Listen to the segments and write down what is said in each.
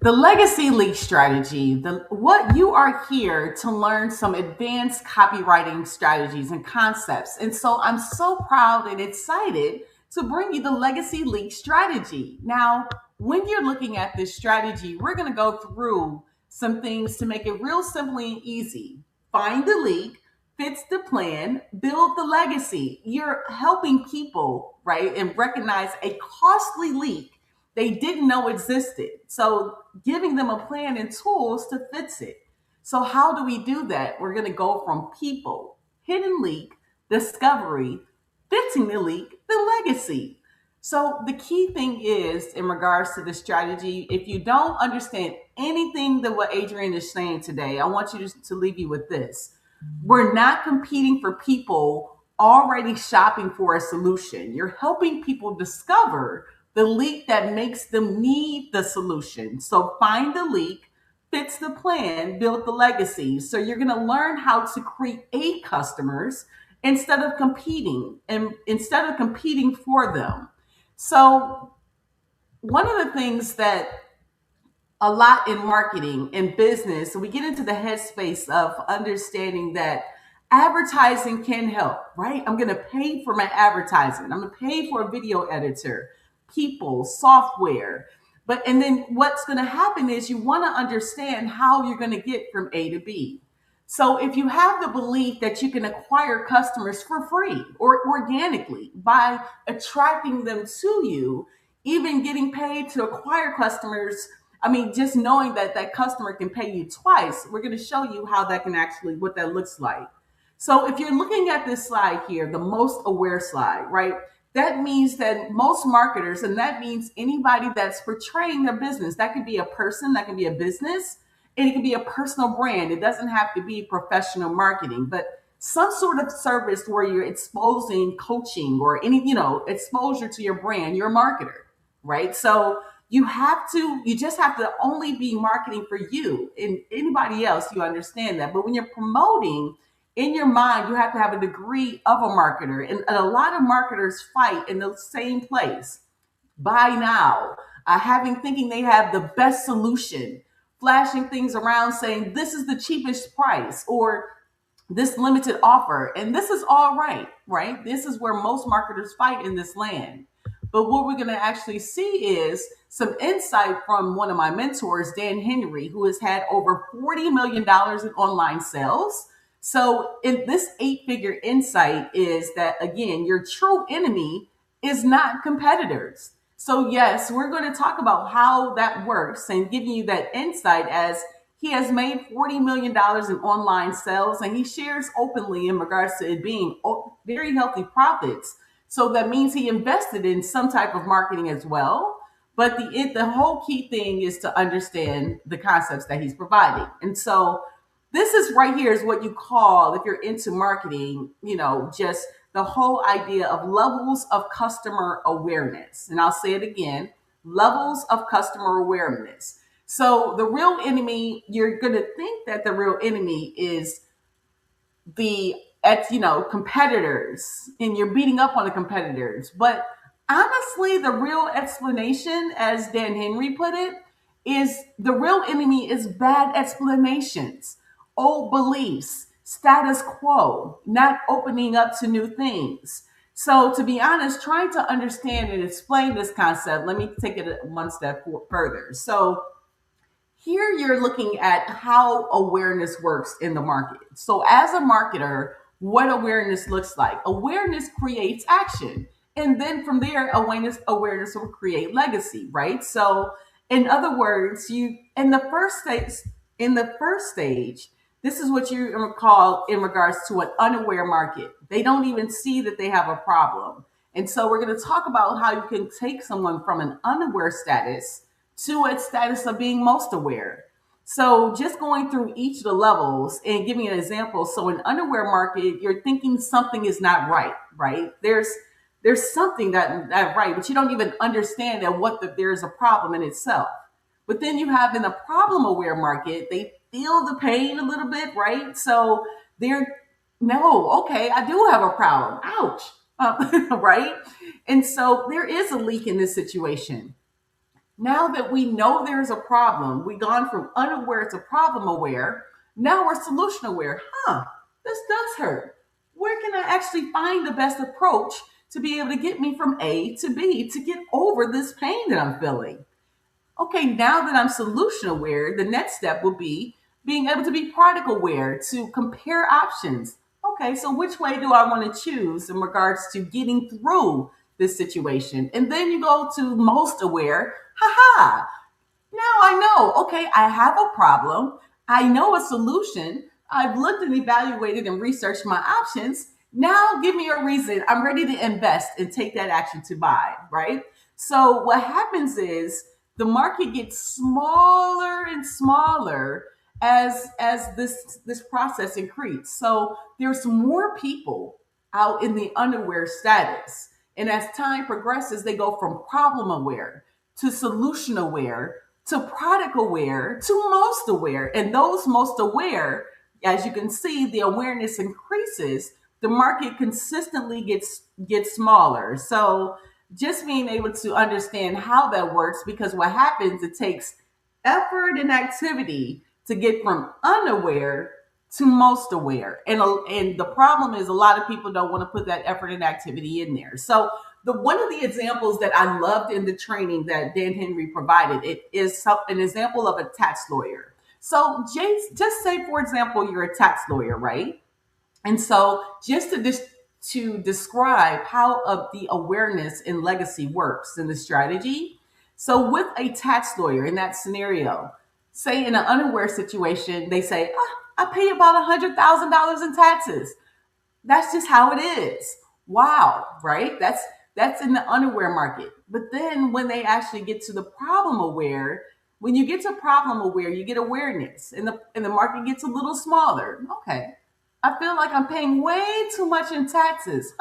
The legacy leak strategy. What you are here to learn some advanced copywriting strategies and concepts. And so I'm so proud and excited to bring you the legacy leak strategy. Now, when you're looking at this strategy, we're going to go through some things to make it real simple and easy. Find the leak, fits the plan, build the legacy. You're helping people, right, and recognize a costly leak they didn't know existed. So giving them a plan and tools to fix it. So how do we do that? We're going to go from people, hidden leak, discovery, fixing the leak, the legacy. So the key thing is in regards to the strategy, if you don't understand anything that what Adrian is saying today, I want you to leave you with this. We're not competing for people already shopping for a solution. You're helping people discover the leak that makes them need the solution. So find the leak, fix the plan, build the legacy. So you're going to learn how to create customers instead of competing for them. So one of the things that a lot in marketing and business, so we get into the headspace of understanding that advertising can help, right? I'm going to pay for my advertising. I'm going to pay for a video editor, people, software. But and then what's going to happen is you want to understand how you're going to get from A to B. So if you have the belief that you can acquire customers for free or organically by attracting them to you, even getting paid to acquire customers, I mean, just knowing that that customer can pay you twice, we're going to show you how that can actually, what that looks like. So if you're looking at this slide here, the most aware slide, right? That means that most marketers, and that means anybody that's portraying their business, that could be a person, that can be a business, and it can be a personal brand. It doesn't have to be professional marketing, but some sort of service where you're exposing coaching or any, exposure to your brand, you're a marketer, right? So you just have to only be marketing for you and anybody else, you understand that. But when you're promoting, in your mind, you have to have a degree of a marketer. And a lot of marketers fight in the same place. Buy now, having thinking they have the best solution, flashing things around saying this is the cheapest price or this limited offer. And this is all right, right? This is where most marketers fight in this land. But what we're going to actually see is some insight from one of my mentors, Dan Henry, who has had over $40 million in online sales. So, in this 8-figure insight is that again, your true enemy is not competitors. So, yes, we're going to talk about how that works and giving you that insight as he has made $40 million in online sales and he shares openly in regards to it being very healthy profits. So that means he invested in some type of marketing as well. But the whole key thing is to understand the concepts that he's providing. And so this is right here is what you call, if you're into marketing, just the whole idea of levels of customer awareness. And I'll say it again, levels of customer awareness. So the real enemy, you're going to think that the real enemy is the competitors and you're beating up on the competitors. But honestly, the real explanation, as Dan Henry put it, is the real enemy is bad explanations, old beliefs, status quo, not opening up to new things. So, to be honest, trying to understand and explain this concept, let me take it one step further. So, here you're looking at how awareness works in the market. So, as a marketer, what awareness looks like. Awareness creates action. And then from there, awareness will create legacy, right? So, in other words, you in the first stage, this is what you call in regards to an unaware market. They don't even see that they have a problem. And so we're going to talk about how you can take someone from an unaware status to its status of being most aware. So just going through each of the levels and giving an example. So in unaware market, you're thinking something is not right, right? There's something that right, but you don't even understand that there's a problem in itself. But then you have in the problem aware market, they feel the pain a little bit, right? So they're no, okay, I do have a problem. Ouch. Right? And so there is a leak in this situation. Now that we know there's a problem, we've gone from unaware to problem aware. Now we're solution aware. This does hurt. Where can I actually find the best approach to be able to get me from A to B to get over this pain that I'm feeling? Okay, now that I'm solution aware, the next step will be being able to be product aware, to compare options. Okay, so which way do I want to choose in regards to getting through this situation? And then you go to most aware. Haha, now I know, okay, I have a problem. I know a solution. I've looked and evaluated and researched my options. Now give me a reason. I'm ready to invest and take that action to buy, right? So what happens is the market gets smaller and smaller as this process increases. So there's more people out in the unaware status. And as time progresses, they go from problem aware to solution aware to product aware to most aware. And those most aware, as you can see, the awareness increases, the market consistently gets smaller. So just being able to understand how that works, because what happens, it takes effort and activity to get from unaware to most aware. And the problem is a lot of people don't want to put that effort and activity in there. So the one of the examples that I loved in the training that Dan Henry provided, it is an example of a tax lawyer. So just say, for example, you're a tax lawyer, right? And so just to describe how of the awareness and legacy works in the strategy. So with a tax lawyer in that scenario, say in an unaware situation, they say, I pay about $100,000 in taxes. That's just how it is. Wow, right? That's in the unaware market. But then when they actually get to the problem aware, when you get to problem aware, you get awareness, and the market gets a little smaller. Okay, I feel like I'm paying way too much in taxes.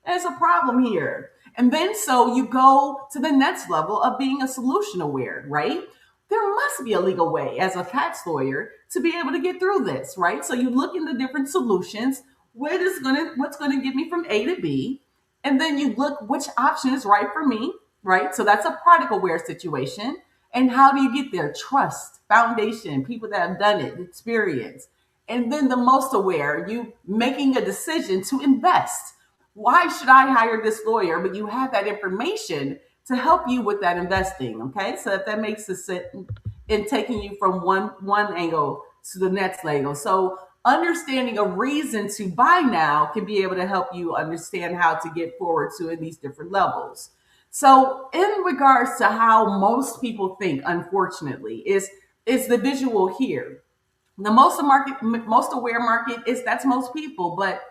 There's a problem here. And then so you go to the next level of being a solution aware, right? There must be a legal way as a tax lawyer to be able to get through this, right? So you look into different solutions. What's gonna get me from A to B? And then you look which option is right for me, right? So that's a product aware situation. And how do you get there? Trust, foundation, people that have done it, experience. And then the most aware, you making a decision to invest. Why should I hire this lawyer? But you have that information to help you with that investing. Okay, so if that makes sense in taking you from one angle to the next angle. So understanding a reason to buy now can be able to help you understand how to get forward to in these different levels. So in regards to how most people think, unfortunately, is the visual here. The most aware market is that's most people, but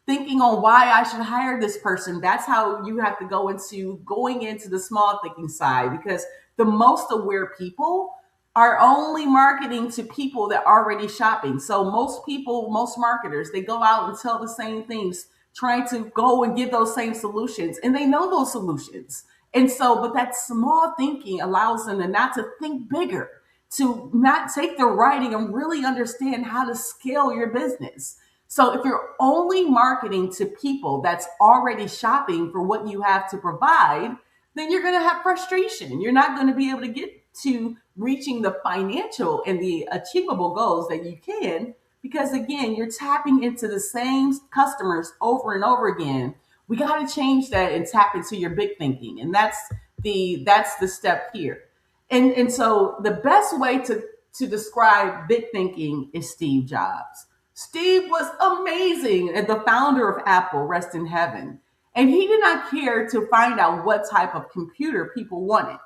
thinking on why I should hire this person, that's how you have to going into the small thinking side, because the most aware people are only marketing to people that are already shopping. So most people, most marketers, they go out and tell the same things, trying to go and give those same solutions, and they know those solutions. And so, but that small thinking allows them to not to think bigger, to not take the writing and really understand how to scale your business. So if you're only marketing to people that's already shopping for what you have to provide, then you're going to have frustration. You're not going to be able to get to reaching the financial and the achievable goals that you can, because again, you're tapping into the same customers over and over again. We got to change that and tap into your big thinking. And that's the step here. And so the best way to describe big thinking is Steve Jobs. Steve was amazing, and the founder of Apple, rest in heaven. And he did not care to find out what type of computer people wanted.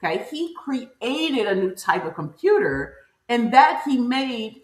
Okay, he created a new type of computer, and that he made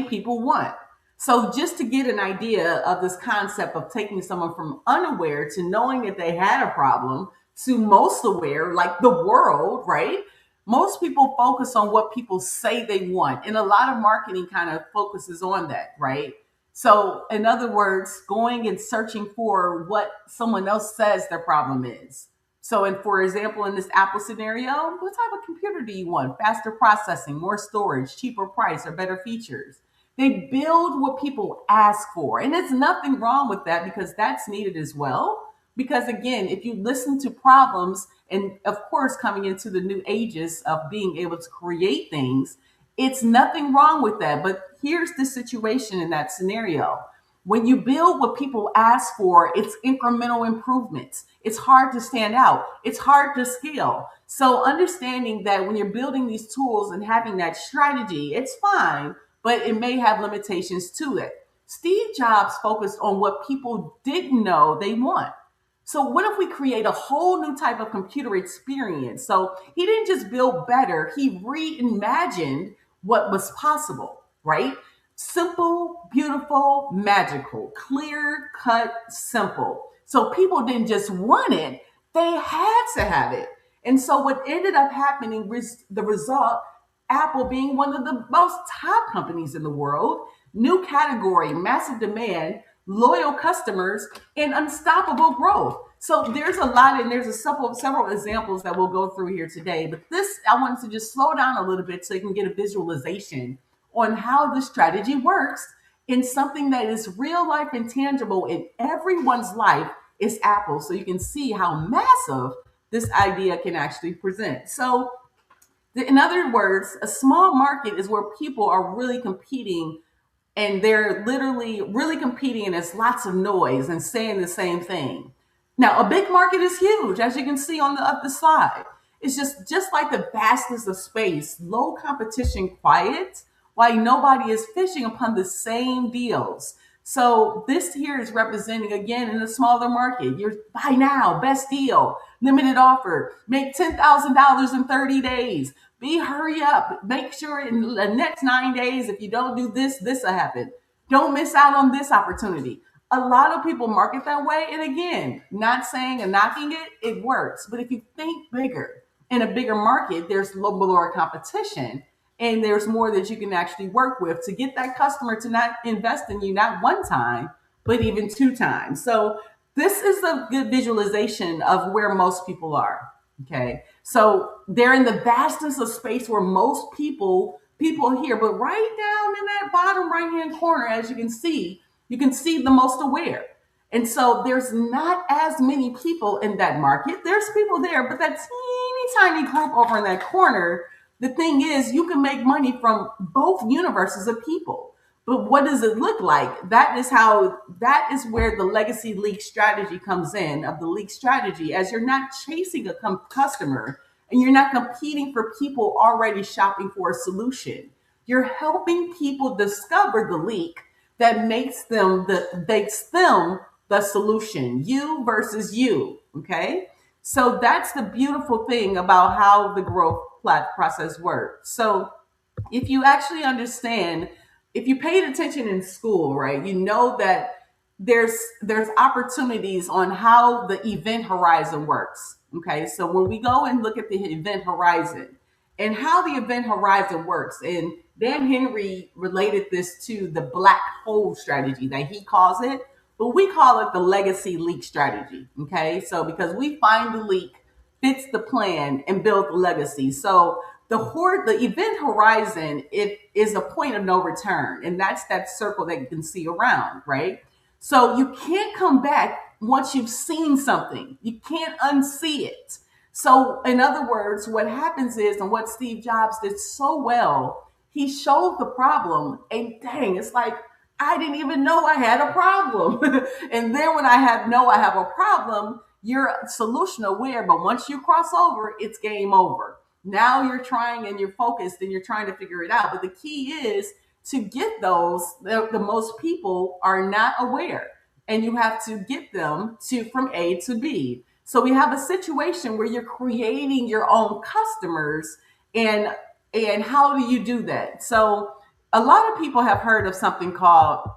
people want. So just to get an idea of this concept of taking someone from unaware to knowing that they had a problem to most aware, like the world, right? Most people focus on what people say they want. And a lot of marketing kind of focuses on that, right? So, in other words, going and searching for what someone else says their problem is. So, and for example, in this Apple scenario, what type of computer do you want? Faster processing, more storage, cheaper price, or better features? They build what people ask for. And there's nothing wrong with that because that's needed as well. Because again, if you listen to problems, and of course, coming into the new ages of being able to create things, it's nothing wrong with that. But here's the situation in that scenario. When you build what people ask for, it's incremental improvements. It's hard to stand out. It's hard to scale. So understanding that when you're building these tools and having that strategy, it's fine, but it may have limitations to it. Steve Jobs focused on what people didn't know they want. So what if we create a whole new type of computer experience? So he didn't just build better, he reimagined what was possible, right? Simple, beautiful, magical, clear cut, simple. So people didn't just want it, they had to have it. And so what ended up happening was the result, Apple being one of the most top companies in the world, new category, massive demand, loyal customers, and unstoppable growth. So there's a lot, and there's several examples that we'll go through here today. But this, I wanted to just slow down a little bit so you can get a visualization on how the strategy works in something that is real life and tangible in everyone's life is Apple. So you can see how massive this idea can actually present. So in other words, a small market is where people are really competing, and they're literally really competing, and there's lots of noise and saying the same thing. Now, a big market is huge, as you can see on the other side. It's just like the vastness of space, low competition, quiet, while nobody is fishing upon the same deals. So this here is representing again in a smaller market. You're buy now, best deal, limited offer, make $10,000 in 30 days. Be hurry up. Make sure in the next 9 days, if you don't do this, this will happen. Don't miss out on this opportunity. A lot of people market that way. And again, not saying and knocking it, it works. But if you think bigger, in a bigger market, there's lower competition, and there's more that you can actually work with to get that customer to not invest in you not one time, but even two times. So this is a good visualization of where most people are. Okay. So they're in the vastness of space where most people here, but right down in that bottom right hand corner, as you can see the most aware. And so there's not as many people in that market. There's people there, but that teeny tiny group over in that corner, the thing is, you can make money from both universes of people. But what does it look like? That is where the legacy leak strategy comes in, of the leak strategy, as you're not chasing a customer and you're not competing for people already shopping for a solution. You're helping people discover the leak that makes them the solution. You versus you. Okay. So that's the beautiful thing about how the growth process works. So if you actually understand, if you paid attention in school, right, you know that there's opportunities on how the event horizon works. Okay, so when we go and look at the event horizon and how the event horizon works, and Dan Henry related this to the black hole strategy that he calls it, but we call it the legacy leak strategy. Okay, so because we find the leak, fits the plan, and build the legacy. So the event horizon, it is a point of no return, and that's that circle that you can see around, right? So you can't come back once you've seen something. You can't unsee it. So in other words, what happens is, and what Steve Jobs did so well, he showed the problem, and dang, it's like I didn't even know I had a problem. And then when I have a problem, you're solution aware, but once you cross over, it's game over. Now you're trying and you're focused and you're trying to figure it out. But the key is to get those, the most people are not aware, and you have to get them to from A to B. So we have a situation where you're creating your own customers, and how do you do that? So a lot of people have heard of something called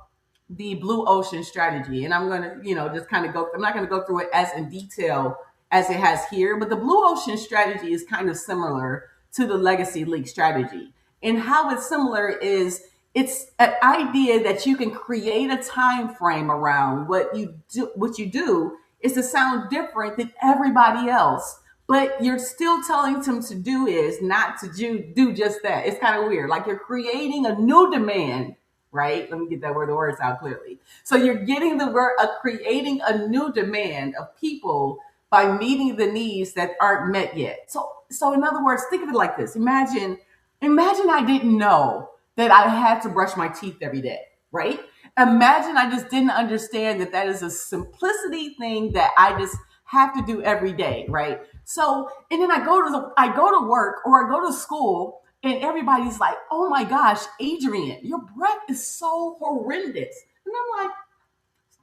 the blue ocean strategy, and I'm going to just kind of go, I'm not going to go through it as in detail as it has here, but the blue ocean strategy is kind of similar to the legacy leak strategy. And how it's similar is, it's an idea that you can create a time frame around what you do is to sound different than everybody else, but you're still telling them to do is not to do just that. It's kind of weird, like you're creating a new demand right? Let me get that word the words out clearly. So you're getting the word creating a new demand of people by meeting the needs that aren't met yet. So in other words, think of it like this. Imagine I didn't know that I had to brush my teeth every day, right? Imagine I just didn't understand that that is a simplicity thing that I just have to do every day, right? So, and then I go to work or I go to school and everybody's like, "Oh my gosh, Adrian, your breath is so horrendous." And I'm like,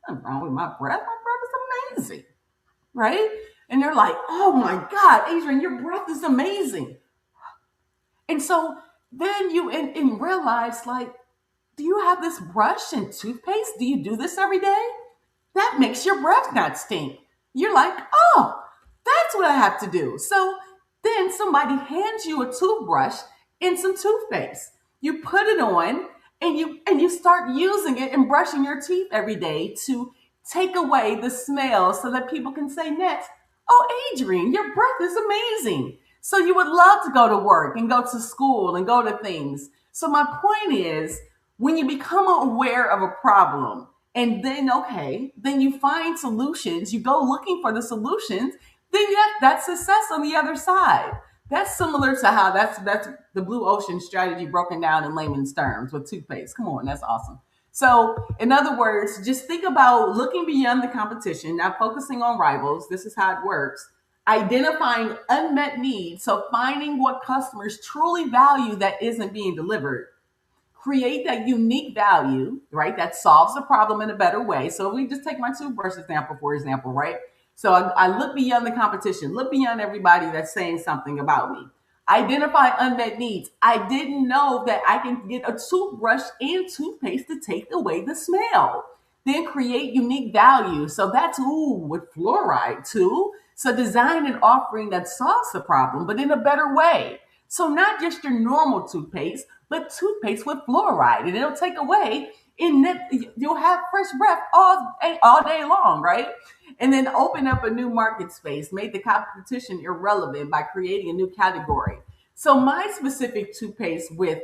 "Nothing wrong with my breath. My breath is amazing." Right? And they're like, "Oh my God, Adrian, your breath is amazing." And so then you and realize, like, do you have this brush and toothpaste? Do you do this every day? That makes your breath not stink. You're like, "Oh, that's what I have to do." So then somebody hands you a toothbrush and some toothpaste. You put it on and you start using it and brushing your teeth every day to take away the smell so that people can say next, "Oh, Adrian, your breath is amazing." So you would love to go to work and go to school and go to things. So my point is, when you become aware of a problem and then okay, then you find solutions, you go looking for the solutions, then that's success on the other side. That's similar to how that's the blue ocean strategy broken down in layman's terms with toothpaste. Come on, that's awesome. So, in other words, just think about looking beyond the competition, not focusing on rivals. This is how it works. Identifying unmet needs, so finding what customers truly value that isn't being delivered. Create that unique value, right? That solves the problem in a better way. So, if we just take my toothbrush example, for example, right? So, I look beyond the competition, look beyond everybody that's saying something about me. Identify unmet needs. I didn't know that I can get a toothbrush and toothpaste to take away the smell. Then create unique value. So that's with fluoride too. So design an offering that solves the problem, but in a better way. So not just your normal toothpaste, but toothpaste with fluoride, and it'll take away, and then you'll have fresh breath all day long, right? And then open up a new market space, make the competition irrelevant by creating a new category. So my specific toothpaste with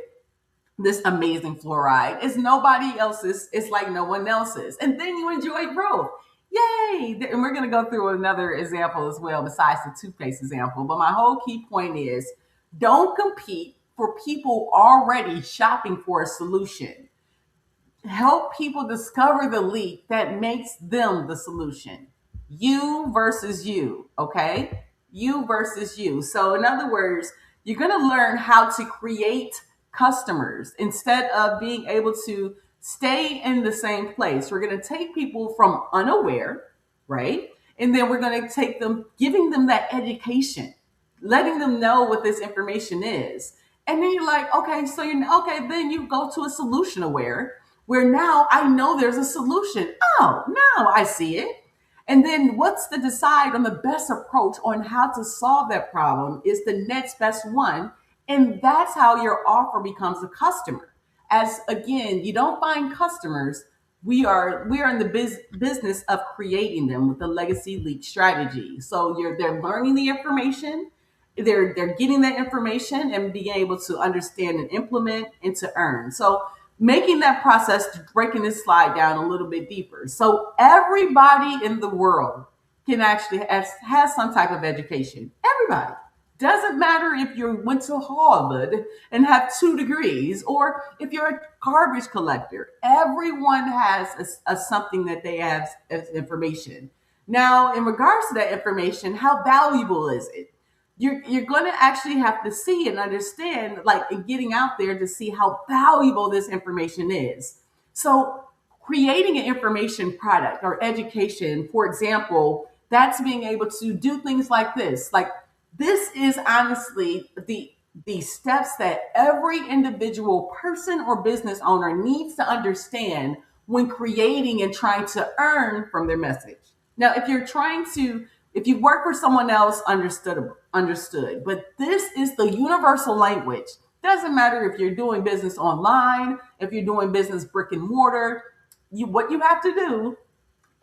this amazing fluoride is nobody else's. It's like no one else's. And then you enjoy growth. Yay! And we're going to go through another example as well, besides the toothpaste example. But my whole key point is don't compete for people already shopping for a solution. Help people discover the leak that makes them the solution. You versus you, okay? You versus you. So, in other words, you're going to learn how to create customers instead of being able to stay in the same place. We're going to take people from unaware, right? And then we're going to take them, giving them that education, letting them know what this information is. And then you're like, okay, so okay, then you go to a solution aware where now I know there's a solution. Oh, now I see it. And then what's the decide on the best approach on how to solve that problem is the next best one. And that's how your offer becomes a customer. As again, you don't find customers. We are in the business of creating them with the legacy leak strategy. So they're learning the information, they're getting that information and being able to understand and implement and to earn. So making that process, breaking this slide down a little bit deeper. So everybody in the world can actually has some type of education. Everybody. Doesn't matter if you went to Harvard and have 2 degrees, or if you're a garbage collector. Everyone has a something that they have as information. Now, in regards to that information, how valuable is it? You're going to actually have to see and understand, like in getting out there to see how valuable this information is. So, creating an information product or education, for example, that's being able to do things like this. Like this is honestly the steps that every individual person or business owner needs to understand when creating and trying to earn from their message. Now, if you work for someone else, understood. But this is the universal language. Doesn't matter if you're doing business online, if you're doing business brick and mortar. What you have to do,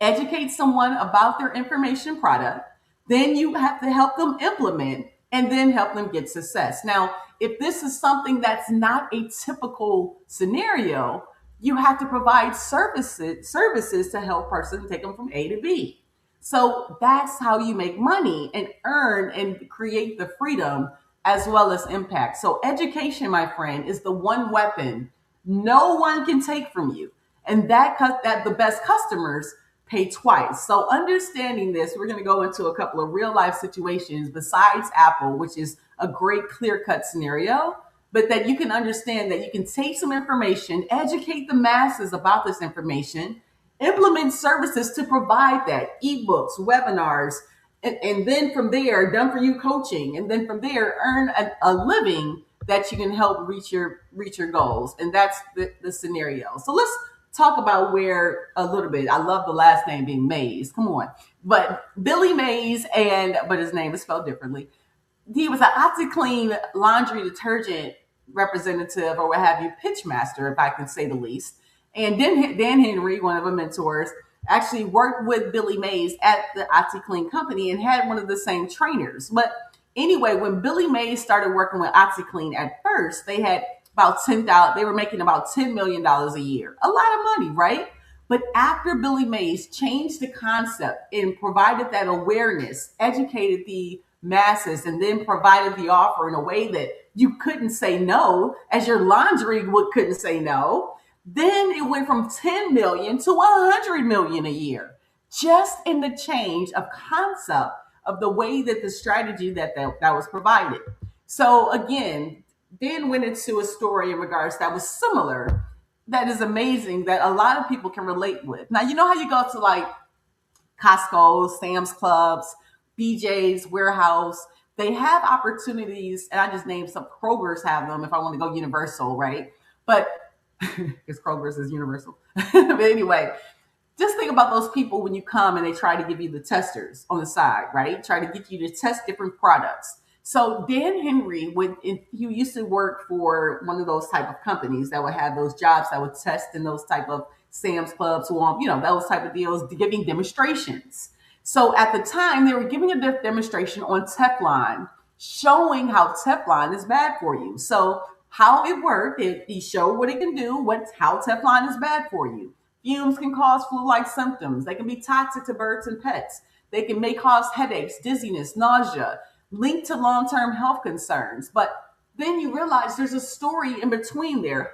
educate someone about their information product. Then you have to help them implement and then help them get success. Now, if this is something that's not a typical scenario, you have to provide services to help person take them from A to B. So that's how you make money and earn and create the freedom as well as impact. So education, my friend, is the one weapon no one can take from you. And that the best customers pay twice. So understanding this, we're going to go into a couple of real life situations besides Apple, which is a great clear cut scenario, but that you can understand that you can take some information, educate the masses about this information, implement services to provide that ebooks, webinars, and then from there, done for you coaching, and then from there, earn a living that you can help reach your goals. And that's the scenario. So let's talk about where a little bit. I love the last name being Mays. Come on. But Billy Mays, but his name is spelled differently. He was an OxyClean laundry detergent representative or what have you, pitch master, if I can say the least. And Dan Henry, one of the mentors, actually worked with Billy Mays at the OxyClean company and had one of the same trainers. But anyway, when Billy Mays started working with OxyClean at first, they had about 10,000. They were making about $10 million a year, a lot of money, right? But after Billy Mays changed the concept and provided that awareness, educated the masses, and then provided the offer in a way that you couldn't say no, as your laundry couldn't say no, then it went from 10 million to 100 million a year, just in the change of concept of the way that the strategy that was provided. So again, Dan went into a story in regards that was similar, that is amazing, that a lot of people can relate with. Now, you know how you go to like Costco, Sam's Clubs, BJ's Warehouse, they have opportunities, and I just named some. Kroger's have them if I want to go Universal, right? But because Kroger's is Universal. But anyway, just think about those people when you come and they try to give you the testers on the side, right? Try to get you to test different products. So Dan Henry, he used to work for one of those type of companies that would have those jobs that would test in those type of Sam's Clubs, those type of deals, giving demonstrations. So at the time, they were giving a demonstration on Teflon, showing how Teflon is bad for you. So how it worked, he showed what it can do, how Teflon is bad for you. Fumes can cause flu-like symptoms. They can be toxic to birds and pets. May cause headaches, dizziness, nausea, linked to long-term health concerns. But then you realize there's a story in between there.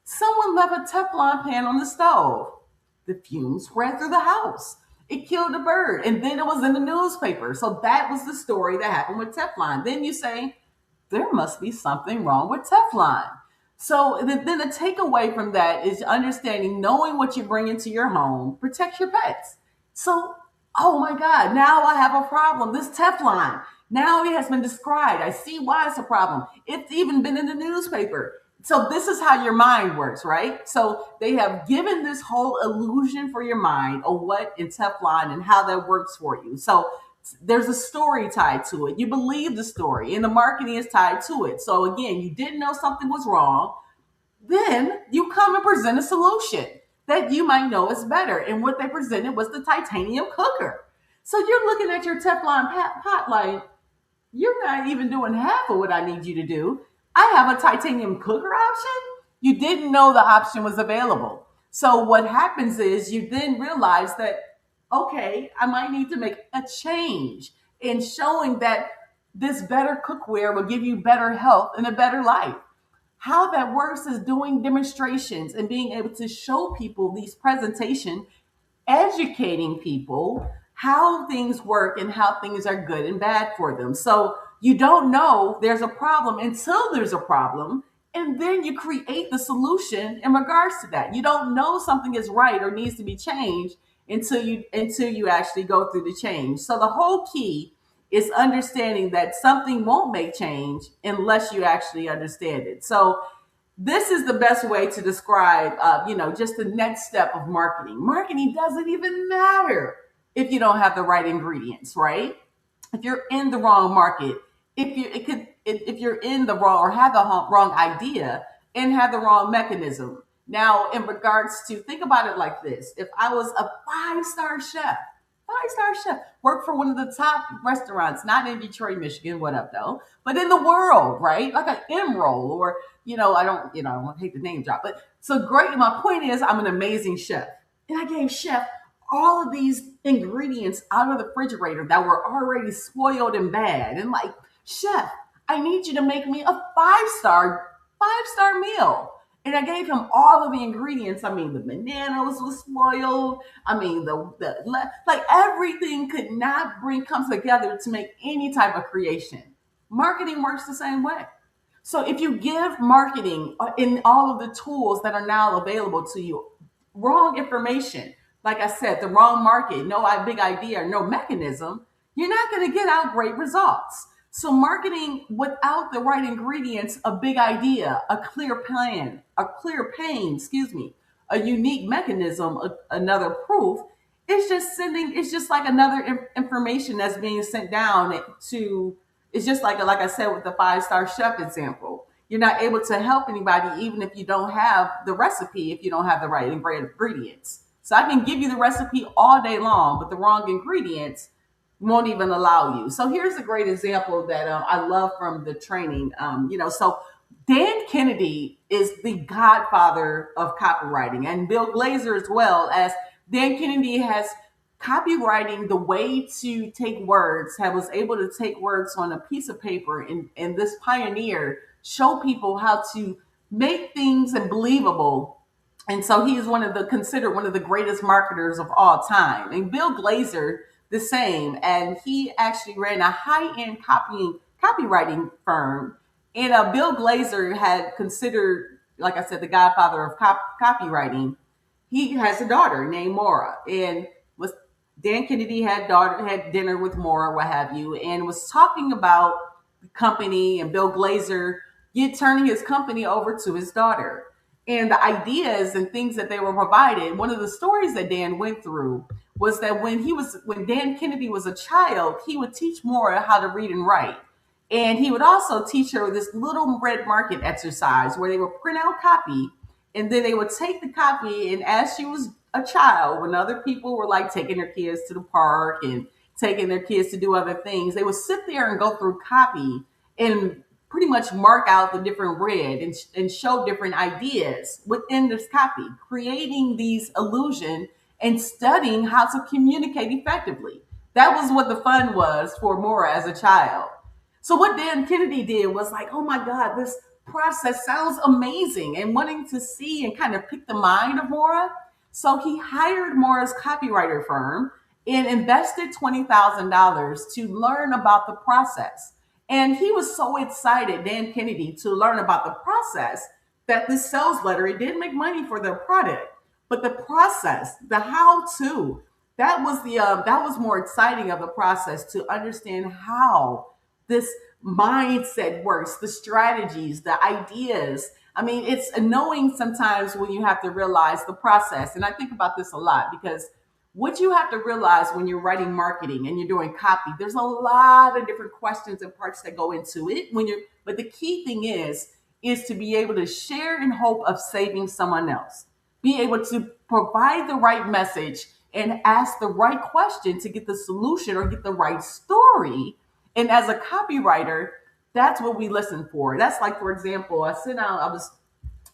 Someone left a Teflon pan on the stove. The fumes spread through the house. It killed a bird. And then it was in the newspaper. So that was the story that happened with Teflon. Then you say, there must be something wrong with Teflon. So then the takeaway from that is understanding, knowing what you bring into your home protects your pets. So, oh my God, now I have a problem. This Teflon, now it has been described. I see why it's a problem. It's even been in the newspaper. So this is how your mind works, right? So they have given this whole illusion for your mind of what in Teflon and how that works for you. So there's a story tied to it. You believe the story, and the marketing is tied to it. So again, you didn't know something was wrong. Then you come and present a solution that you might know is better. And what they presented was the titanium cooker. So you're looking at your Teflon pot like, you're not even doing half of what I need you to do. I have a titanium cooker option. You didn't know the option was available. So what happens is you then realize that, okay, I might need to make a change in showing that this better cookware will give you better health and a better life. How that works is doing demonstrations and being able to show people these presentations, educating people how things work and how things are good and bad for them. So you don't know there's a problem until there's a problem. And then you create the solution in regards to that. You don't know something is right or needs to be changed until you actually go through the change. So the whole key is understanding that something won't make change unless you actually understand it. So this is the best way to describe, just the next step of marketing. Marketing doesn't even matter if you don't have the right ingredients, right? If you're in the wrong market, if you're in the wrong or have the wrong idea and have the wrong mechanism. Now, in regards to, think about it like this: if I was a 5-star chef, 5-star chef, worked for one of the top restaurants, not in Detroit, Michigan, what up though, but in the world, right? Like an Emerald or, I hate the name drop, but so great. My point is, I'm an amazing chef. And I gave chef all of these ingredients out of the refrigerator that were already spoiled and bad. And like, chef, I need you to make me a five-star meal. And I gave him all of the ingredients. I mean, the bananas was spoiled. I mean, like everything could not come together to make any type of creation. Marketing works the same way. So if you give marketing in all of the tools that are now available to you, wrong information, like I said, the wrong market, no big idea, no mechanism, you're not going to get out great results. So marketing without the right ingredients, a big idea, a clear plan, a clear pain, excuse me, a unique mechanism, another proof, it's just like another information that's being sent down to, it's just like I said with the 5-star chef example. You're not able to help anybody even if you don't have the recipe, if you don't have the right ingredients. So I can give you the recipe all day long, but the wrong ingredients won't even allow you. So here's a great example that I love from the training. So Dan Kennedy is the godfather of copywriting, and Bill Glazer as well. As Dan Kennedy has copywriting the way to take words, was able to take words on a piece of paper, and this pioneer show people how to make things believable. And so he is considered one of the greatest marketers of all time. And Bill Glazer, the same. And he actually ran a high-end copywriting firm. And Bill Glazer had considered, like I said, the godfather of copywriting. He has a daughter named Maura, and was Dan Kennedy had dinner with Maura, what have you, and was talking about the company and Bill Glazer turning his company over to his daughter. And the ideas and things that they were provided. One of the stories that Dan went through was that when Dan Kennedy was a child, he would teach Maura how to read and write. And he would also teach her this little red market exercise where they would print out copy, and then they would take the copy. And as she was a child, when other people were like taking their kids to the park and taking their kids to do other things, they would sit there and go through copy and pretty much mark out the different red and show different ideas within this copy, creating these illusion and studying how to communicate effectively. That was what the fun was for Maura as a child. So what Dan Kennedy did was like, oh my God, this process sounds amazing, and wanting to see and kind of pick the mind of Maura. So he hired Maura's copywriter firm and invested $20,000 to learn about the process. And he was so excited, Dan Kennedy, to learn about the process that this sales letter, it didn't make money for their product, but the process, the how to, that was more exciting of the process, to understand how this mindset works, the strategies, the ideas. I mean, it's annoying sometimes when you have to realize the process. And I think about this a lot because what you have to realize when you're writing marketing and you're doing copy, there's a lot of different questions and parts that go into it but the key thing is to be able to share in hope of saving someone else. Be able to provide the right message and ask the right question to get the solution or get the right story. And as a copywriter, that's what we listen for. That's like, for example, I was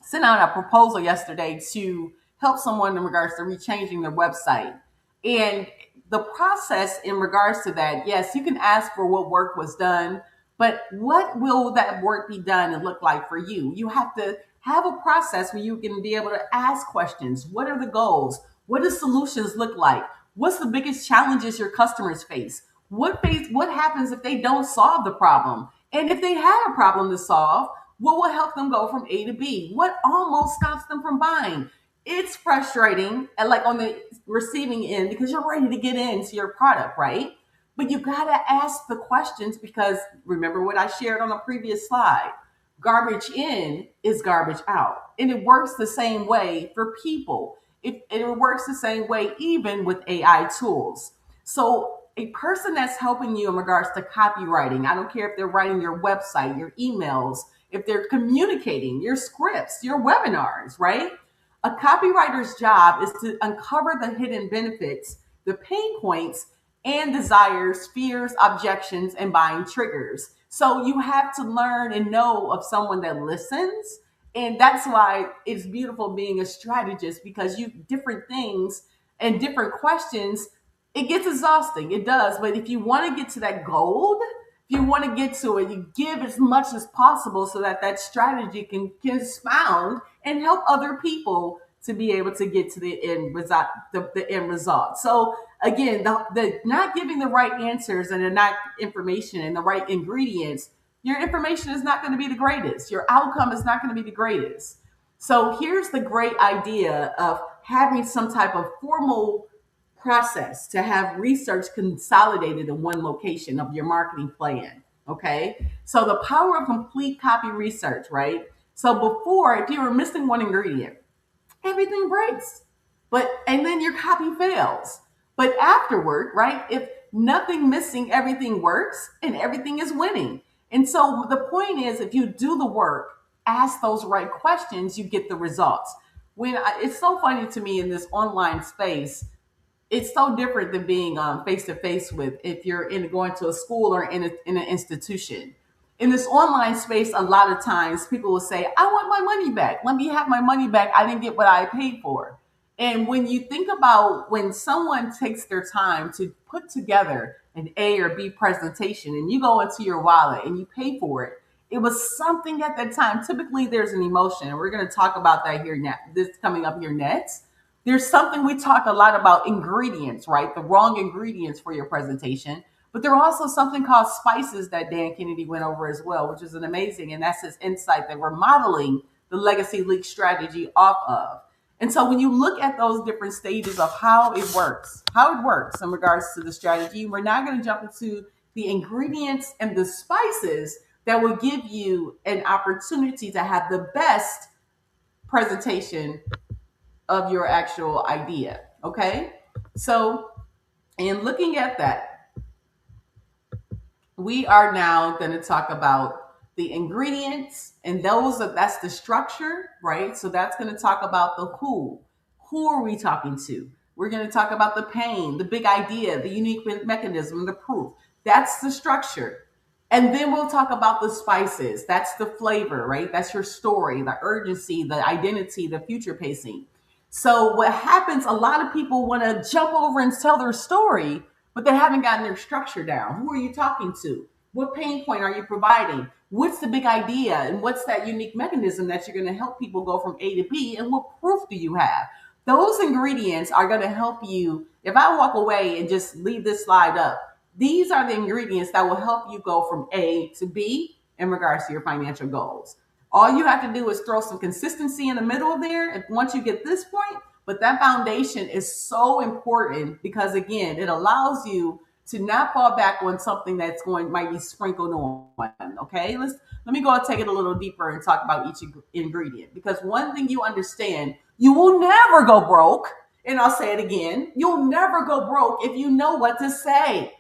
sent out a proposal yesterday to help someone in regards to rechanging their website. And the process in regards to that, yes, you can ask for what work was done, but what will that work be done and look like for you? You have to have a process where you can be able to ask questions. What are the goals? What do solutions look like? What's the biggest challenges your customers face? What happens if they don't solve the problem? And if they have a problem to solve, what will help them go from A to B? What almost stops them from buying? It's frustrating, and like on the receiving end, because you're ready to get into your product, right? But you got to ask the questions, because remember what I shared on a previous slide. Garbage in is garbage out. And it works the same way for people. It works the same way even with AI tools. So a person that's helping you in regards to copywriting, I don't care if they're writing your website, your emails, if they're communicating your scripts, your webinars, right? A copywriter's job is to uncover the hidden benefits the pain points and desires, fears, objections, and buying triggers. So you have to learn and know of someone that listens. And that's why it's beautiful being a strategist, because you different things and different questions, it gets exhausting. It does. But if you want to get to that gold, if you want to get to it, you give as much as possible so that that strategy can expound and help other people to be able to get to the end result. The end result. So again, the not giving the right answers and the not information and the right ingredients, your information is not going to be the greatest. Your outcome is not going to be the greatest. So here's the great idea of having some type of formal process to have research consolidated in one location of your marketing plan. Okay. So the power of complete copy research, right? So before, if you were missing one ingredient, everything breaks. But and then your copy fails. But afterward, right? If nothing missing, everything works and everything is winning. And so the point is, if you do the work, ask those right questions, you get the results. It's so funny to me in this online space, it's so different than being face to face with if you're in going to a school or in an institution. In this online space, a lot of times people will say, I want my money back. Let me have my money back. I didn't get what I paid for. And when you think about when someone takes their time to put together an A or B presentation and you go into your wallet and you pay for it, it was something at that time. Typically, there's an emotion, and we're going to talk about that here now. This coming up here next. There's something we talk a lot about ingredients, right? The wrong ingredients for your presentation. But there are also something called spices that Dan Kennedy went over as well, which is an amazing, and that's his insight that we're modeling the legacy leak strategy off of. And so when you look at those different stages of how it works in regards to the strategy, we're now going to jump into the ingredients and the spices that will give you an opportunity to have the best presentation of your actual idea. Okay. So, in looking at that, we are now going to talk about the ingredients, and that's the structure, right? So that's going to talk about the who. Who are we talking to? We're going to talk about the pain, the big idea, the unique mechanism, the proof. That's the structure. And then we'll talk about the spices. That's the flavor, right? That's your story, the urgency, the identity, the future pacing. So what happens, a lot of people want to jump over and tell their story, but they haven't gotten their structure down. Who are you talking to? What pain point are you providing? What's the big idea? And what's that unique mechanism that you're going to help people go from A to B? And what proof do you have? Those ingredients are going to help you. If I walk away and just leave this slide up, these are the ingredients that will help you go from A to B in regards to your financial goals. All you have to do is throw some consistency in the middle of there. And once you get this point, but that foundation is so important because again, it allows you to not fall back on something that's going might be sprinkled on. Okay, let me go and take it a little deeper and talk about each ingredient, because one thing you understand, you will never go broke. And I'll say it again, you'll never go broke if you know what to say.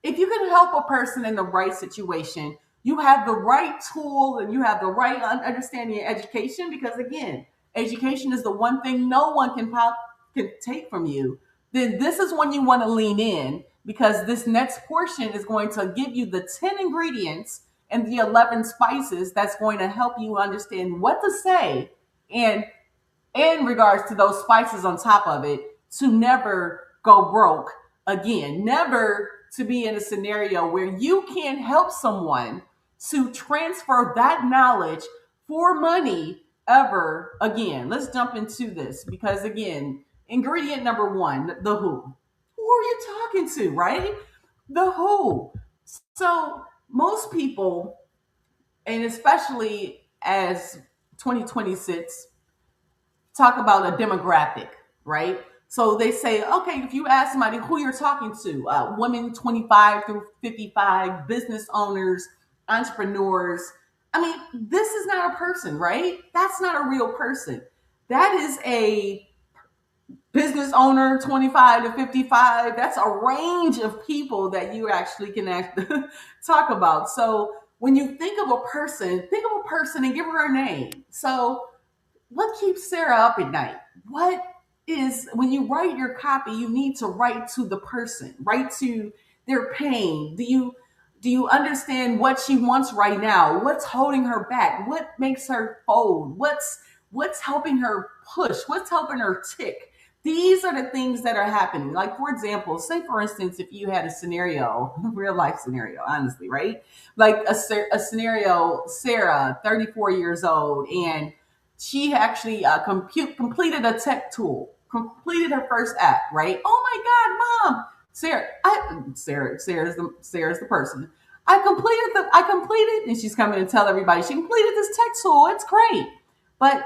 If you can help a person in the right situation, you have the right tool and you have the right understanding of education, because again, education is the one thing no one can take from you. Then this is when you want to lean in, because this next portion is going to give you the 10 ingredients and the 11 spices that's going to help you understand what to say, and in regards to those spices on top of it, to never go broke again, never to be in a scenario where you can't help someone to transfer that knowledge for money ever again. Let's jump into this, because again, ingredient number one, the who. Who are you talking to, right? The who. So most people, and especially as 2026, talk about a demographic, right? So they say, okay, if you ask somebody who you're talking to, women 25 through 55, business owners, entrepreneurs. I mean, this is not a person, right? That's not a real person. That is a business owner 25 to 55. That's a range of people that you actually can talk about. So when you think of a person and give her a name. So what keeps Sarah up at night? What is when you write your copy, you need to write to the person, write to their pain. Do you understand what she wants right now? What's holding her back? What makes her fold? What's helping her push? What's helping her tick? These are the things that are happening. Like, for example, say for instance, if you had a scenario, real life scenario, honestly, right? Like a scenario, Sarah, 34 years old, and she actually completed a tech tool, completed her first app, right? Oh my God, mom, Sarah's the person. I completed, and she's coming to tell everybody she completed this tech tool. It's great, but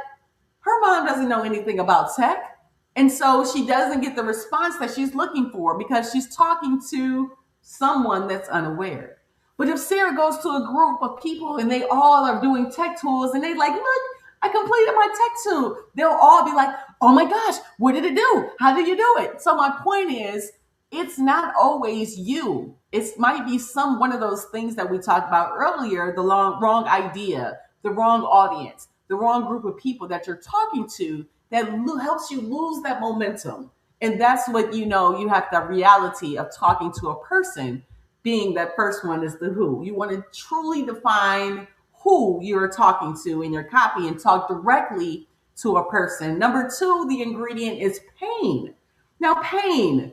her mom doesn't know anything about tech. And so she doesn't get the response that she's looking for because she's talking to someone that's unaware. But if Sarah goes to a group of people and they all are doing tech tools and they like, look, I completed my tech tool, they'll all be like, oh my gosh, what did it do? How did you do it? So my point is, it's not always you. It might be some one of those things that we talked about earlier, the wrong idea, the wrong audience, the wrong group of people that you're talking to that helps you lose that momentum. And that's what you have the reality of talking to a person, being that first one is the who. You want to truly define who you're talking to in your copy and talk directly to a person. Number two, the ingredient is pain. Now, pain,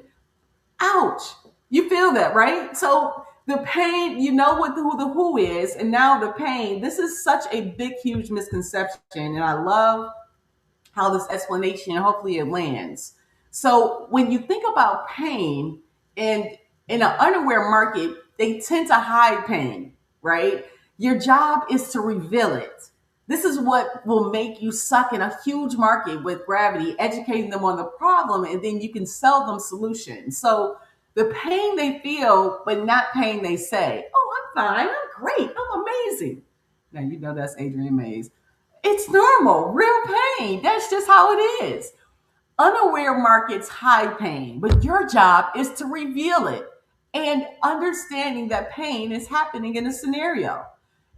ouch. You feel that, right? So the pain, you know what who the who is, and now the pain. This is such a big, huge misconception, and I love how this explanation, hopefully it lands. So when you think about pain, and in an unaware market, they tend to hide pain, right? Your job is to reveal it. This is what will make you suck in a huge market with gravity, educating them on the problem, and then you can sell them solutions. So the pain they feel, but not pain they say, oh, I'm fine, I'm great, I'm amazing. Now, that's Adrian Mays. It's normal, real pain. That's just how it is. Unaware markets hide pain, but your job is to reveal it and understanding that pain is happening in a scenario.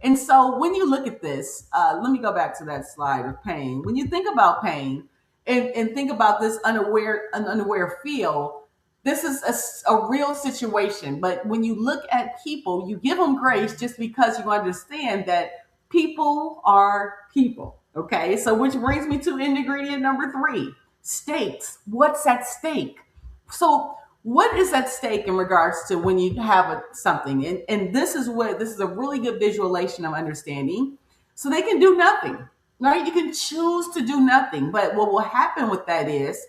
And so when you look at this, let me go back to that slide of pain. When you think about pain and think about this unaware feel, this is a real situation. But when you look at people, you give them grace just because you understand that people are people. Okay, so which brings me to ingredient number three, stakes. What's at stake? So what is at stake in regards to when you have something? And this is a really good visualization of understanding. So they can do nothing, right? You can choose to do nothing. But what will happen with that is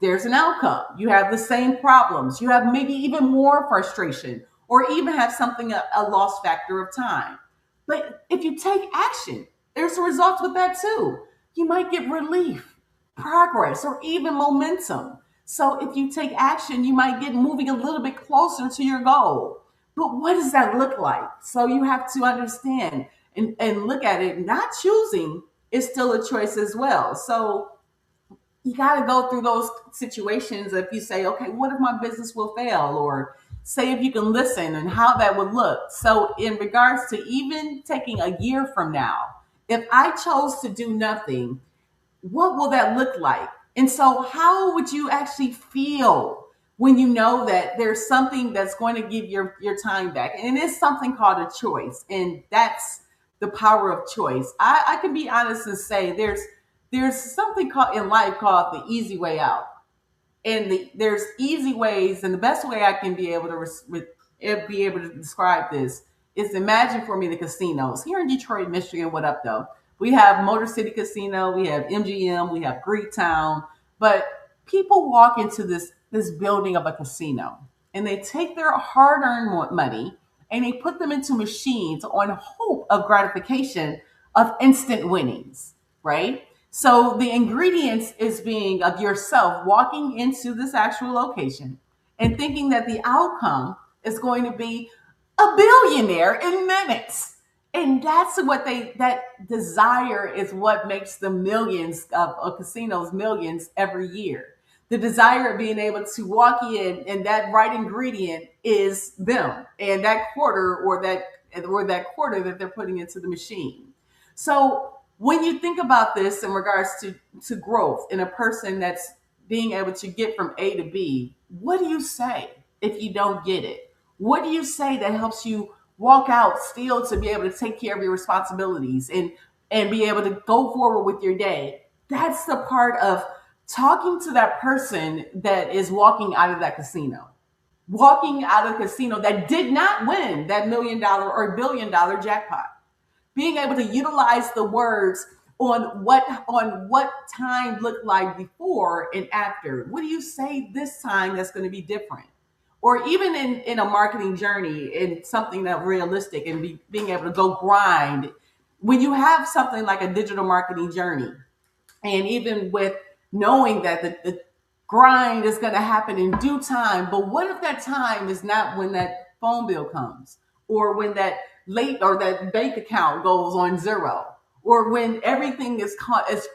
there's an outcome. You have the same problems. You have maybe even more frustration, or even have something, a lost factor of time. But if you take action, there's results with that too. You might get relief, progress, or even momentum. So if you take action, you might get moving a little bit closer to your goal. But what does that look like? So you have to understand and look at it. Not choosing is still a choice as well. So you got to go through those situations. If you say, okay, what if my business will fail? Or say if you can listen and how that would look. So in regards to even taking a year from now, if I chose to do nothing, what will that look like? And so how would you actually feel when you know that there's something that's going to give your time back? And it is something called a choice. And that's the power of choice. I can be honest and say there's something called in life called the easy way out. And there's easy ways, and the best way I can be able to be able to describe this is imagine for me the casinos here in Detroit, Michigan. What up, though? We have Motor City Casino, we have MGM, we have Greektown, but people walk into this building of a casino and they take their hard-earned money and they put them into machines on hope of gratification of instant winnings, right? So the ingredients is being of yourself walking into this actual location and thinking that the outcome is going to be a billionaire in minutes. And that's what that desire is what makes the millions of casinos millions every year. The desire of being able to walk in and that right ingredient is them and that that quarter that they're putting into the machine. So when you think about this in regards to growth in a person being able to get from A to B, what do you say if you don't get it? What do you say that helps you walk out still to be able to take care of your responsibilities and be able to go forward with your day? That's the part of talking to that person that is walking out of that casino, walking out of the casino that did not win that $1 million or $1 billion jackpot, being able to utilize the words on what time looked like before and after. What do you say this time that's going to be different? Or even in a marketing journey, in something that realistic and being able to go grind. When you have something like a digital marketing journey, and even with knowing that the grind is going to happen in due time, but what if that time is not when that phone bill comes, or when that late or that bank account goes on zero, or when everything is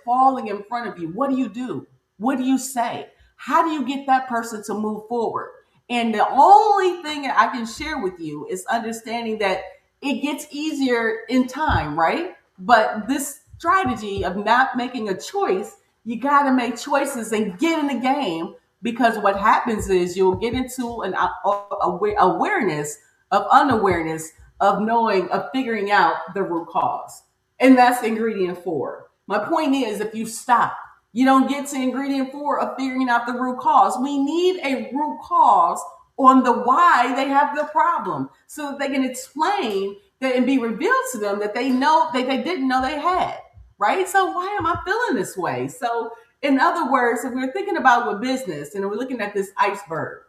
falling in front of you? What do you do? What do you say? How do you get that person to move forward? And the only thing that I can share with you is understanding that it gets easier in time, right? But this strategy of not making a choice, you got to make choices and get in the game, because what happens is you'll get into an awareness of unawareness of knowing, of figuring out the root cause. And that's ingredient four. My point is, if you stop, you don't get to ingredient four of figuring out the root cause. We need a root cause on the why they have the problem, so that they can explain that and be revealed to them that they know that they didn't know they had. Right? So why am I feeling this way? So in other words, if we're thinking about with business and we're looking at this iceberg,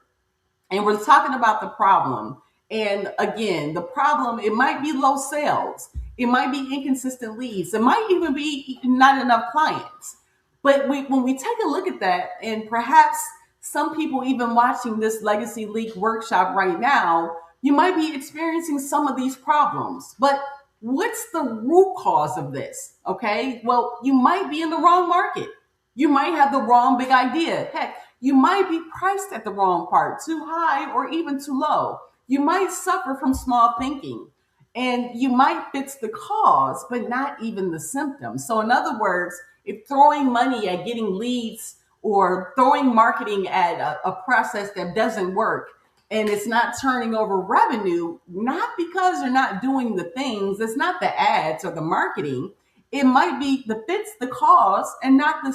and we're talking about the problem. And again, the problem, it might be low sales, it might be inconsistent leads, it might even be not enough clients. But when we take a look at that, and perhaps some people even watching this Legacy Leak workshop right now, you might be experiencing some of these problems. But what's the root cause of this? Okay, well, you might be in the wrong market. You might have the wrong big idea. Heck, you might be priced at the wrong part, too high or even too low. You might suffer from small thinking, and you might fix the cause, but not even the symptom. So, in other words, if throwing money at getting leads or throwing marketing at a process that doesn't work and it's not turning over revenue, not because you're not doing the things, it's not the ads or the marketing. It might be the fits the cause and not the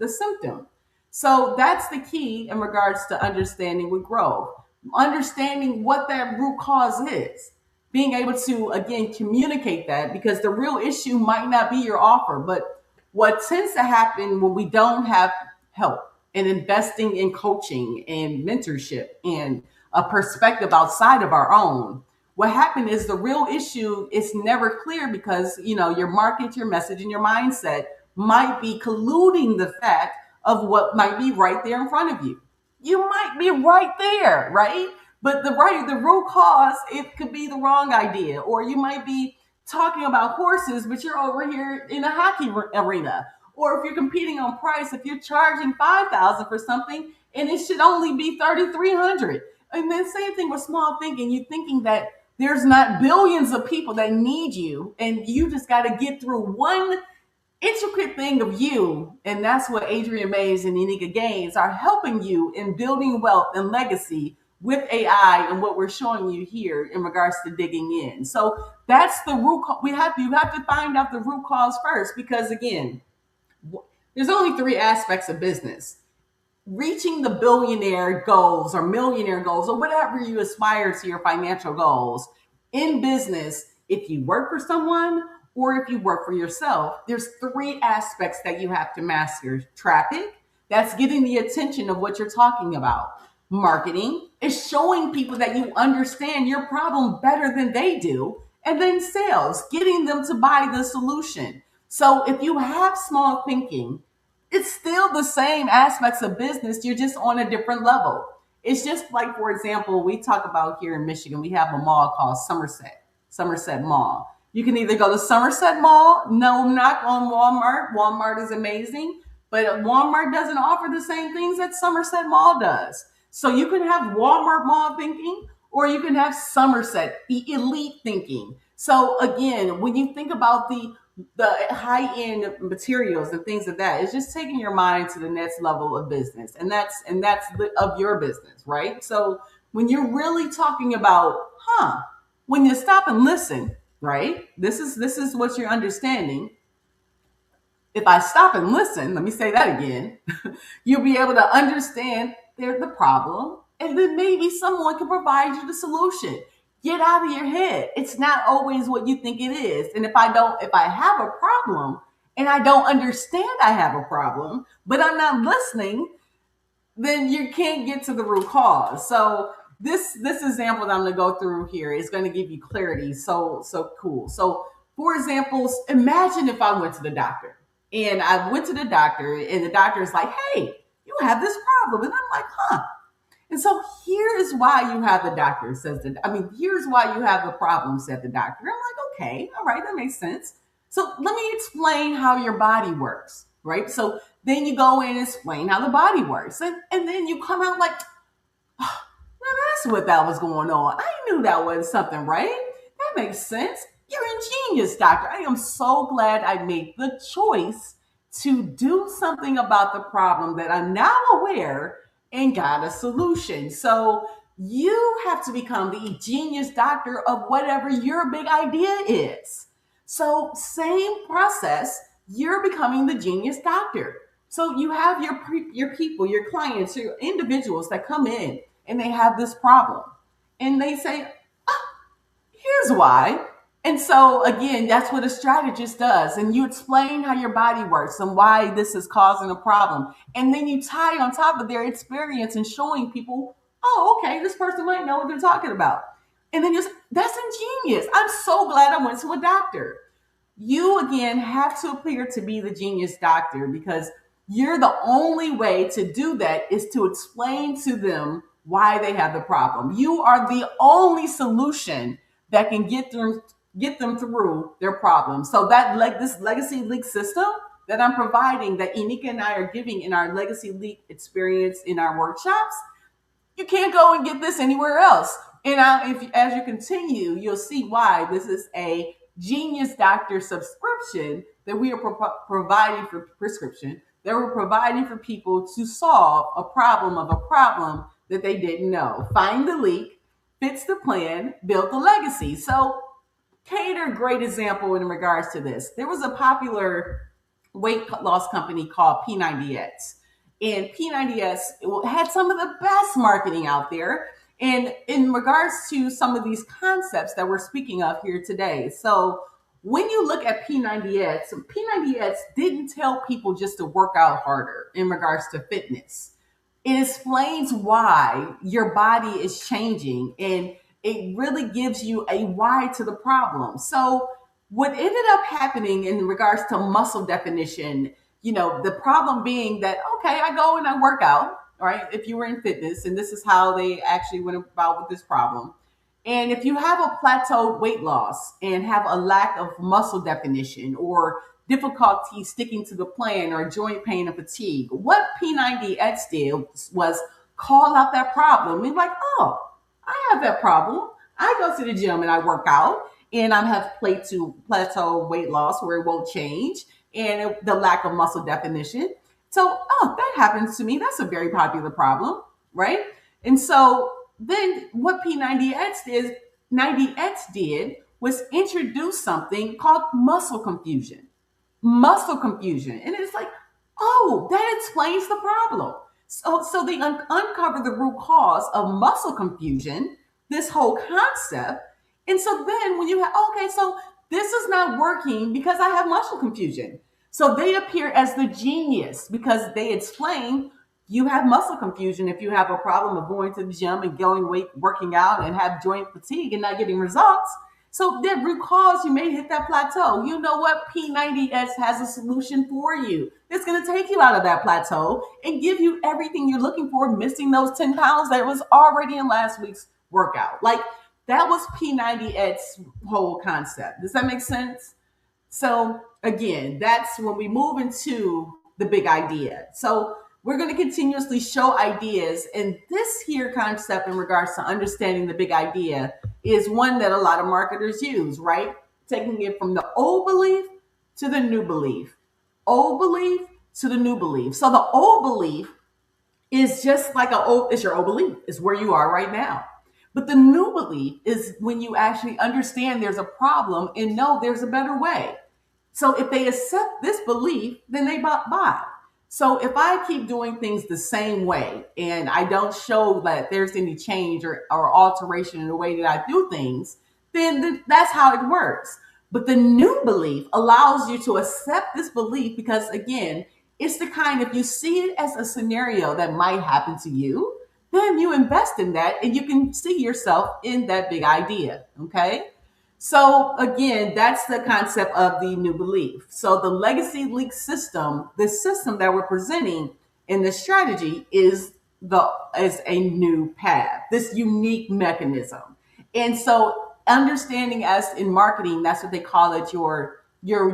symptom. So that's the key in regards to understanding with growth, understanding what that root cause is, being able to, again, communicate that, because the real issue might not be your offer. But what tends to happen when we don't have help and investing in coaching and mentorship and a perspective outside of our own, what happened is the real issue is never clear, because your market, your message, and your mindset might be colluding the fact of what might be right there in front of you. You might be right there, right? But the root cause, it could be the wrong idea. Or you might be talking about horses, but you're over here in a hockey arena. Or if you're competing on price, if you're charging 5,000 for something and it should only be 3,300. And then same thing with small thinking. You're thinking that there's not billions of people that need you, and you just got to get through one intricate thing of you. And that's what Adrian Mays and Unica Gaines are helping you in building wealth and legacy with AI and what we're showing you here in regards to digging in. So that's the root cause. You have to find out the root cause first, because again, there's only three aspects of business: reaching the billionaire goals or millionaire goals or whatever you aspire to, your financial goals. In business, if you work for someone or if you work for yourself, there's three aspects that you have to master. Traffic, that's getting the attention of what you're talking about. Marketing is showing people that you understand your problem better than they do. And then sales, getting them to buy the solution. So if you have small thinking, it's still the same aspects of business. You're just on a different level. It's just like, for example, we talk about here in Michigan, we have a mall called Somerset Mall. You can either go to Somerset Mall, no knock on Walmart. Walmart is amazing, but Walmart doesn't offer the same things that Somerset Mall does. So you can have Walmart mall thinking, or you can have Somerset, the elite thinking. So again, when you think about the the high end materials and things of that. It's just taking your mind to the next level of business, and of your business, right? So when you're really talking about, when you stop and listen, right? This is what you're understanding. If I stop and listen, let me say that again, you'll be able to understand the problem, and then maybe someone can provide you the solution. Get out of your head. It's not always what you think it is. And if I have a problem and I don't understand I have a problem, but I'm not listening, then you can't get to the root cause. So this example that I'm going to go through here is going to give you clarity. So cool. So for example, imagine if I went to the doctor, and I went to the doctor and the doctor is like, "Hey, you have this problem," and I'm like, "Huh." And so here is why you have the doctor says that. I mean, here's why you have the problem, said the doctor. I'm like, okay, all right, that makes sense. So let me explain how your body works, right? So then you go in and explain how the body works. And then you come out like, oh, now that's what that was going on. I knew that was something, right? That makes sense. You're ingenious, doctor. I am so glad I made the choice to do something about the problem that I'm now aware and got a solution. So you have to become the genius doctor of whatever your big idea is. So same process, you're becoming the genius doctor. So you have your people, your clients, your individuals that come in and they have this problem, and they say, "Oh, here's why." And so again, that's what a strategist does. And you explain how your body works and why this is causing a problem. And then you tie on top of their experience and showing people, "Oh, okay, this person might know what they're talking about." And then you say, "That's ingenious. I'm so glad I went to a doctor." You again have to appear to be the genius doctor, because you're the only way to do that is to explain to them why they have the problem. You are the only solution that can get them through their problem. So that, like, this legacy leak system that I'm providing, that Inika and I are giving in our legacy leak experience in our workshops, you can't go and get this anywhere else. And if as you continue, you'll see why this is a Genius Doctor subscription that we are providing for prescription, that we're providing for people to solve a problem of a problem that they didn't know. Find the leak, fix the plan, build the legacy. So Cater, great example in regards to this. There was a popular weight loss company called P90X. And P90X had some of the best marketing out there. And in regards to some of these concepts that we're speaking of here today. So when you look at P90X didn't tell people just to work out harder in regards to fitness. It explains why your body is changing, and it really gives you a why to the problem. So what ended up happening in regards to muscle definition, the problem being that, okay, I go and I work out, right? If you were in fitness, and this is how they actually went about with this problem. And if you have a plateaued weight loss and have a lack of muscle definition, or difficulty sticking to the plan, or joint pain and fatigue, what P90X did was call out that problem and like, oh, I have that problem. I go to the gym and I work out, and I have plateau weight loss where it won't change, and the lack of muscle definition. So, oh, that happens to me. That's a very popular problem, right? And so then what P90X did was introduce something called muscle confusion. Muscle confusion. And it's like, oh, that explains the problem. So they uncover the root cause of muscle confusion, this whole concept. And so then when you have, okay, so this is not working because I have muscle confusion. So they appear as the genius because they explain you have muscle confusion if you have a problem of going to the gym and going weight, working out, and have joint fatigue and not getting results. So that root cause, you may hit that plateau. You know what? P90X has a solution for you. It's going to take you out of that plateau and give you everything you're looking for, missing those 10 pounds that was already in last week's workout. Like, that was P90X whole concept. Does that make sense? So again, that's when we move into the big idea. So we're going to continuously show ideas. And this here concept in regards to understanding the big idea is one that a lot of marketers use, right? Taking it from the old belief to the new belief, old belief to the new belief. So the old belief is just like it's your old belief. It's where you are right now. But the new belief is when you actually understand there's a problem and know there's a better way. So if they accept this belief, then they buy. So if I keep doing things the same way and I don't show that there's any change or alteration in the way that I do things, then that's how it works. But the new belief allows you to accept this belief because, again, it's the kind, if you see it as a scenario that might happen to you, then you invest in that and you can see yourself in that big idea. Okay. So again, that's the concept of the new belief. So the legacy leak system, the system that we're presenting in the strategy is a new path, this unique mechanism. And so understanding as in marketing, that's what they call it, your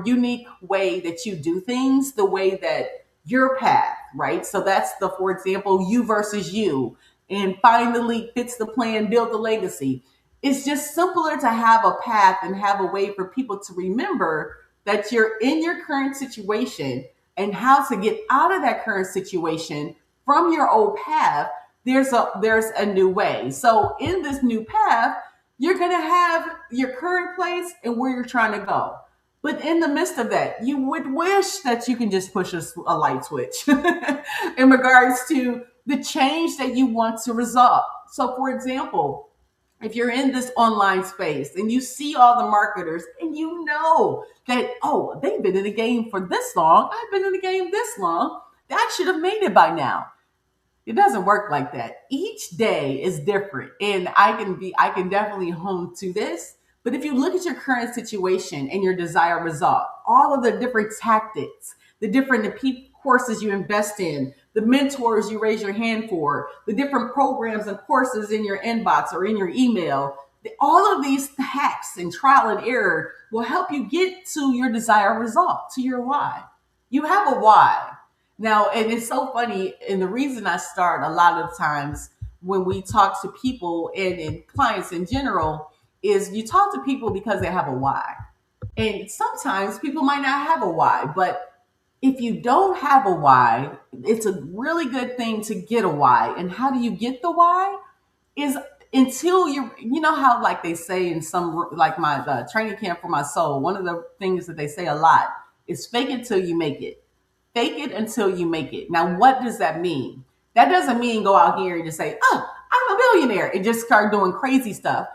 unique way that you do things, the way that your path, right? So that's for example, you versus you, and find the leak, fits the plan, build the legacy. It's just simpler to have a path and have a way for people to remember that you're in your current situation and how to get out of that current situation from your old path. There's a new way. So in this new path, you're going to have your current place and where you're trying to go. But in the midst of that, you would wish that you can just push a light switch in regards to the change that you want to resolve. So, for example, if you're in this online space and you see all the marketers and you know that, oh, they've been in the game for this long, I've been in the game this long, I should have made it by now. It doesn't work like that. Each day is different. And I can definitely hone to this. But if you look at your current situation and your desired result, all of the different tactics, the different courses you invest in, the mentors you raise your hand for, the different programs and courses in your inbox or in your email, all of these hacks and trial and error will help you get to your desired result, to your why. You have a why. Now, and it's so funny, and the reason I start a lot of times when we talk to people and clients in general is you talk to people because they have a why. And sometimes people might not have a why, but if you don't have a why, it's a really good thing to get a why. And how do you get the why? Is until you know how, like they say in some, like my training camp for my soul, one of the things that they say a lot is fake it till you make it. Fake it until you make it. Now, what does that mean? That doesn't mean go out here and just say, oh, I'm a billionaire, and just start doing crazy stuff.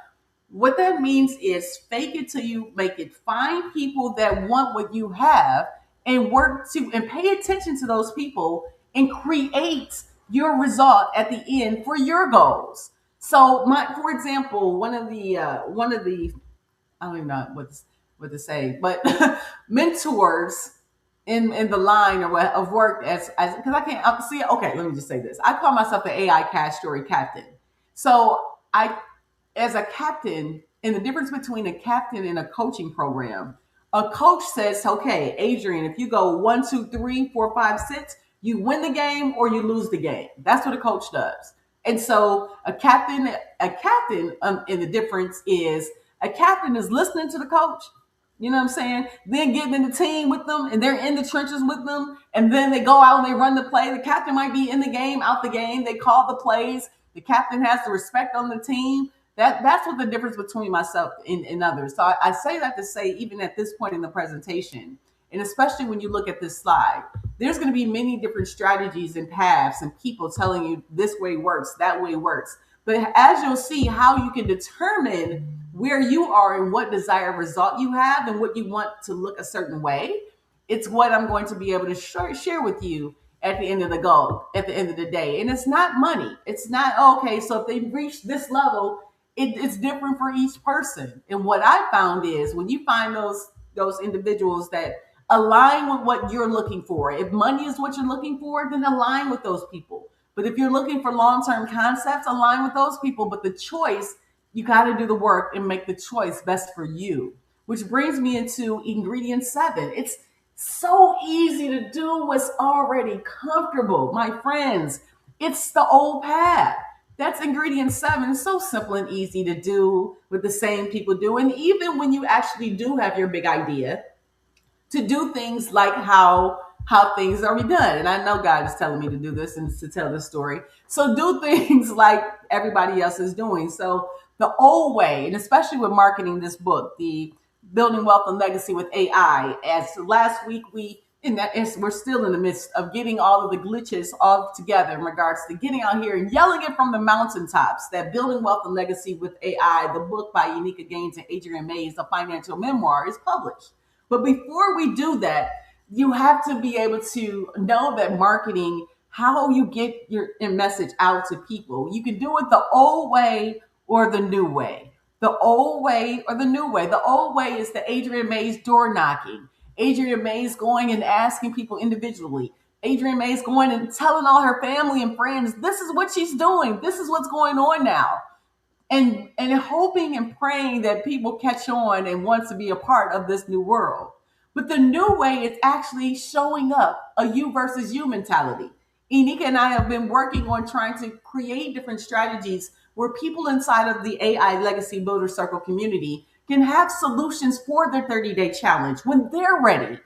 What that means is fake it till you make it. Find people that want what you have and work to and pay attention to those people and create your result at the end for your goals. So, for example, one of the I don't even know what to say, but mentors in the line of work as because I can't see. Okay, let me just say this. I call myself the AI cash story captain. So I, as a captain, and the difference between a captain and a coaching program, a coach says, okay, Adrian, if you go 1, 2, 3, 4, 5, 6, you win the game or you lose the game. That's what a coach does. And so and the difference is a captain is listening to the coach. You know what I'm saying? Then getting in the team with them and they're in the trenches with them. And then they go out and they run the play. The captain might be in the game, out the game. They call the plays. The captain has the respect on the team. That's what the difference between myself and others. So I say that to say, even at this point in the presentation, and especially when you look at this slide, there's going to be many different strategies and paths and people telling you this way works, that way works. But as you'll see, how you can determine where you are and what desired result you have and what you want to look a certain way, it's what I'm going to be able to share with you at the end of at the end of the day. And it's not money. It's not, okay, so if they reach this level, it's different for each person. And what I found is when you find those individuals that align with what you're looking for, if money is what you're looking for, then align with those people. But if you're looking for long-term concepts, align with those people. But the choice, you got to do the work and make the choice best for you. Which brings me into ingredient 7. It's so easy to do what's already comfortable. My friends, it's the old path. That's ingredient 7. It's so simple and easy to do what the same people do. And even when you actually do have your big idea, to do things like how things are done. And I know God is telling me to do this and to tell this story. So do things like everybody else is doing. So the old way, and especially with marketing this book, the Building Wealth and Legacy with AI, as last week we're still in the midst of getting all of the glitches all together in regards to getting out here and yelling it from the mountaintops that Building Wealth and Legacy with AI, the book by Unica Gaines and Adrian Mays, the financial memoir, is published. But before we do that, you have to be able to know that marketing, how you get your message out to people. You can do it the old way or the new way. The old way or the new way. The old way is the Adrian Mays door knocking. Adrian Mays going and asking people individually. Adrian Mays going and telling all her family and friends, this is what she's doing. This is what's going on now, and hoping and praying that people catch on and want to be a part of this new world. But the new way is actually showing up a you versus you mentality. Enika and I have been working on trying to create different strategies where people inside of the AI Legacy Builder Circle community can have solutions for their 30-day challenge when they're ready,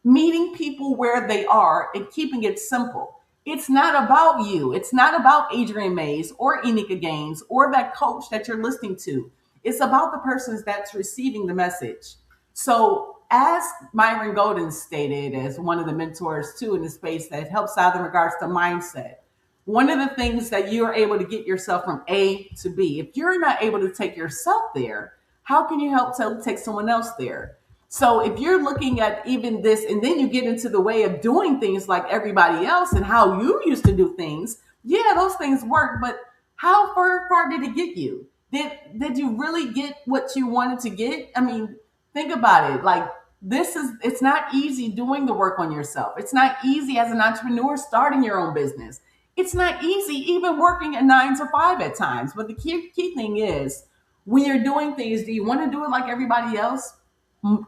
meeting people where they are and keeping it simple. It's not about you. It's not about Adrian Mays or Enika Gaines or that coach that you're listening to. It's about the persons that's receiving the message. So, as Myron Golden stated, as one of the mentors too in the space that helps out in regards to mindset, one of the things that you're able to get yourself from A to B, if you're not able to take yourself there, how can you help to take someone else there? So if you're looking at even this, and then you get into the way of doing things like everybody else and how you used to do things, yeah, those things work, but how far did it get you? Did you really get what you wanted to get? I mean, think about it. Like it's not easy doing the work on yourself. It's not easy as an entrepreneur starting your own business. It's not easy even working a 9 to 5 at times. But the key thing is when you're doing things, do you want to do it like everybody else?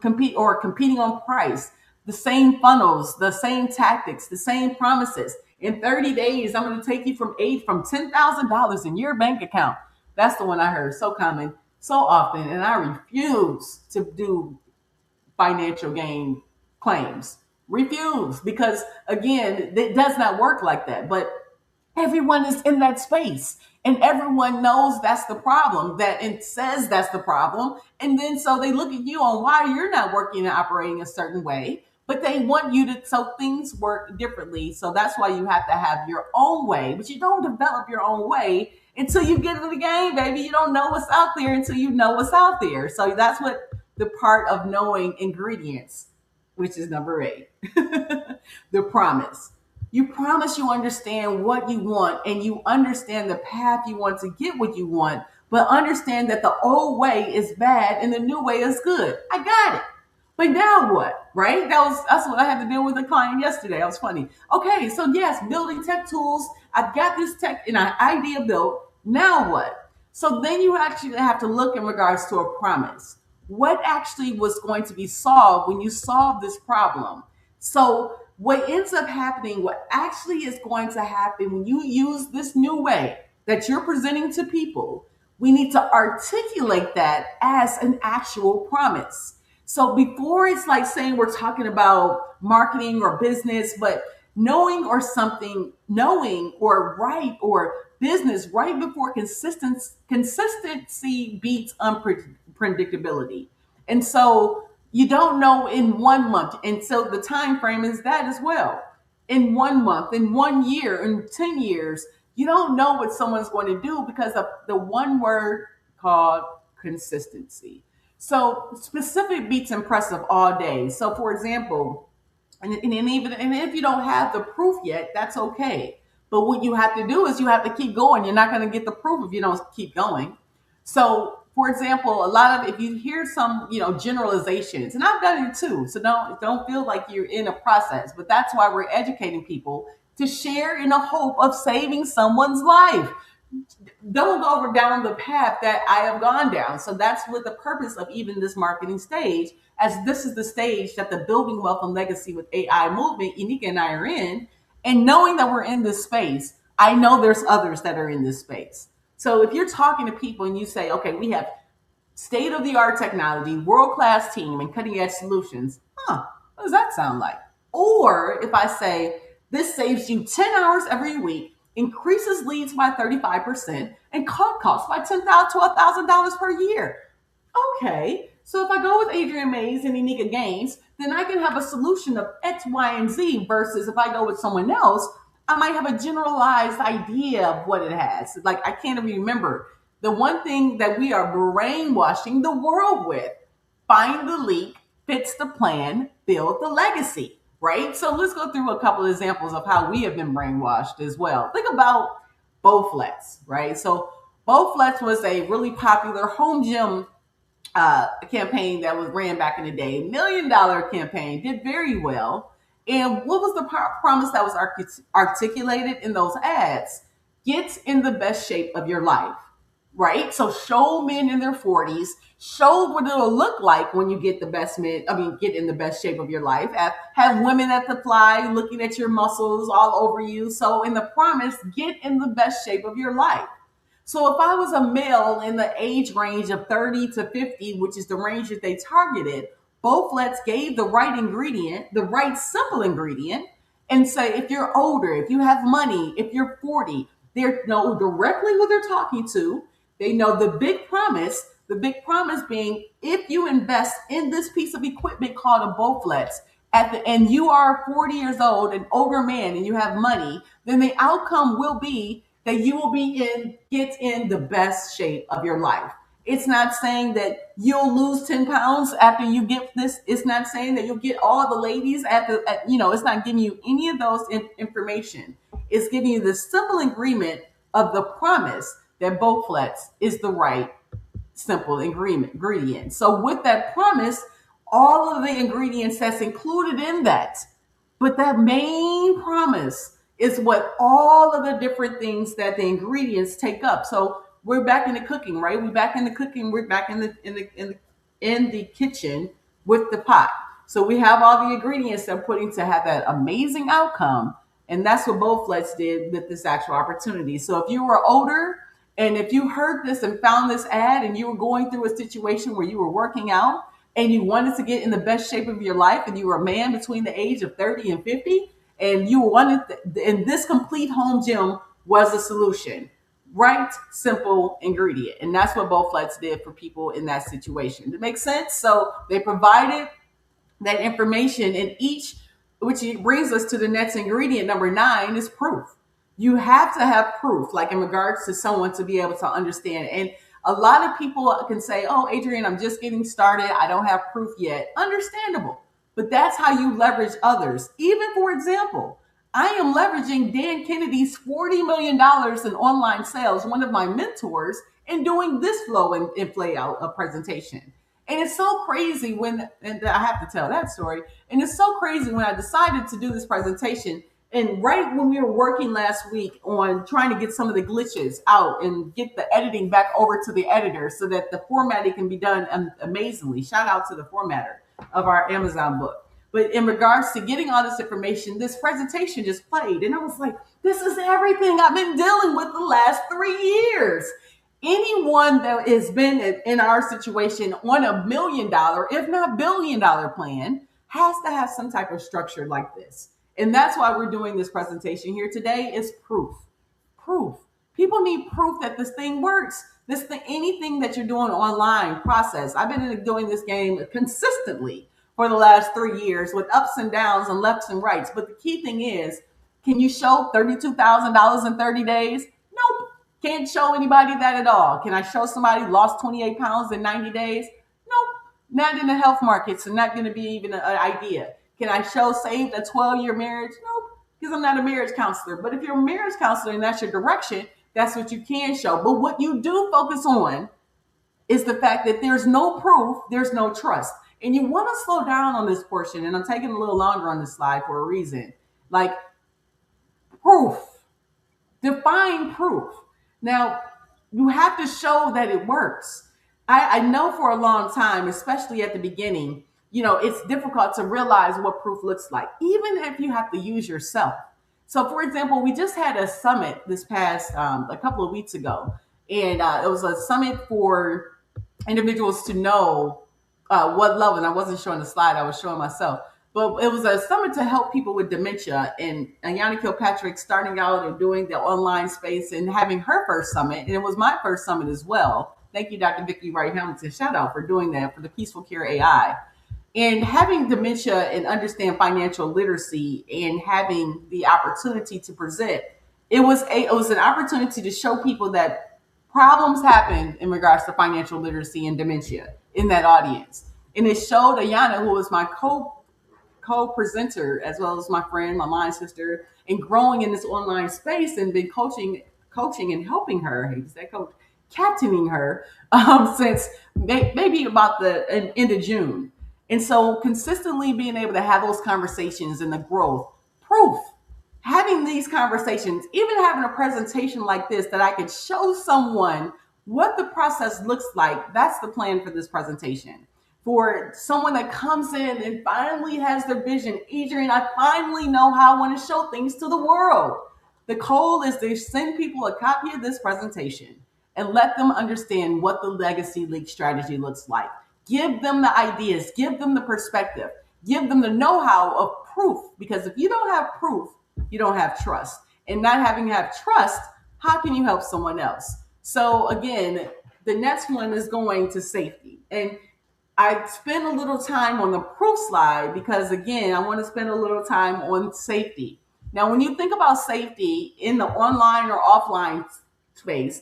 Competing on price, the same funnels, the same tactics, the same promises. In 30 days, I'm going to take you from $10,000 in your bank account. That's the one I heard so common, so often, and I refuse to do financial gain claims. Refuse, because again, it does not work like that. But everyone is in that space and everyone knows that's the problem, that it says that's the problem. And then so they look at you on why you're not working and operating a certain way, but they want you to, so things work differently. So that's why you have to have your own way, but you don't develop your own way until you get into the game, baby. You don't know what's out there until you know what's out there. So that's what the part of knowing ingredients, which is number 8, the promise. You promise you understand what you want and you understand the path you want to get what you want, but understand that the old way is bad and the new way is good. I got it. But now what? Right? That's what I had to deal with a client yesterday. That was funny. Okay, so yes, building tech tools. I've got this tech and an idea built. Now what? So then you actually have to look in regards to a promise. What actually was going to be solved when you solve this problem? So what ends up happening, what actually is going to happen when you use this new way that you're presenting to people, we need to articulate that as an actual promise. So before it's like saying we're talking about marketing or business, but knowing or something, knowing or right or business right before consistency beats unpredictability. And so you don't know in 1 month. And so the time frame is that as well. In 1 month, in 1 year, in 10 years, you don't know what someone's going to do because of the one word called consistency. So specific beats impressive all day. So for example, and if you don't have the proof yet, that's okay. But what you have to do is you have to keep going. You're not going to get the proof if you don't keep going. So, for example, a lot of if you hear some, generalizations, and I've done it too. So don't feel like you're in a process. But that's why we're educating people to share in the hope of saving someone's life. Don't go over down the path that I have gone down. So that's what the purpose of even this marketing stage, as this is the stage that the Building Wealth and Legacy with AI movement, Unica and I are in. And knowing that we're in this space, I know there's others that are in this space. So if you're talking to people and you say, okay, we have state of the art technology, world class team, and cutting edge solutions, What does that sound like? Or if I say, this saves you 10 hours every week, increases leads by 35%, and cut costs by $10,000 to $1,000 per year. Okay, so if I go with Adrian Mays and Unica Gaines, then I can have a solution of X, Y, and Z versus if I go with someone else, I might have a generalized idea of what it has. Like I can't even remember. The one thing that we are brainwashing the world with, find the leak, fix the plan, build the legacy, right? So let's go through a couple of examples of how we have been brainwashed as well. Think about Bowflex, right? So Bowflex was a really popular home gym campaign that was ran back in the day, $1 million campaign, did very well. And what was the promise that was articulated in those ads? Get in the best shape of your life, right? So show men in their 40s, show what it'll look like when you get the best men, get in the best shape of your life. Have women at the fly looking at your muscles all over you. So in the promise, get in the best shape of your life. So if I was a male in the age range of 30 to 50, which is the range that they targeted, Bowflex gave the right ingredient, the right simple ingredient, and say if you're older, if you have money, if you're 40, they know directly who they're talking to. They know the big promise being if you invest in this piece of equipment called a Bowflex, and you are 40 years old, an older man, and you have money, then the outcome will be that you will get in the best shape of your life. It's not saying that you'll lose 10 pounds after you get this. It's not saying that you'll get all the ladies it's not giving you any of those information. It's giving you the simple agreement of the promise that Bowflex is the right simple ingredient. So with that promise, all of the ingredients that's included in that, but that main promise is what all of the different things that the ingredients take up. So we're back in the cooking, right? We're back in the cooking. We're back in the kitchen with the pot. So we have all the ingredients they're putting to have that amazing outcome. And that's what Bowflex did with this actual opportunity. So if you were older and if you heard this and found this ad and you were going through a situation where you were working out and you wanted to get in the best shape of your life and you were a man between the age of 30 and 50 and you wanted, and this complete home gym was a solution. Right, simple ingredient. And that's what Bowflex did for people in that situation. Does it make sense? So they provided that information in each, which brings us to the next ingredient, number 9, is proof. You have to have proof, like in regards to someone to be able to understand. And a lot of people can say, oh, Adrian, I'm just getting started. I don't have proof yet. Understandable. But that's how you leverage others. Even, for example, I am leveraging Dan Kennedy's $40 million in online sales, one of my mentors, and doing this flow and play out a presentation. And it's so crazy and I have to tell that story. And it's so crazy when I decided to do this presentation. And right when we were working last week on trying to get some of the glitches out and get the editing back over to the editor so that the formatting can be done amazingly. Shout out to the formatter of our Amazon book. But in regards to getting all this information, this presentation just played. And I was like, this is everything I've been dealing with the last 3 years. Anyone that has been in our situation on $1 million, if not $1 billion plan, has to have some type of structure like this. And that's why we're doing this presentation here today is proof. Proof. People need proof that this thing works. Anything that you're doing online process. I've been doing this game consistently for the last 3 years with ups and downs and lefts and rights. But the key thing is, can you show $32,000 in 30 days? Nope. Can't show anybody that at all. Can I show somebody lost 28 pounds in 90 days? Nope. Not in the health market, so not going to be even an idea. Can I show saved a 12-year marriage? Nope, because I'm not a marriage counselor. But if you're a marriage counselor and that's your direction, that's what you can show. But what you do focus on is the fact that there's no proof, there's no trust. And you want to slow down on this portion, and I'm taking a little longer on this slide for a reason. Like proof, define proof. Now, you have to show that it works. I know for a long time, especially at the beginning, it's difficult to realize what proof looks like, even if you have to use yourself. So, for example, we just had a summit this past a couple of weeks ago, and it was a summit for individuals to know what love, and I wasn't showing the slide, I was showing myself, but it was a summit to help people with dementia. And Ayana Kilpatrick starting out and doing the online space and having her first summit. And it was my first summit as well. Thank you, Dr. Vicki Wright Hamilton. Shout out for doing that for the Peaceful Care AI. And having dementia and understand financial literacy and having the opportunity to present, it was an opportunity to show people that problems happen in regards to financial literacy and dementia in that audience. And it showed Ayana, who was my co-presenter as well as my friend, my line sister, and growing in this online space and been coaching and helping her. I hate to say coach, captaining her since maybe about the end of June. And so consistently being able to have those conversations and the growth, proof, having these conversations, even having a presentation like this that I could show someone what the process looks like. That's the plan for this presentation. For someone that comes in and finally has their vision, Adrian, I finally know how I want to show things to the world. The goal is to send people a copy of this presentation and let them understand what the legacy leak strategy looks like. Give them the ideas, give them the perspective, give them the know-how of proof. Because if you don't have proof, you don't have trust. And not having have trust, how can you help someone else? So again, the next one is going to safety. And I spend a little time on the proof slide because again, I want to spend a little time on safety. Now, when you think about safety in the online or offline space,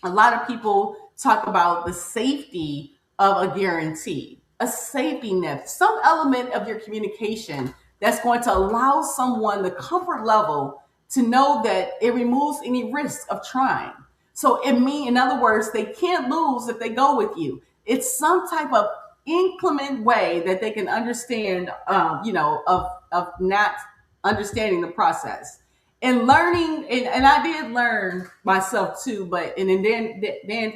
a lot of people talk about the safety of a guarantee, a safety net, some element of your communication that's going to allow someone the comfort level to know that it removes any risk of trying. So in other words, they can't lose if they go with you. It's some type of inclement way that they can understand, of not understanding the process and learning. And I did learn myself too, but and then Dan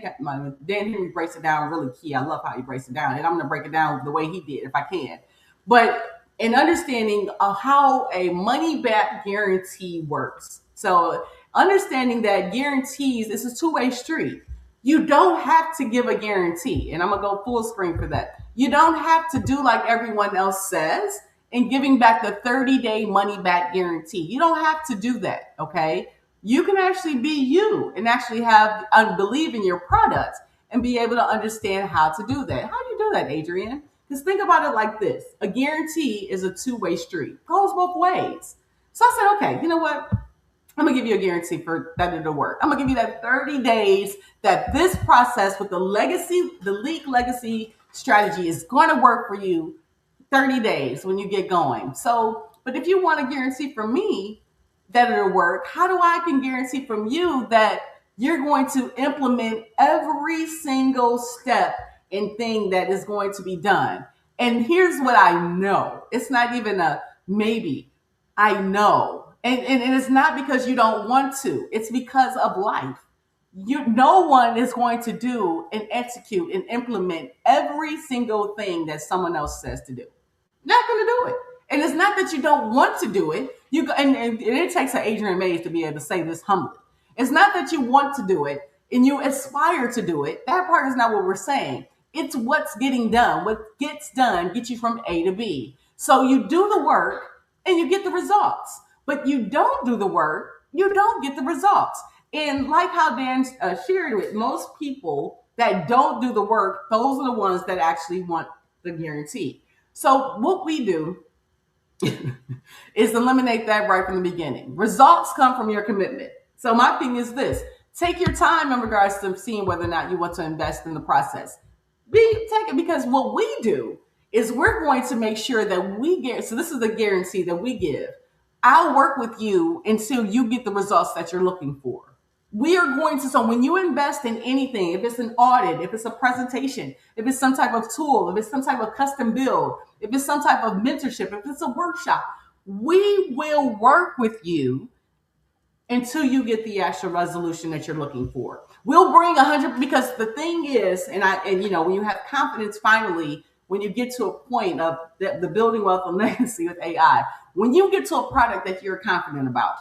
Henry breaks it down really key. I love how he breaks it down, and I'm going to break it down the way he did if I can. But in understanding how a money back guarantee works. So understanding that guarantees, this is a two-way street. You don't have to give a guarantee. And I'm going to go full screen for that. You don't have to do like everyone else says and giving back the 30-day money back guarantee. You don't have to do that. Okay. You can actually be you and actually have believe in your product and be able to understand how to do that. How do you do that, Adrian? Because think about it like this. A guarantee is a two-way street. It goes both ways. So I said, okay, you know what? I'm going to give you a guarantee for that it'll work. I'm going to give you that 30 days that this process with the leak legacy strategy is going to work for you 30 days when you get going. So, but if you want a guarantee from me that it'll work, how do I can guarantee from you that you're going to implement every single step and thing that is going to be done? And here's what I know. It's not even a maybe. I know. And it's not because you don't want to. It's because of life. No one is going to do and execute and implement every single thing that someone else says to do. Not going to do it. And it's not that you don't want to do it. And it takes an Adrian Mays to be able to say this humbly. It's not that you want to do it and you aspire to do it. That part is not what we're saying. It's what's getting done. What gets done gets you from A to B. So you do the work and you get the results. But you don't do the work, you don't get the results. And like how Dan shared with most people that don't do the work, those are the ones that actually want the guarantee. So what we do is eliminate that right from the beginning. Results come from your commitment. So my thing is this: take your time in regards to seeing whether or not you want to invest in the process. Take it, because what we do is we're going to make sure that we get. So this is the guarantee that we give. I'll work with you until you get the results that you're looking for. We are going to, so when you invest in anything, if it's an audit, if it's a presentation, if it's some type of tool, if it's some type of custom build, if it's some type of mentorship, if it's a workshop, we will work with you until you get the actual resolution that you're looking for. We'll bring 100, because the thing is, and when you have confidence finally, when you get to a point of the building wealth and legacy with AI, when you get to a product that you're confident about,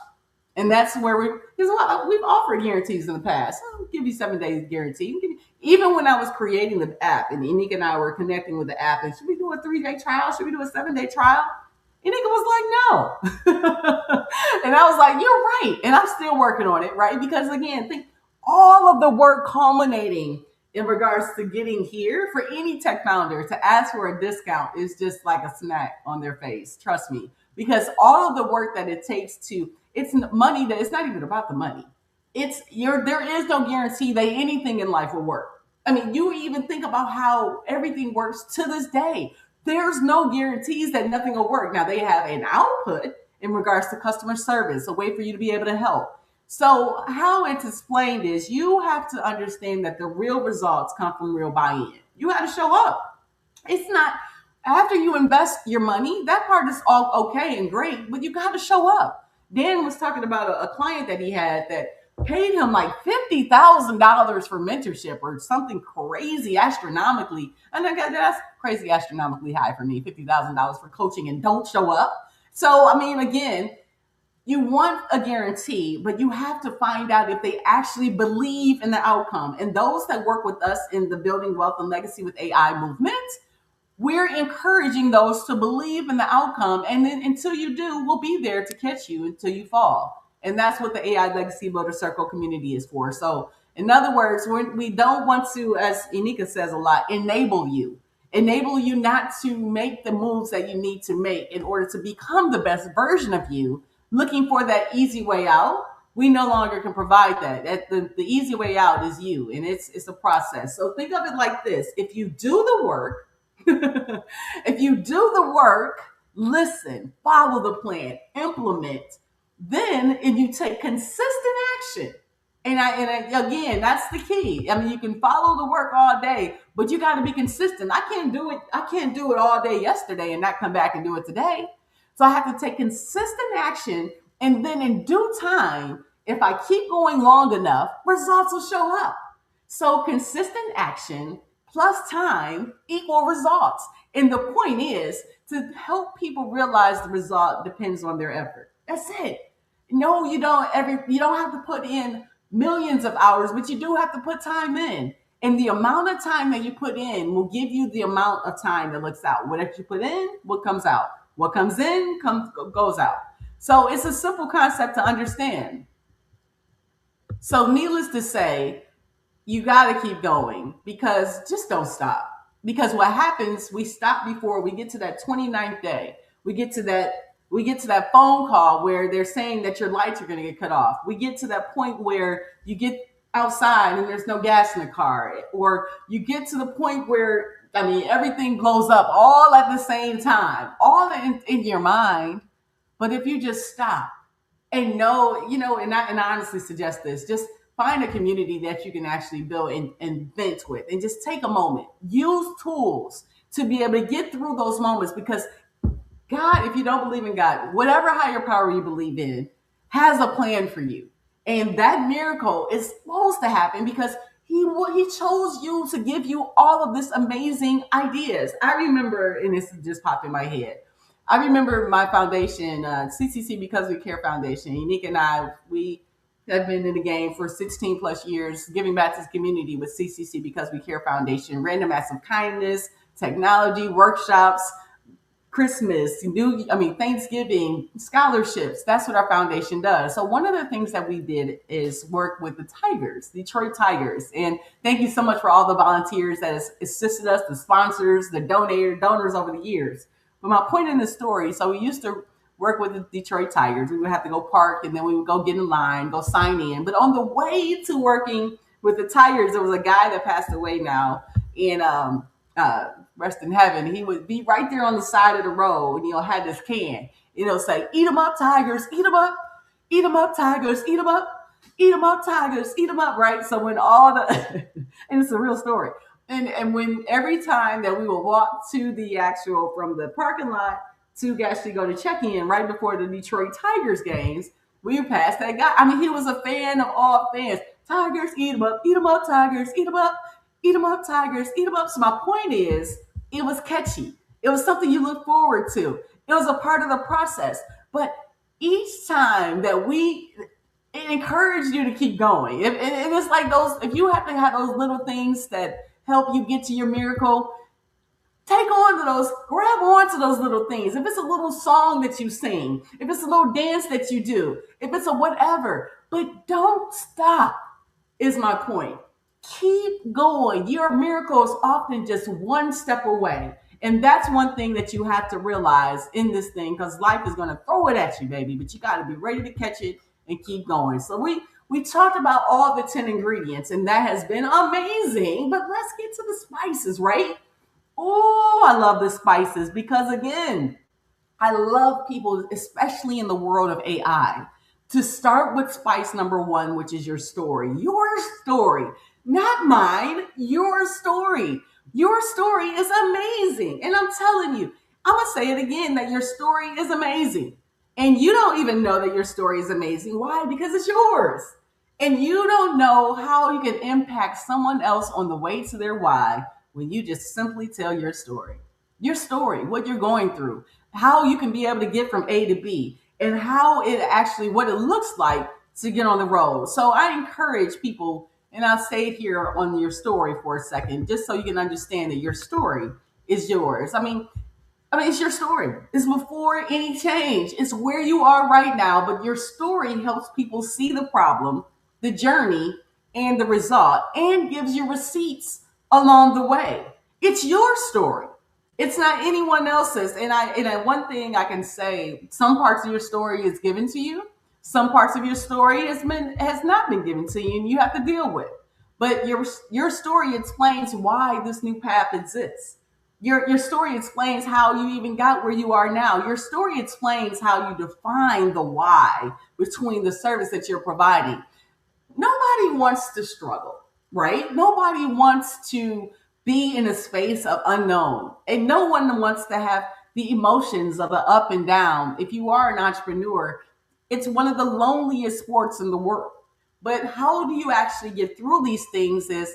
And that's where because we've offered guarantees in the past. I'll give you 7 days guarantee. Even when I was creating the app and Enique and I were connecting with the app, and should we do a 3 day trial? Should we do a 7 day trial? Enique was like, no. And I was like, you're right. And I'm still working on it, right? Because again, think all of the work culminating in regards to getting here for any tech founder to ask for a discount is just like a snack on their face. Trust me, because all of the work that it takes to it's money that it's not even about the money. It's your there is no guarantee that anything in life will work. I mean, you even think about how everything works to this day. There's no guarantees that nothing will work. Now they have an output in regards to customer service, a way for you to be able to help. So how it's explained is you have to understand that the real results come from real buy-in. You got to show up. It's not after you invest your money, that part is all okay and great, but you got to show up. Dan was talking about a client that he had that paid him like $50,000 for mentorship or something crazy astronomically. And that's crazy astronomically high for me, $50,000 for coaching and don't show up. So, I mean, again, you want a guarantee, but you have to find out if they actually believe in the outcome. And those that work with us in the Building Wealth and Legacy with AI movement, we're encouraging those to believe in the outcome. And then until you do, we'll be there to catch you until you fall. And that's what the AI Legacy Builder Circle community is for. So, in other words, we don't want to, as Enique says a lot, enable you. Enable you not to make the moves that you need to make in order to become the best version of you. Looking for that easy way out, we no longer can provide that. The easy way out is you, and it's a process. So think of it like this: if you do the work, if you do the work, listen, follow the plan, implement, then if you take consistent action, again, that's the key. I mean, you can follow the work all day, but you got to be consistent. I can't do it. I can't do it all day yesterday and not come back and do it today. So I have to take consistent action, and then in due time, if I keep going long enough, results will show up. So consistent action plus time equal results. And the point is to help people realize the result depends on their effort. That's it. No, you don't have to put in millions of hours, but you do have to put time in. And the amount of time that you put in will give you the amount of time that looks out. Whatever you put in, what comes out. What comes in goes out. So it's a simple concept to understand. So needless to say, you got to keep going because just don't stop. Because what happens, we stop before we get to that 29th day. We get to that phone call where they're saying that your lights are going to get cut off. We get to that point where you get outside and there's no gas in the car, or you get to the point where everything blows up all at the same time, all in your mind. But if you just stop and know, and I honestly suggest this, just find a community that you can actually build and vent with, and just take a moment, use tools to be able to get through those moments, because God, if you don't believe in God, whatever higher power you believe in has a plan for you. And that miracle is supposed to happen because he chose you to give you all of this amazing ideas. I remember, and this just popped in my head. I remember my foundation, CCC Because We Care Foundation. Enique and I, we have been in the game for 16 plus years, giving back to the community with CCC Because We Care Foundation, random acts of kindness, technology, workshops, Christmas, Thanksgiving, scholarships. That's what our foundation does. So one of the things that we did is work with the Tigers, Detroit Tigers. And thank you so much for all the volunteers that has assisted us, the sponsors, the donors over the years. But my point in the story, so we used to work with the Detroit Tigers. We would have to go park, and then we would go get in line, go sign in. But on the way to working with the Tigers, there was a guy that passed away now, and rest in heaven. He would be right there on the side of the road, and had this can. It'll say, "Eat 'em up, Tigers! Eat 'em up! Eat 'em up, Tigers! Eat 'em up! Eat 'em up, Tigers! Eat 'em up!" Right. So when all the and it's a real story. And when every time that we would walk to the actual from the parking lot to actually go to check in right before the Detroit Tigers games, we would pass that guy. He was a fan of all fans. Tigers, eat 'em up, Tigers, eat 'em up, Tigers, eat 'em up. So my point is, it was catchy. It was something you look forward to. It was a part of the process. But each time that it encouraged you to keep going. If it's like those, if you have to have those little things that help you get to your miracle, take on to those, grab on to those little things. If it's a little song that you sing, if it's a little dance that you do, if it's a whatever, but don't stop, is my point. Keep going. Your miracle is often just one step away. And that's one thing that you have to realize in this thing, because life is going to throw it at you, baby, but you got to be ready to catch it and keep going. So we talked about all the 10 ingredients, and that has been amazing. But let's get to the spices, right? Oh, I love the spices because, again, I love people, especially in the world of AI, to start with spice number one, which is your story. Your story, not mine, your story. Your story is amazing. And I'm telling you, I'm going to say it again, that your story is amazing. And you don't even know that your story is amazing. Why? Because it's yours. And you don't know how you can impact someone else on the way to their why when you just simply tell your story, what you're going through, how you can be able to get from A to B, and how it actually, what it looks like to get on the road. So I encourage people, and I'll say it here on your story for a second, just so you can understand that your story is yours. I mean, it's your story. It's before any change. It's where you are right now, but your story helps people see the problem, the journey, and the result, and gives you receipts along the way. It's your story. It's not anyone else's. And one thing I can say, some parts of your story is given to you. Some parts of your story has not been given to you, and you have to deal with. But your story explains why this new path exists. Your story explains how you even got where you are now. Your story explains how you define the why between the service that you're providing. Nobody wants to struggle, right? Nobody wants to be in a space of unknown. And no one wants to have the emotions of the up and down. If you are an entrepreneur, it's one of the loneliest sports in the world. But how do you actually get through these things is,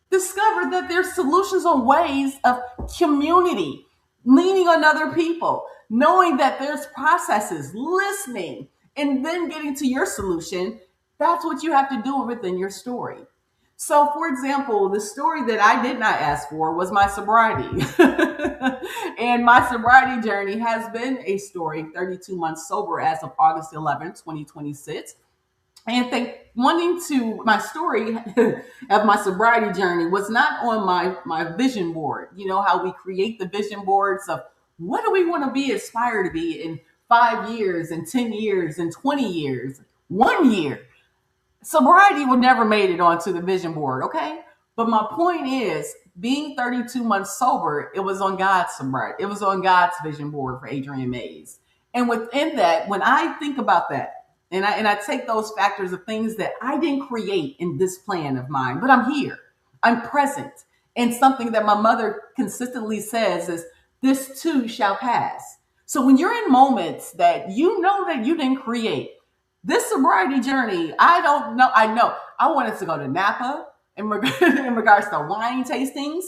discover that there's solutions on ways of community, leaning on other people, knowing that there's processes, listening, and then getting to your solution. That's what you have to do within your story. So, for example, the story that I did not ask for was my sobriety. And my sobriety journey has been a story, 32 months sober as of August 11th, 2026. And think wanting to my story of my sobriety journey was not on my vision board. You know how we create the vision boards of what do we want to be, aspire to be in 5 years and 10 years and 20 years, 1 year. Sobriety would never made it onto the vision board, okay? But my point is, being 32 months sober, it was on God's sobriety. It was on God's vision board for Adrienne Mays. And within that, when I think about that, and I take those factors of things that I didn't create in this plan of mine, but I'm here, I'm present. And something that my mother consistently says is, this too shall pass. So when you're in moments that you know that you didn't create, this sobriety journey, I don't know. I know I wanted to go to Napa in regards to wine tastings.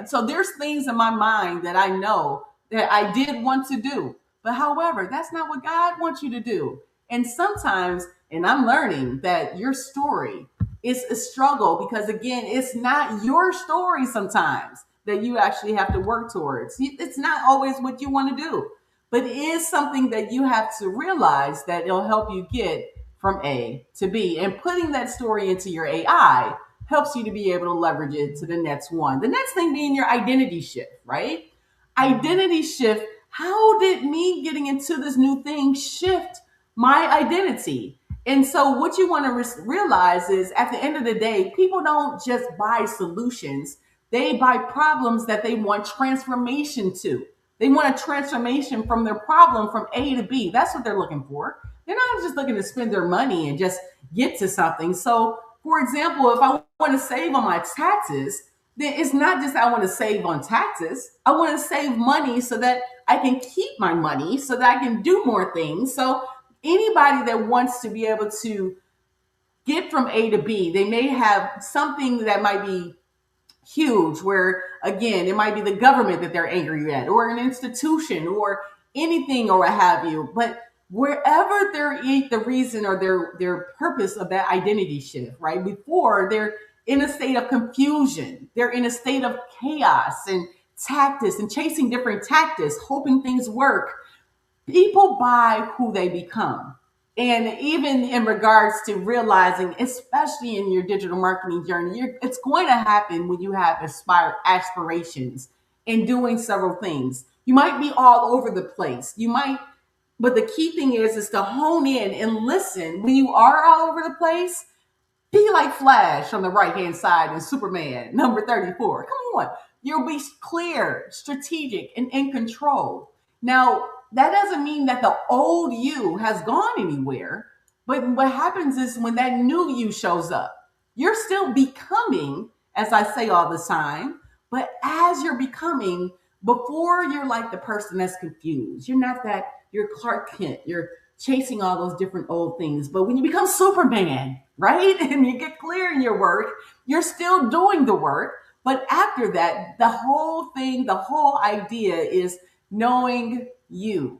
So there's things in my mind that I know that I did want to do. But however, that's not what God wants you to do. And sometimes, and I'm learning that your story is a struggle because again, it's not your story sometimes that you actually have to work towards. It's not always what you want to do, but it is something that you have to realize that it'll help you get from A to B. And putting that story into your AI helps you to be able to leverage it to the next one. The next thing being your identity shift, right? Identity shift. How did me getting into this new thing shift my identity? And so, what you want to realize is at the end of the day, people don't just buy solutions, they buy problems that they want transformation to. They want a transformation from their problem from A to B. That's what they're looking for. They're not just looking to spend their money and just get to something. So, for example, if I want to save on my taxes, then it's not just I want to save on taxes. I want to save money so that I can keep my money so that I can do more things. So anybody that wants to be able to get from A to B, they may have something that might be huge where again it might be the government that they're angry at or an institution or anything or what have you. But wherever there is the reason or their purpose of that identity shift, right? Before they're in a state of confusion, they're in a state of chaos and tactics and chasing different tactics, hoping things work. People buy who they become. And even in regards to realizing, especially in your digital marketing journey, it's going to happen when you have aspirations in doing several things. You might be all over the place. You might, but the key thing is to hone in and listen. When you are all over the place, be like Flash on the right hand side and Superman number 34. Come on. You'll be clear, strategic, and in control. Now, that doesn't mean that the old you has gone anywhere. But what happens is when that new you shows up, you're still becoming, as I say all the time, but as you're becoming, before you're like the person that's confused, you're not that, you're Clark Kent, you're chasing all those different old things. But when you become Superman, right, and you get clear in your work, you're still doing the work. But after that, the whole thing, the whole idea is knowing you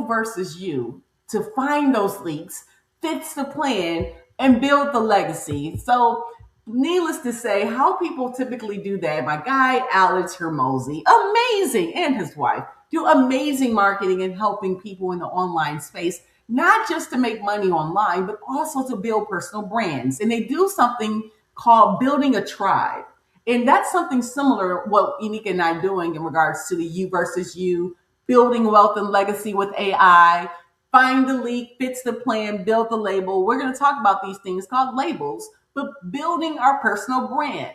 versus you, to find those leaks, fix the plan, and build the legacy. So, needless to say, how people typically do that, my guy, Alex Hermosi, amazing, and his wife do amazing marketing and helping people in the online space, not just to make money online, but also to build personal brands. And they do something called building a tribe. And that's something similar what Unika and I are doing in regards to the you versus you, building wealth and legacy with AI, find the leak, fits the plan, build the label. We're going to talk about these things called labels, but building our personal brand.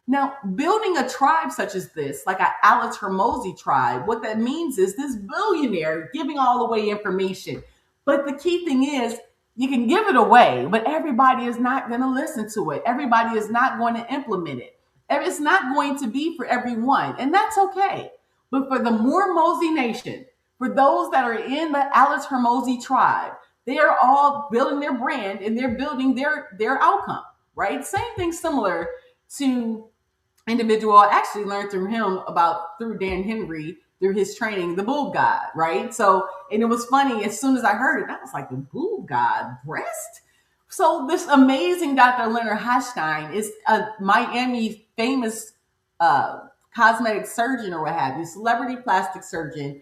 Now, building a tribe such as this, like an Alex Hermosi tribe, what that means is this billionaire giving all away information. But the key thing is, you can give it away, but everybody is not going to listen to it. Everybody is not going to implement it. It's not going to be for everyone, and that's okay. But for the More Mosey Nation, for those that are in the Alex Hermosi tribe, they are all building their brand and they're building their outcome, right? Same thing similar to individual I actually learned through him about through Dan Henry through his training, the Boob God, right? So, and it was funny, as soon as I heard it, I was like, the Boob God, breast? So this amazing Dr. Leonard Hashstein is a Miami famous cosmetic surgeon or what have you, celebrity plastic surgeon,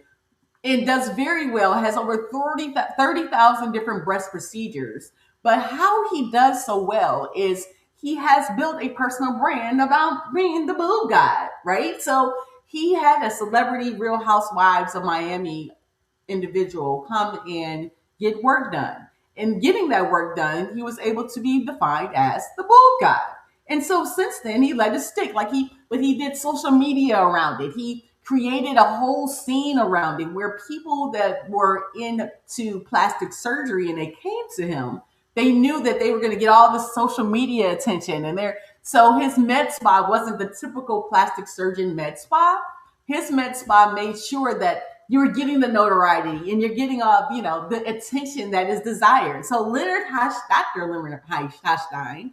and does very well, has over 30,000 different breast procedures. But how he does so well is he has built a personal brand about being the boob guy, right? So he had a celebrity Real Housewives of Miami individual come and get work done. And getting that work done, he was able to be defined as the boob guy. And so since then, he let it stick. But he did social media around it. He created a whole scene around it where people that were into plastic surgery and they came to him, they knew that they were going to get all the social media attention. So his med spa wasn't the typical plastic surgeon med spa. His med spa made sure that you were getting the notoriety and you're getting the attention that is desired. So Dr. Leonard Hashstein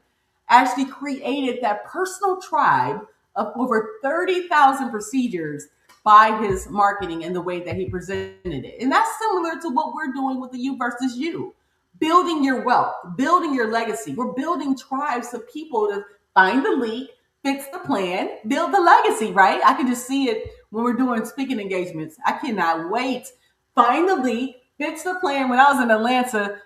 actually created that personal tribe of over 30,000 procedures by his marketing and the way that he presented it. And that's similar to what we're doing with the you versus you. Building your wealth, building your legacy. We're building tribes of people to find the leak, fix the plan, build the legacy, right? I can just see it when we're doing speaking engagements. I cannot wait. Find the leak, fix the plan. When I was in Atlanta,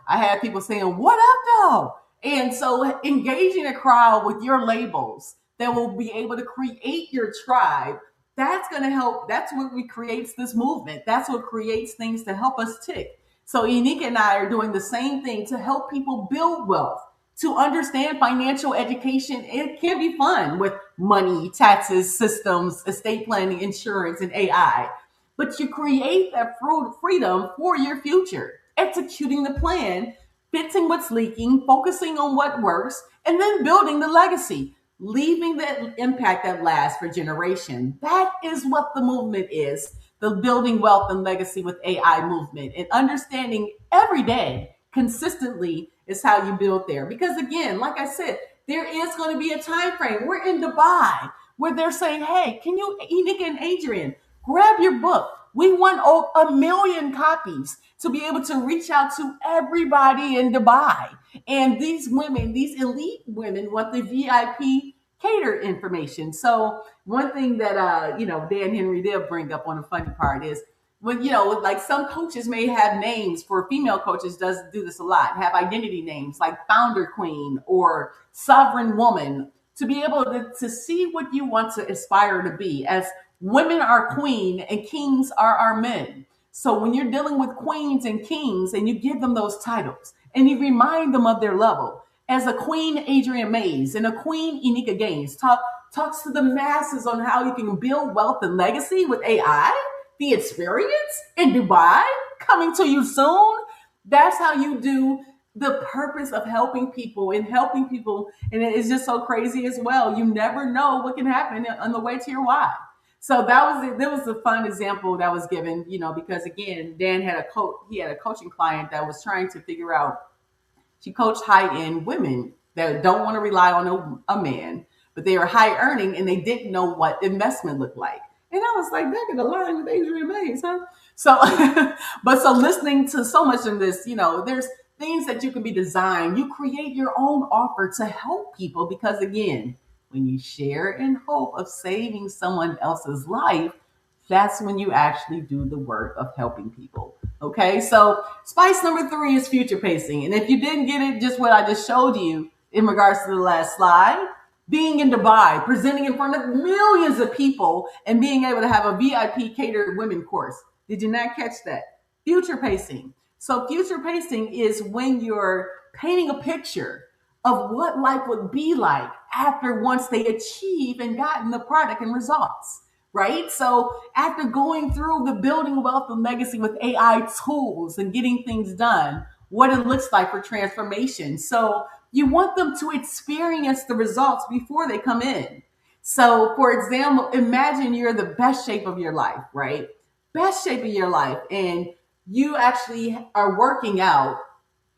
I had people saying, what up though? And so engaging a crowd with your labels that will be able to create your tribe, that's going to help. That's what creates this movement. That's what creates things to help us tick. So Unika and I are doing the same thing to help people build wealth, to understand financial education. It can be fun with money, taxes, systems, estate planning, insurance, and AI. But you create that freedom for your future, executing the plan, fixing what's leaking, focusing on what works, and then building the legacy, leaving that impact that lasts for generation. That is what the movement is, the building wealth and legacy with AI movement, and understanding every day consistently is how you build there. Because again, like I said, there is going to be a time frame. We're in Dubai where they're saying, hey, can you, Unika and Adrian, grab your book, We want 1 million copies to be able to reach out to everybody in Dubai. And these women, these elite women, want the VIP cater information. So one thing that Dan Henry did bring up on the funny part is when like some coaches may have names for female coaches does do this a lot, have identity names like founder queen or sovereign woman to be able to see what you want to aspire to be, as women are queen and kings are our men. So when you're dealing with queens and kings and you give them those titles and you remind them of their level, as a queen Adrian Mays and a queen Enika Gaines talks to the masses on how you can build wealth and legacy with AI, the experience in Dubai coming to you soon. That's how you do the purpose of helping people and helping people. And it's just so crazy as well. You never know what can happen on the way to your why. So that was it. There was a fun example that was given, because again, Dan had he had a coaching client that was trying to figure out. She coached high-end women that don't want to rely on a man, but they are high earning and they didn't know what investment looked like. And I was like, that could align with Adrian Mays, huh? So, so listening to so much in this, there's things that you can be designed. You create your own offer to help people because, again, when you share in hope of saving someone else's life, that's when you actually do the work of helping people. Okay, so spice number 3 is future pacing. And if you didn't get it, just what I just showed you in regards to the last slide, being in Dubai, presenting in front of millions of people and being able to have a VIP catered women course. Did you not catch that? Future pacing. So future pacing is when you're painting a picture of what life would be like after once they achieve and gotten the product and results, right? So after going through the building wealth and legacy with AI tools and getting things done, what it looks like for transformation. So you want them to experience the results before they come in. So for example, imagine you're the best shape of your life, right? Best shape of your life. And you actually are working out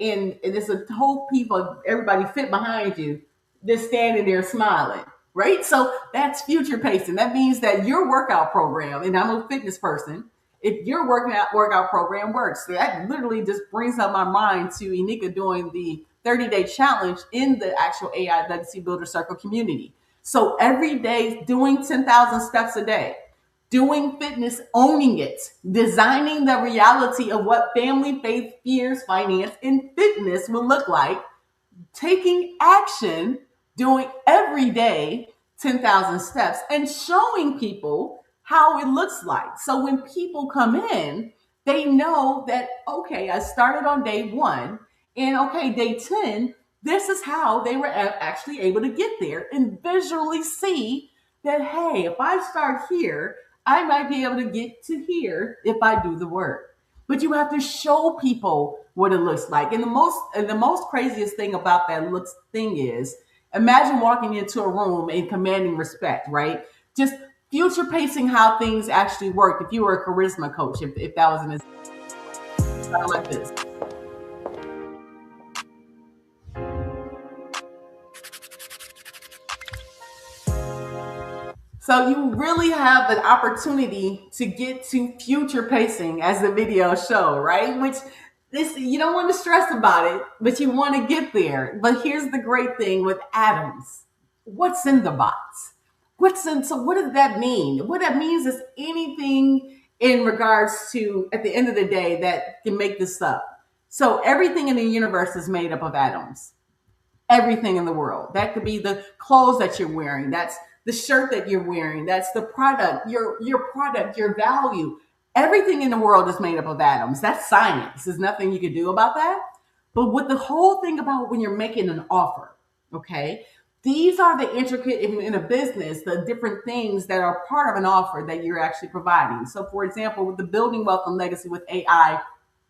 and there's a whole people, everybody fit behind you, just standing there smiling, right? So that's future pacing. That means that your workout program, and I'm a fitness person, if your workout program works, so that literally just brings up my mind to Enika doing the 30-day challenge in the actual AI Legacy Builder Circle community. So every day doing 10,000 steps a day, doing fitness, owning it, designing the reality of what family, faith, fears, finance, and fitness will look like, taking action, doing every day 10,000 steps, and showing people how it looks like. So when people come in, they know that, okay, I started on day 1, and okay, day 10, this is how they were actually able to get there and visually see that, hey, if I start here, I might be able to get to here if I do the work. But you have to show people what it looks like. And the most craziest thing about that looks thing is, imagine walking into a room and commanding respect, right? Just future pacing how things actually work. If you were a charisma coach, if that was an example like this. So you really have an opportunity to get to future pacing as the video show, right? Which this, you don't want to stress about it, but you want to get there. But here's the great thing with atoms. What's in the box? So what does that mean? What that means is anything in regards to, at the end of the day, that can make this up. So everything in the universe is made up of atoms. Everything in the world. That could be the clothes that you're wearing. That's the shirt that you're wearing. That's the product, your product, your value. Everything in the world is made up of atoms. That's science. There's nothing you can do about that. But what the whole thing about when you're making an offer, okay? These are the intricate in a business, the different things that are part of an offer that you're actually providing. So for example, with the Building Wealth and Legacy with AI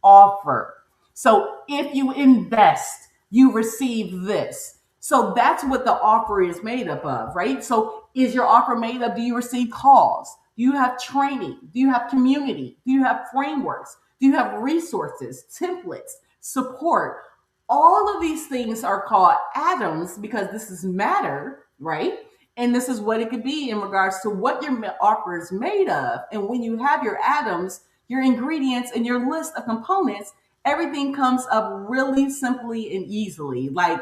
offer. So if you invest, you receive this. So that's what the offer is made up of, right? So is your offer made up? Do you receive calls? Do you have training? Do you have community? Do you have frameworks? Do you have resources, templates, support? All of these things are called atoms because this is matter, right? And this is what it could be in regards to what your offer is made of. And when you have your atoms, your ingredients, and your list of components, everything comes up really simply and easily. Like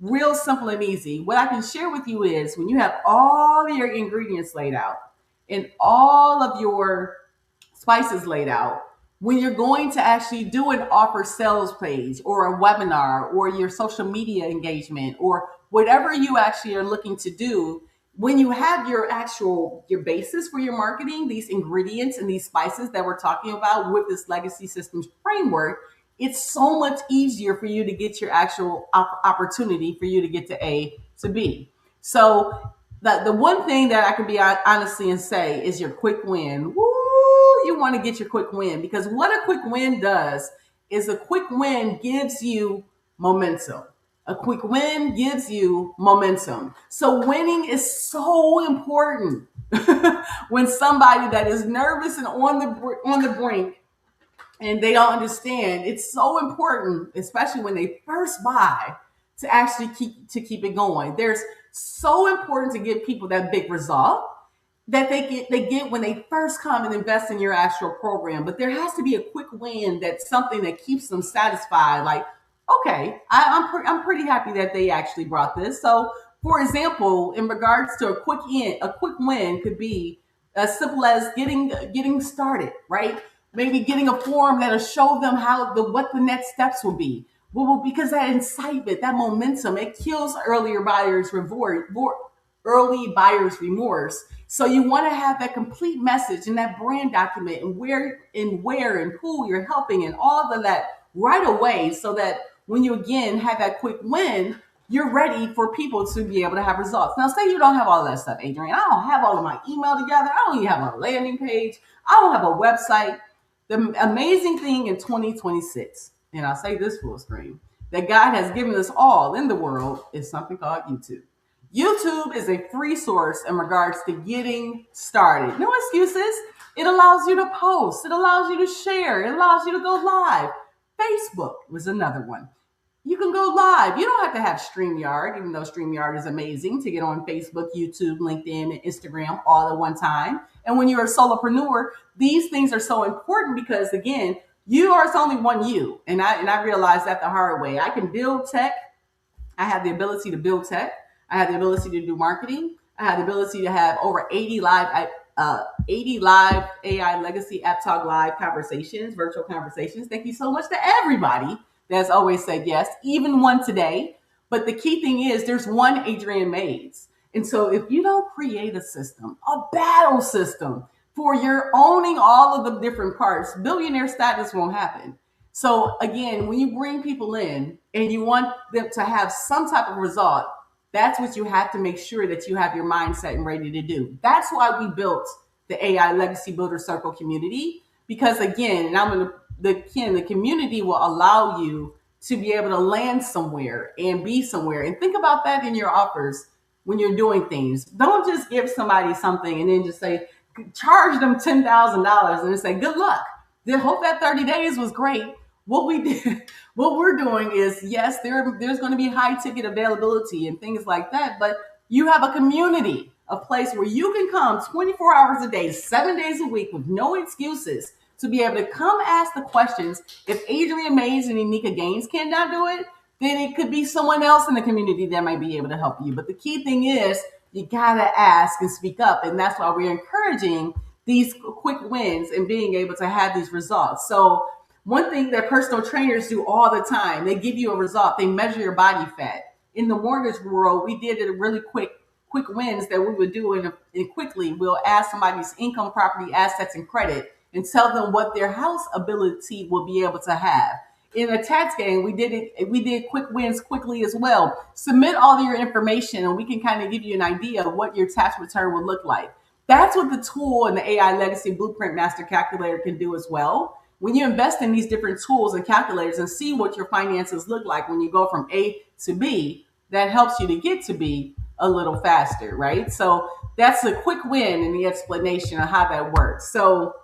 real simple and easy. What I can share with you is when you have all your ingredients laid out and all of your spices laid out, when you're going to actually do an offer sales page or a webinar or your social media engagement or whatever you actually are looking to do, when you have your basis for your marketing, these ingredients and these spices that we're talking about with this legacy systems framework, it's so much easier for you to get your actual opportunity for you to get to A to B. So the one thing that I could be honestly and say is your quick win. Woo! You want to get your quick win, because what a quick win does is a quick win gives you momentum. A quick win gives you momentum. So winning is so important. When somebody that is nervous and on the brink and they don't understand, it's so important, especially when they first buy, to actually keep it going. There's so important to give people that big result that they get when they first come and invest in your actual program. But there has to be a quick win, that's something that keeps them satisfied. Like, okay, I'm pretty happy that they actually brought this. So, for example, in regards to a quick win could be as simple as getting started, right? Maybe getting a form that'll show them what the next steps will be. Well, because that incitement, that momentum, it kills early buyer's remorse. So you want to have that complete message and that brand document and where and who you're helping and all of that right away, so that when you again have that quick win, you're ready for people to be able to have results. Now, say you don't have all that stuff, Adrian. I don't have all of my email together. I don't even have a landing page. I don't have a website. The amazing thing in 2026, and I'll say this full screen, that God has given us all in the world is something called YouTube. YouTube is a free source in regards to getting started. No excuses. It allows you to post. It allows you to share. It allows you to go live. Facebook was another one. You can go live. You don't have to have StreamYard, even though StreamYard is amazing to get on Facebook, YouTube, LinkedIn, and Instagram all at one time. And when you're a solopreneur, these things are so important because, again, it's only one you. And I realized that the hard way. I can build tech. I have the ability to build tech. I have the ability to do marketing. I have the ability to have over 80 live AI Legacy App Talk live conversations, virtual conversations. Thank you so much to everybody that's always said yes, even one today. But the key thing is there's one Adrian Mays. And so if you don't create a system, a battle system for your owning all of the different parts, billionaire status won't happen. So again, when you bring people in and you want them to have some type of result, that's what you have to make sure that you have your mindset and ready to do. That's why we built the AI Legacy Builder Circle community, because again, the community will allow you to be able to land somewhere and be somewhere. And think about that in your offers when you're doing things. Don't just give somebody something and then just say, charge them $10,000 and then say, good luck. Then hope that 30 days was great. What we're doing is, yes, there's going to be high ticket availability and things like that, but you have a community, a place where you can come 24 hours a day, 7 days a week with no excuses to be able to come ask the questions. If Adrian Mays and Anika Gaines cannot do it, then it could be someone else in the community that might be able to help you. But the key thing is you got to ask and speak up. And that's why we're encouraging these quick wins and being able to have these results. So one thing that personal trainers do all the time, they give you a result. They measure your body fat. In the mortgage world, we did it really quick wins that we would do in quickly. We'll ask somebody's income, property, assets, and credit and tell them what their house ability will be able to have. In a tax game, we did quick wins quickly as well. Submit all of your information and we can kind of give you an idea of what your tax return will look like. That's what the tool in the AI Legacy Blueprint Master Calculator can do as well. When you invest in these different tools and calculators and see what your finances look like when you go from A to B, that helps you to get to B a little faster, right? So that's a quick win in the explanation of how that works. So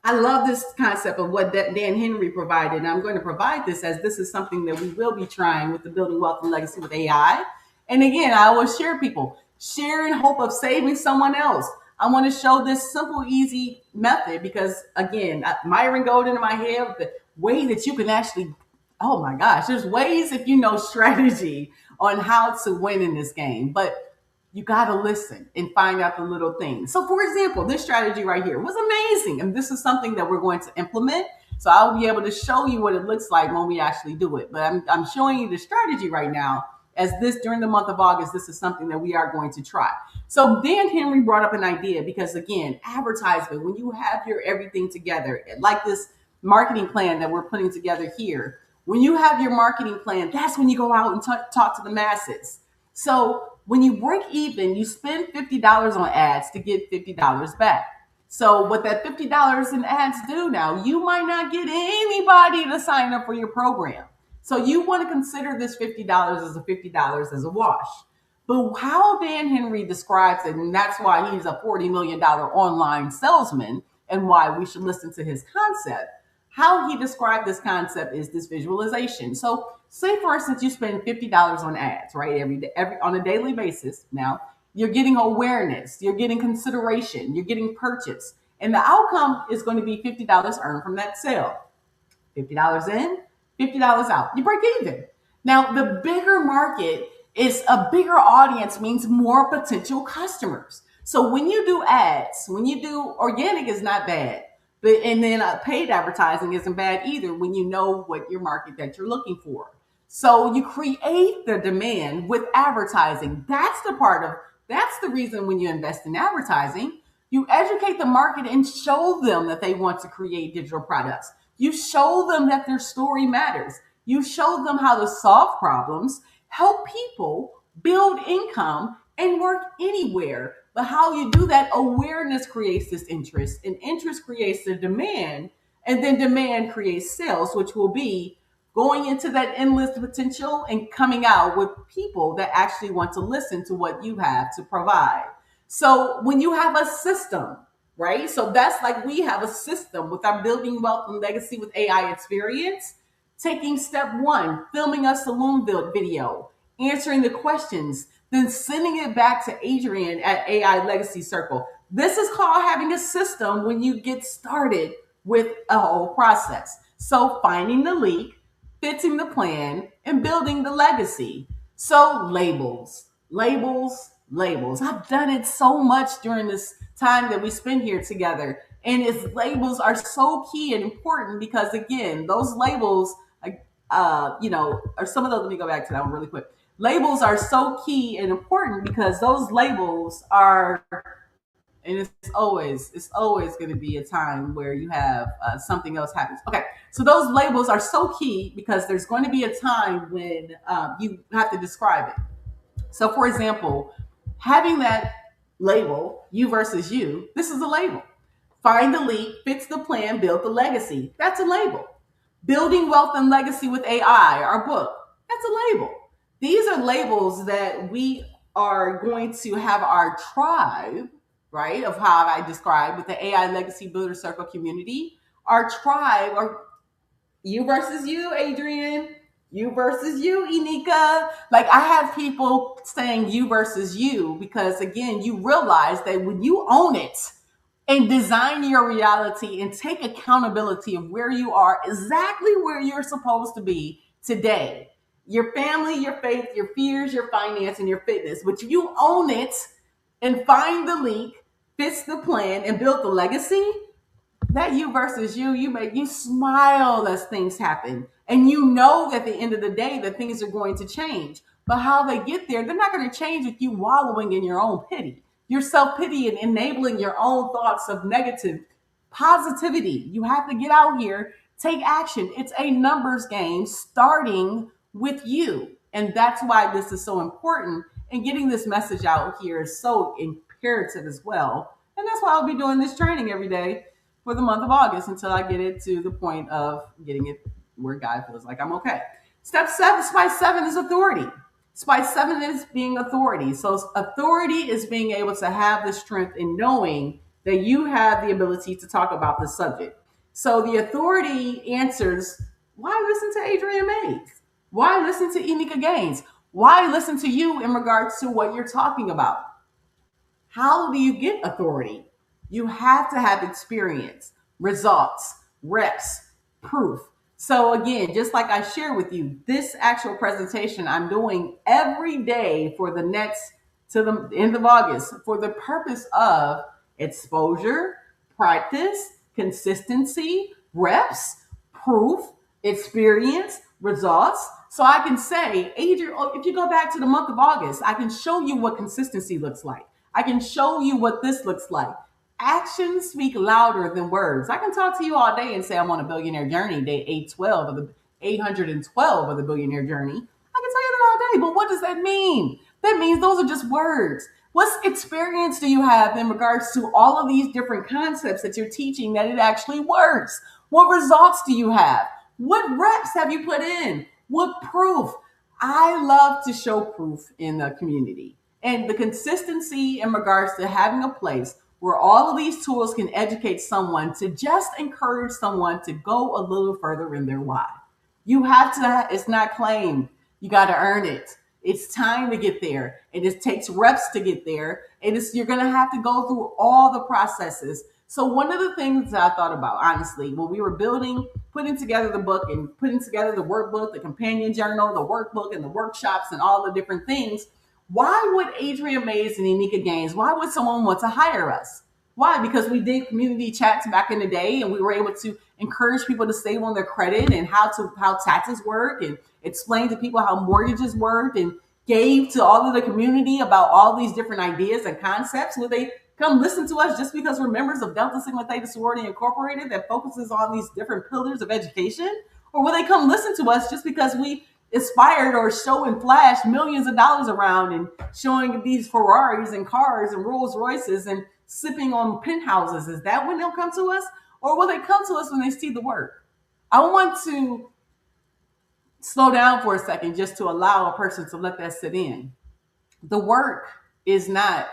I love this concept of what Dan Henry provided. And I'm going to provide this as this is something that we will be trying with the Building Wealth and Legacy with AI. And again, I always share people, Share in hope of saving someone else. I want to show this simple, easy method because, again, Myron Golden in my head, the way that you can actually, oh my gosh, there's ways if you know strategy on how to win in this game. But you got to listen and find out the little things. So, for example, this strategy right here was amazing. And this is something that we're going to implement. So, I'll be able to show you what it looks like when we actually do it. But I'm showing you the strategy right now as this during the month of August. This is something that we are going to try. So, Dan Henry brought up an idea because, again, advertisement, when you have your everything together, like this marketing plan that we're putting together here, when you have your marketing plan, that's when you go out and talk to the masses. So when you break even, you spend $50 on ads to get $50 back. So what that $50 in ads do now, you might not get anybody to sign up for your program. So you want to consider this $50 as a $50 as a wash. But how Dan Henry describes it, and that's why he's a $40 million online salesman and why we should listen to his concept. How he described this concept is this visualization. So say for instance, you spend $50 on ads, right? Every on a daily basis. Now you're getting awareness, you're getting consideration, you're getting purchase. And the outcome is going to be $50 earned from that sale. $50 in, $50 out. You break even. Now, the bigger market is a bigger audience means more potential customers. So when you do ads, when you do organic is not bad. But and then paid advertising isn't bad either when you know what your market that you're looking for. So you create the demand with advertising. That's the reason when you invest in advertising, you educate the market and show them that they want to create digital products. You show them that their story matters. You show them how to solve problems, help people build income, and work anywhere. But how you do that, awareness creates this interest, and interest creates the demand, and then demand creates sales, which will be going into that endless potential and coming out with people that actually want to listen to what you have to provide. So when you have a system, right? So that's like we have a system with our building wealth and legacy with AI experience. Taking step one, filming a saloon build video, answering the questions, then sending it back to Adrian at AI Legacy Circle. This is called having a system when you get started with a whole process. So finding the leak, fixing the plan, and building the legacy. So labels. I've done it so much during this time that we spend here together. And its labels are so key and important because, again, those labels, or some of those, let me go back to that one really quick. Labels are so key and important because those labels are, and it's always going to be a time where you have something else happens. Okay, so those labels are so key because there's going to be a time when you have to describe it. So, for example, having that label, you versus you, this is a label. Find the lead, fix the plan, build the legacy. That's a label. Building Wealth and Legacy with AI, our book, that's a label. These are labels that we are going to have our tribe, right, of how I described with the AI Legacy Builder Circle community. Our tribe, or you versus you, Adrian, you versus you, Inika. Like I have people saying you versus you because, again, you realize that when you own it, and design your reality and take accountability of where you are, exactly where you're supposed to be today. Your family, your faith, your fears, your finance, and your fitness. But you own it and find the leak, fix the plan, and build the legacy. That you versus you make you smile as things happen. And you know that at the end of the day that things are going to change. But how they get there, they're not going to change with you wallowing in your own pity. Your self-pity and enabling your own thoughts of negative positivity. You have to get out here, take action. It's a numbers game starting with you. And that's why this is so important. And getting this message out here is so imperative as well. And that's why I'll be doing this training every day for the month of August until I get it to the point of getting it where God feels like I'm okay. Step seven, spice seven is authority. Spice seven is being authority. So authority is being able to have the strength in knowing that you have the ability to talk about the subject. So the authority answers, why listen to Adrian Mays? Why listen to Inika Gaines? Why listen to you in regards to what you're talking about? How do you get authority? You have to have experience, results, reps, proof. So, again, just like I share with you, this actual presentation I'm doing every day for the next to the end of August for the purpose of exposure, practice, consistency, reps, proof, experience, results. So I can say, Adrian, if you go back to the month of August, I can show you what consistency looks like. I can show you what this looks like. Actions speak louder than words. I can talk to you all day and say I'm on a billionaire journey, day 812 of the 812 of the billionaire journey. I can tell you that all day, but what does that mean? That means those are just words. What experience do you have in regards to all of these different concepts that you're teaching that it actually works? What results do you have? What reps have you put in? What proof? I love to show proof in the community and the consistency in regards to having a place where all of these tools can educate someone to just encourage someone to go a little further in their why. You have to, it's not claimed. You got to earn it. It's time to get there. And it takes reps to get there. And you're going to have to go through all the processes. So one of the things that I thought about, honestly, when we were putting together the book and putting together the workbook, the companion journal, the workbook and the workshops and all the different things, why would Adrian Mays and Unica Gaines, why would someone want to hire us? Why? Because we did community chats back in the day and we were able to encourage people to save on their credit and how taxes work and explain to people how mortgages work and gave to all of the community about all these different ideas and concepts. Would they come listen to us just because we're members of Delta Sigma Theta Sorority Incorporated that focuses on these different pillars of education? Or will they come listen to us just because we aspired or show and flash millions of dollars around and showing these Ferraris and cars and Rolls Royces and sipping on penthouses? Is that when they'll come to us? Or will they come to us when they see the work? I want to slow down for a second just to allow a person to let that sit in. The work is not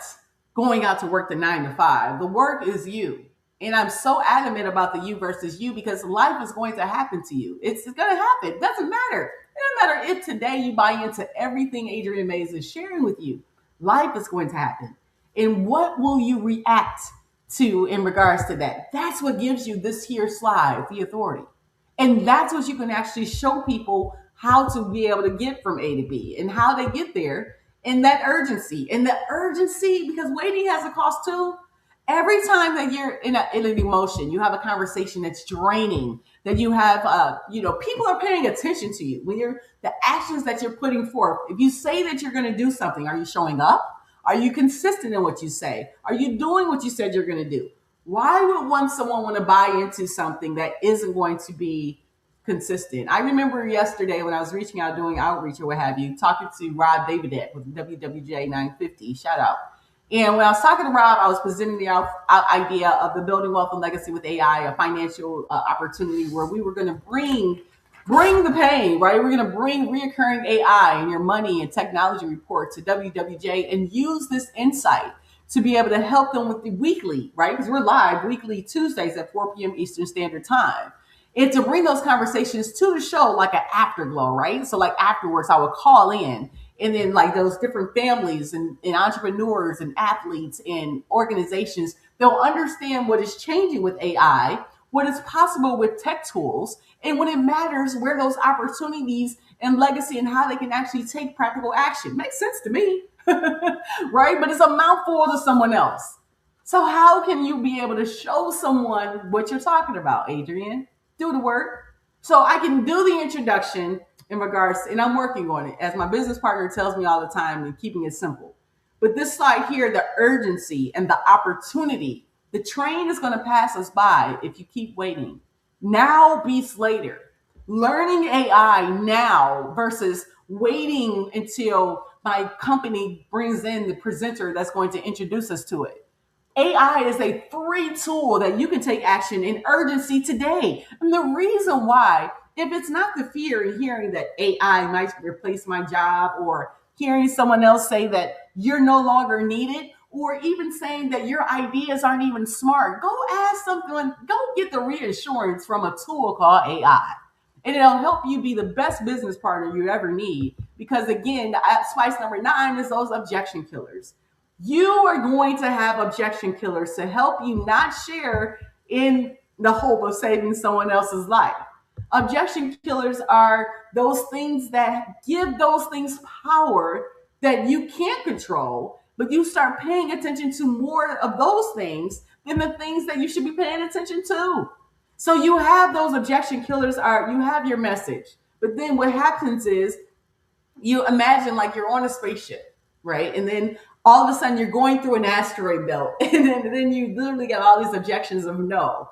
going out to work the 9 to 5. The work is you. And I'm so adamant about the you versus you because life is going to happen to you. It's going to happen. It doesn't matter. It doesn't matter if today you buy into everything Adrian Mays is sharing with you. Life is going to happen. And what will you react to in regards to that? That's what gives you this here slide, the authority. And that's what you can actually show people how to be able to get from A to B and how they get there and that urgency. And the urgency, because waiting has a cost too. Every time that you're in an emotion, you have a conversation that's draining, that you have, people are paying attention to you when the actions that you're putting forth. If you say that you're going to do something, are you showing up? Are you consistent in what you say? Are you doing what you said you're going to do? Why would someone want to buy into something that isn't going to be consistent? I remember yesterday when I was reaching out, doing outreach or what have you, talking to Rob Davidet with WWJ 950, shout out. And when I was talking to Rob, I was presenting the idea of the Building Wealth and Legacy with AI, a financial opportunity where we were going to bring the pain, right? We're going to bring reoccurring AI and your money and technology report to WWJ and use this insight to be able to help them with the weekly, right? Because we're live weekly Tuesdays at 4 p.m. Eastern Standard Time. And to bring those conversations to the show like an afterglow, right? So like afterwards, I would call in and then like those different families and entrepreneurs and athletes and organizations, they'll understand what is changing with AI, what is possible with tech tools, and when it matters, where those opportunities and legacy and how they can actually take practical action. Makes sense to me, right? But it's a mouthful to someone else. So how can you be able to show someone what you're talking about, Adrian? Do the work. So I can do the introduction in regards, and I'm working on it, as my business partner tells me all the time, and keeping it simple. But this slide here, the urgency and the opportunity, the train is going to pass us by if you keep waiting. Now beats later. Learning AI now versus waiting until my company brings in the presenter that's going to introduce us to it. AI is a free tool that you can take action in urgency today. And the reason why, if it's not the fear in hearing that AI might replace my job or hearing someone else say that you're no longer needed, or even saying that your ideas aren't even smart, go ask something, go get the reassurance from a tool called AI. And it'll help you be the best business partner you ever need Because again, spice number 9 is those objection killers. You are going to have objection killers to help you not share in the hope of saving someone else's life. Objection killers are those things that give those things power that you can't control, but you start paying attention to more of those things than the things that you should be paying attention to. So you have those objection killers, are you have your message. But then what happens is, you imagine like you're on a spaceship, right? And then all of a sudden you're going through an asteroid belt. And then you literally get all these objections of no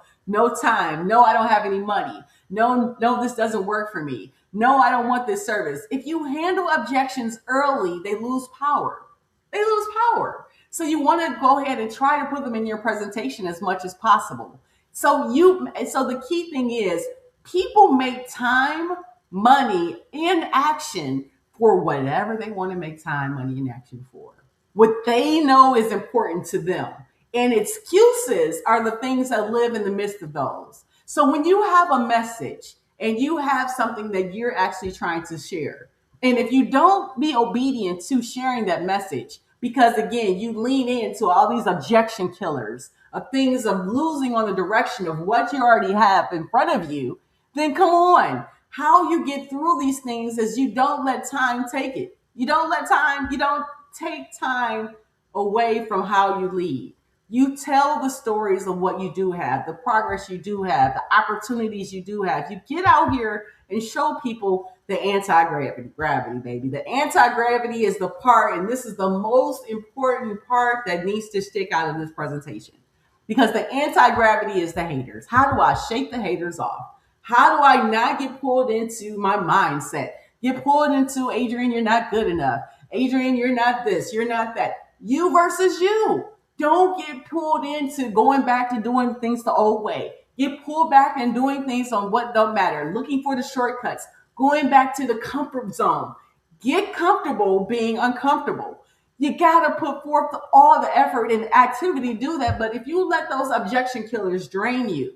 time, no, I don't have any money, no, this doesn't work for me, no, I don't want this service. If you handle objections early, they lose power. They lose power. So you want to go ahead and try to put them in your presentation as much as possible. So the key thing is, people make time, money, and action for whatever they want to make time, money, and action for. What they know is important to them. And excuses are the things that live in the midst of those. So when you have a message and you have something that you're actually trying to share, and if you don't be obedient to sharing that message, because again, you lean into all these objection killers of things of losing on the direction of what you already have in front of you, then come on. How you get through these things is you don't let time take it. You don't take time away from how you lead. You tell the stories of what you do have, the progress you do have, the opportunities you do have. You get out here and show people the anti-gravity, baby. The anti-gravity is the part, and this is the most important part that needs to stick out of this presentation. Because the anti-gravity is the haters. How do I shake the haters off? How do I not get pulled into my mindset? Get pulled into, Adrian, you're not good enough. Adrian, you're not this, you're not that. You versus you. Don't get pulled into going back to doing things the old way. Get pulled back and doing things on what don't matter. Looking for the shortcuts. Going back to the comfort zone. Get comfortable being uncomfortable. You got to put forth all the effort and activity to do that. But if you let those objection killers drain you,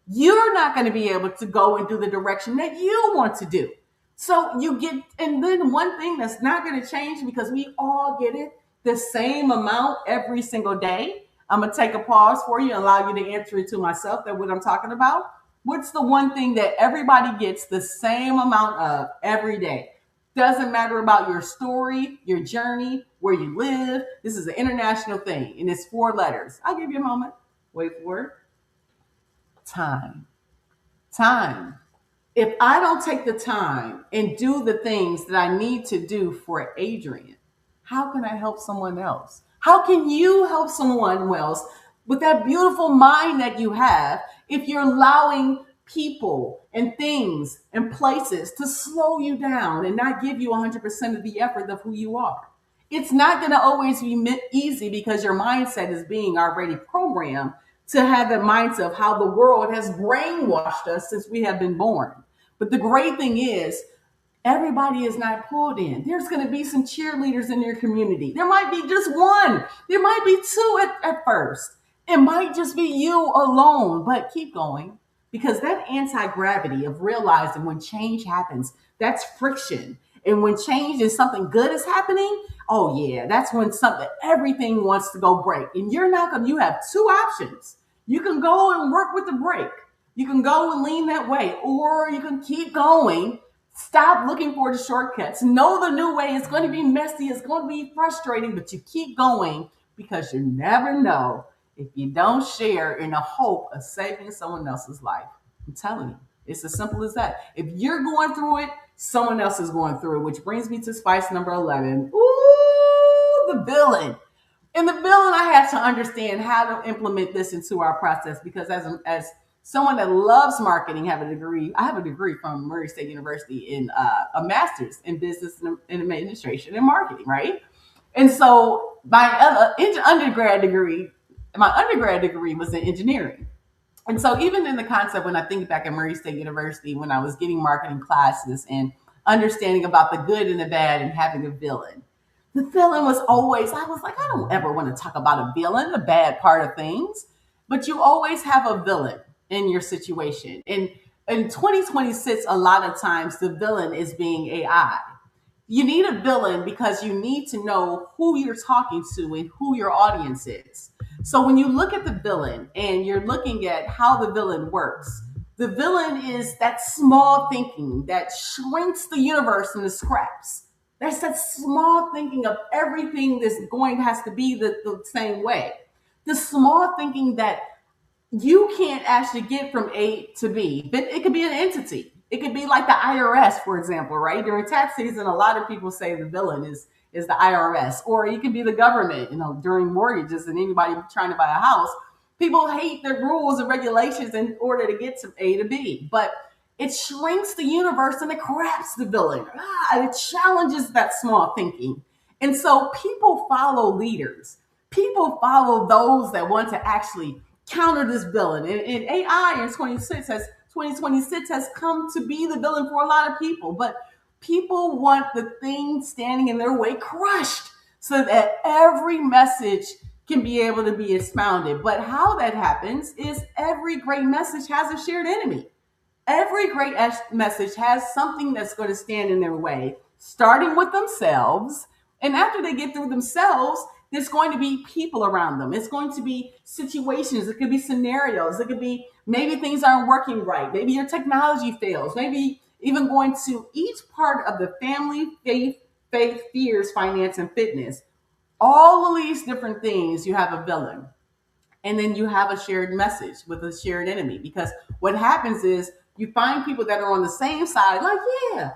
you're not going to be able to go and do the direction that you want to do. So you get, and then one thing that's not going to change, because we all get it the same amount every single day. I'm going to take a pause for you and allow you to answer it to myself, that what I'm talking about. What's the one thing that everybody gets the same amount of every day? Doesn't matter about your story, your journey, where you live. This is an international thing, and it's 4 letters. I'll give you a moment. Wait for it. Time. Time. If I don't take the time and do the things that I need to do for Adrian, how can I help someone else? How can you help someone else with that beautiful mind that you have if you're allowing people and things and places to slow you down and not give you 100% of the effort of who you are? It's not going to always be easy, because your mindset is being already programmed to have the mindset of how the world has brainwashed us since we have been born. But the great thing is, everybody is not pulled in. There's going to be some cheerleaders in your community. There might be just one. There might be 2 at first. It might just be you alone, but keep going, because that anti-gravity of realizing when change happens, that's friction. And when change is something good is happening, oh yeah, that's when everything wants to go break. And you have 2 options. You can go and work with the brake. You can go and lean that way, or you can keep going. Stop looking for the shortcuts. Know the new way. It's going to be messy. It's going to be frustrating, but you keep going, because you never know if you don't share in the hope of saving someone else's life. I'm telling you, it's as simple as that. If you're going through it, someone else is going through it, which brings me to spice number 11. Ooh, the villain. In the villain, I had to understand how to implement this into our process, because as someone that loves marketing, I have a degree from Murray State University in a master's in business and administration and marketing, right? And so my undergrad degree was in engineering. And so even in the concept, when I think back at Murray State University, when I was getting marketing classes and understanding about the good and the bad and having a villain, the villain was always, I was like, I don't ever want to talk about a villain, the bad part of things, but you always have a villain in your situation. And in 2026, a lot of times the villain is being AI. You need a villain because you need to know who you're talking to and who your audience is. So when you look at the villain and you're looking at how the villain works, the villain is that small thinking that shrinks the universe into scraps. There's that small thinking of everything that's going has to be the same way. The small thinking that you can't actually get from A to B. But it could be an entity. It could be like the IRS, for example, right? During tax season, a lot of people say the villain is the IRS, or it could be the government. During mortgages and anybody trying to buy a house, people hate the rules and regulations in order to get to A to B. But it shrinks the universe and it craps the villain. It challenges that small thinking. And so people follow leaders. People follow those that want to actually counter this villain. And AI in 2026 has come to be the villain for a lot of people. But people want the thing standing in their way crushed so that every message can be able to be expounded. But how that happens is every great message has a shared enemy. Every great message has something that's going to stand in their way, starting with themselves. And after they get through themselves, there's going to be people around them. It's going to be situations. It could be scenarios. It could be maybe things aren't working right. Maybe your technology fails. Maybe even going to each part of the family, faith, fears, finance, and fitness. All of these different things, you have a villain. And then you have a shared message with a shared enemy, because what happens is you find people that are on the same side, like, yeah,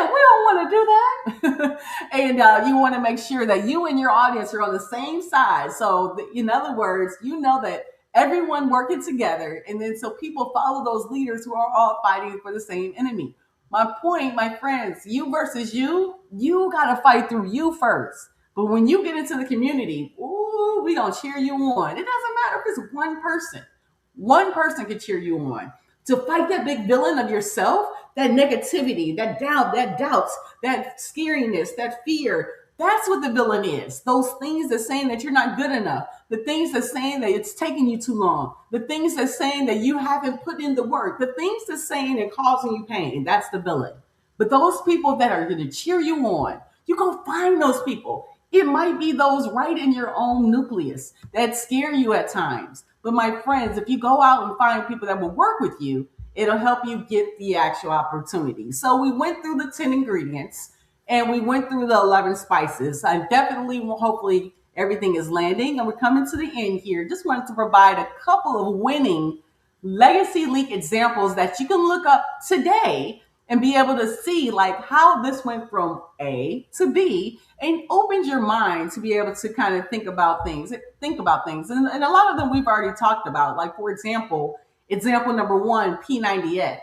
we don't want to do that. And you want to make sure that you and your audience are on the same side. So in other words, you know that everyone working together, and then so people follow those leaders who are all fighting for the same enemy. My point, my friends, you versus you got to fight through you first. But when you get into the community, ooh, we gonna cheer you on. It doesn't matter if it's one person. One person can cheer you on. To fight that big villain of yourself, that negativity, that doubt, that doubts, that scariness, that fear. That's what the villain is. Those things that saying that you're not good enough, the things that saying that it's taking you too long, the things that saying that you haven't put in the work, the things that saying and causing you pain. That's the villain. But those people that are going to cheer you on, you go find those people. It might be those right in your own nucleus that scare you at times. But my friends, if you go out and find people that will work with you, it'll help you get the actual opportunity. So we went through the 10 ingredients and we went through the 11 spices. I definitely, hopefully, everything is landing. And we're coming to the end here. Just wanted to provide a couple of winning legacy leak examples that you can look up today and be able to see like how this went from A to B, and opens your mind to be able to kind of think about things. And a lot of them we've already talked about. Like, for example number one, P90X.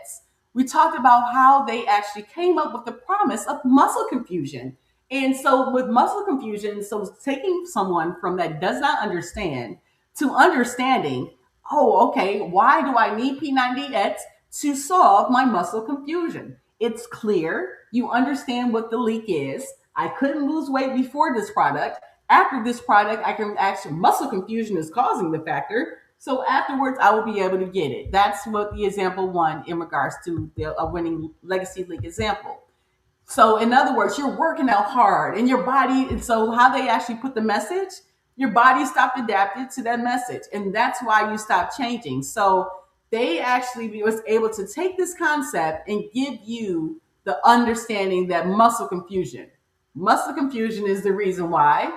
We talked about how they actually came up with the promise of muscle confusion. And so with muscle confusion, so taking someone from that does not understand to understanding, oh, okay, why do I need P90X to solve my muscle confusion? It's clear. You understand what the leak is. I couldn't lose weight before this product. After this product, I can actually, muscle confusion is causing the factor. So afterwards, I will be able to get it. That's what the example one in regards to a winning legacy leak example. So in other words, you're working out hard and your body, and so how they actually put the message, your body stopped adapted to that message. And that's why you stopped changing. So they actually was able to take this concept and give you the understanding that muscle confusion is the reason why.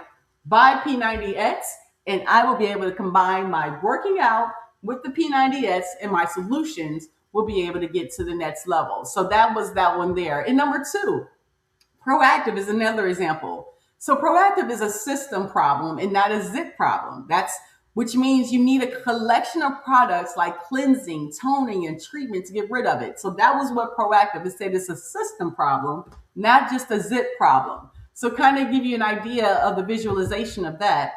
Buy P90X, and I will be able to combine my working out with the P90X, and my solutions will be able to get to the next level. So that was that one there. And number two, proactive is another example. So proactive is a system problem and not a zip problem. That's which means you need a collection of products like cleansing, toning, and treatment to get rid of it. So that was what proactive is. Said it's a system problem, not just a zip problem. So kind of give you an idea of the visualization of that.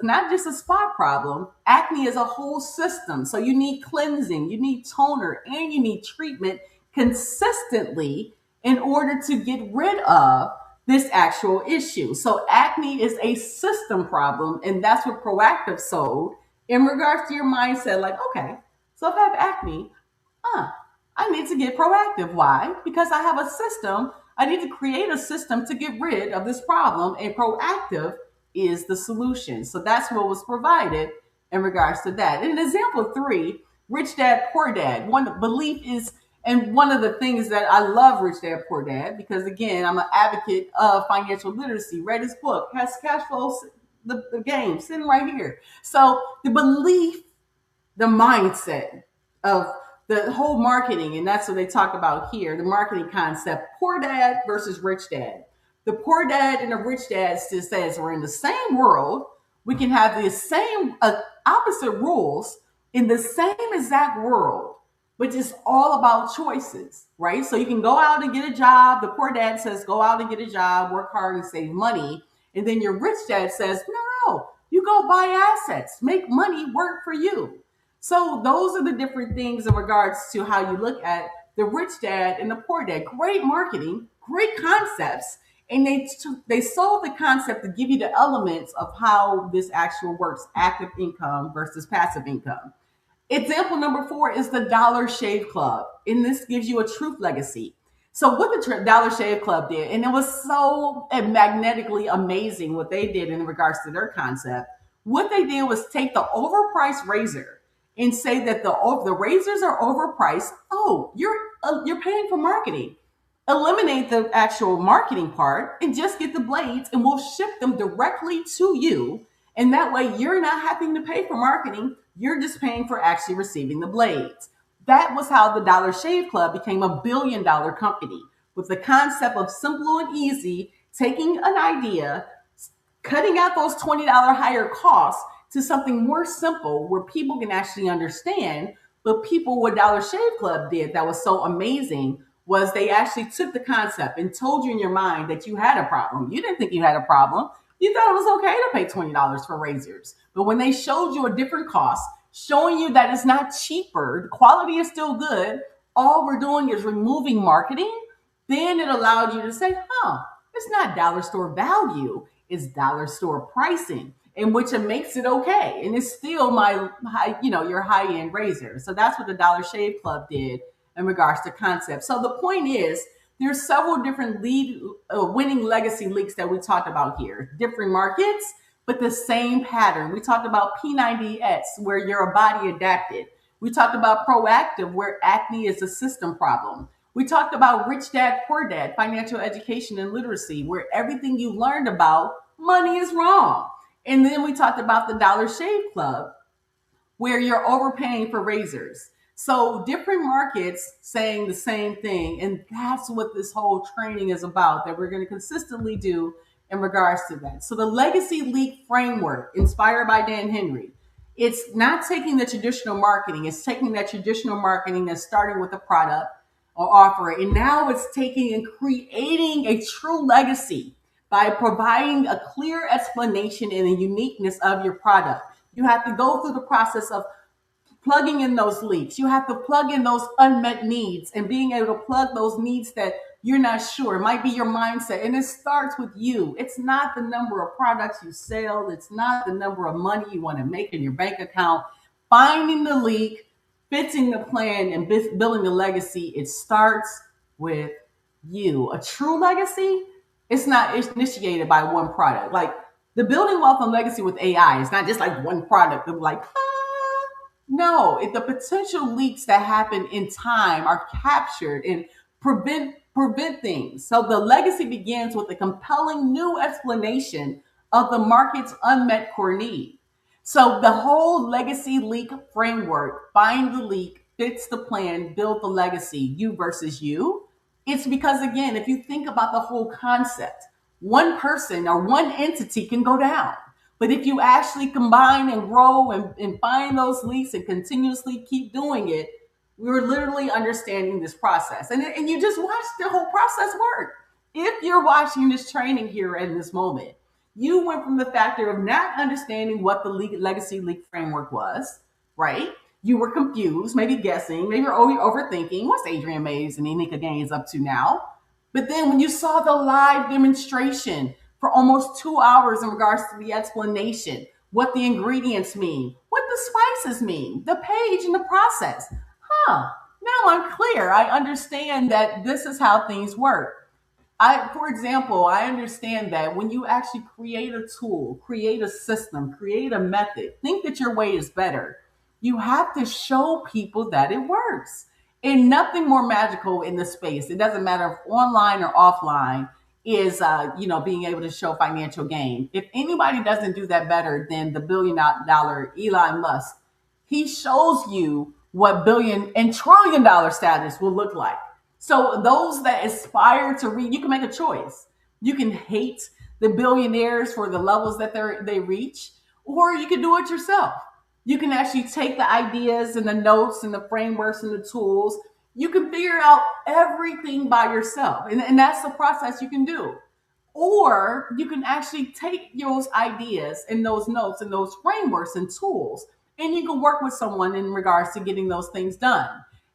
Not just a spot problem. Acne is a whole system. So you need cleansing, you need toner, and you need treatment consistently in order to get rid of this actual issue. So acne is a system problem, and that's what proactive sold in regards to your mindset. Like, okay, so if I have acne, I need to get proactive. Why? Because I have a system. I need to create a system to get rid of this problem, and proactive is the solution. So that's what was provided in regards to that. In example three, Rich Dad Poor Dad. One belief is, and one of the things that I love Rich Dad Poor Dad, because again, I'm an advocate of financial literacy. Read his book, has cash flow, the game sitting right here. So the belief, the mindset of the whole marketing, and that's what they talk about here, the marketing concept, poor dad versus rich dad. The poor dad and the rich dad still says we're in the same world. We can have the same opposite rules in the same exact world, but it's all about choices, right? So you can go out and get a job. The poor dad says, go out and get a job, work hard and save money. And then your rich dad says, no, you go buy assets, make money work for you. So those are the different things in regards to how you look at the rich dad and the poor dad. Great marketing, great concepts, and they sold the concept to give you the elements of how this actual works: active income versus passive income. Example number four is the Dollar Shave Club, and this gives you a truth legacy. So what the Dollar Shave Club did, and it was so magnetically amazing what they did in regards to their concept. What they did was take the overpriced razor and say that the razors are overpriced. Oh, you're paying for marketing. Eliminate the actual marketing part and just get the blades, and we'll ship them directly to you. And that way, you're not having to pay for marketing. You're just paying for actually receiving the blades. That was how the Dollar Shave Club became $1 billion company, with the concept of simple and easy, taking an idea, cutting out those $20 higher costs to something more simple where people can actually understand. But people, what Dollar Shave Club did that was so amazing was they actually took the concept and told you in your mind that you had a problem. You didn't think you had a problem. You thought it was okay to pay $20 for razors. But when they showed you a different cost, showing you that it's not cheaper, the quality is still good, all we're doing is removing marketing, then it allowed you to say, it's not dollar store value, it's dollar store pricing, in which it makes it okay. And it's still my high, your high-end razor. So that's what the Dollar Shave Club did in regards to concept. So the point is, there's several different winning legacy leaks that we talked about here. Different markets, but the same pattern. We talked about P90X, where you're a body adapted. We talked about proactive, where acne is a system problem. We talked about rich dad, poor dad, financial education and literacy, where everything you learned about money is wrong. And then we talked about the Dollar Shave Club, where you're overpaying for razors. So different markets saying the same thing. And that's what this whole training is about, that we're going to consistently do in regards to that. So the legacy leak framework, inspired by Dan Henry, it's not taking the traditional marketing. It's taking that traditional marketing that's starting with a product or offer, and now it's taking and creating a true legacy by providing a clear explanation and a uniqueness of your product. You have to go through the process of plugging in those leaks. You have to plug in those unmet needs and being able to plug those needs that you're not sure. It might be your mindset, and it starts with you. It's not the number of products you sell. It's not the number of money you want to make in your bank account. Finding the leak, fixing the plan, and building the legacy, it starts with you. A true legacy, it's not initiated by one product. Like the building wealth and legacy with AI, it's not just like one product of like, no, the potential leaks that happen in time are captured and prevent things. So the legacy begins with a compelling new explanation of the market's unmet core need. So the whole legacy leak framework, find the leak, fix the plan, build the legacy, you versus you. It's because, again, if you think about the whole concept, one person or one entity can go down. But if you actually combine and grow and find those leaks and continuously keep doing it, we're literally understanding this process. And you just watch the whole process work. If you're watching this training here in this moment, you went from the factor of not understanding what the legacy leak framework was, right? You were confused, maybe guessing, maybe you're overthinking. What's Adrienne Mays and Anika Gaines up to now? But then when you saw the live demonstration for almost 2 hours in regards to the explanation, what the ingredients mean, what the spices mean, the page and the process. Now I'm clear. I understand that this is how things work. For example, I understand that when you actually create a tool, create a system, create a method, think that your way is better, you have to show people that it works. And nothing more magical in the space. It doesn't matter if online or offline is, being able to show financial gain. If anybody doesn't do that better than the billion dollar Elon Musk, he shows you what billion and trillion dollar status will look like. So those that aspire to read, you can make a choice. You can hate the billionaires for the levels that they reach, or you can do it yourself. You can actually take the ideas and the notes and the frameworks and the tools. You can figure out everything by yourself. And that's the process you can do. Or you can actually take those ideas and those notes and those frameworks and tools, and you can work with someone in regards to getting those things done.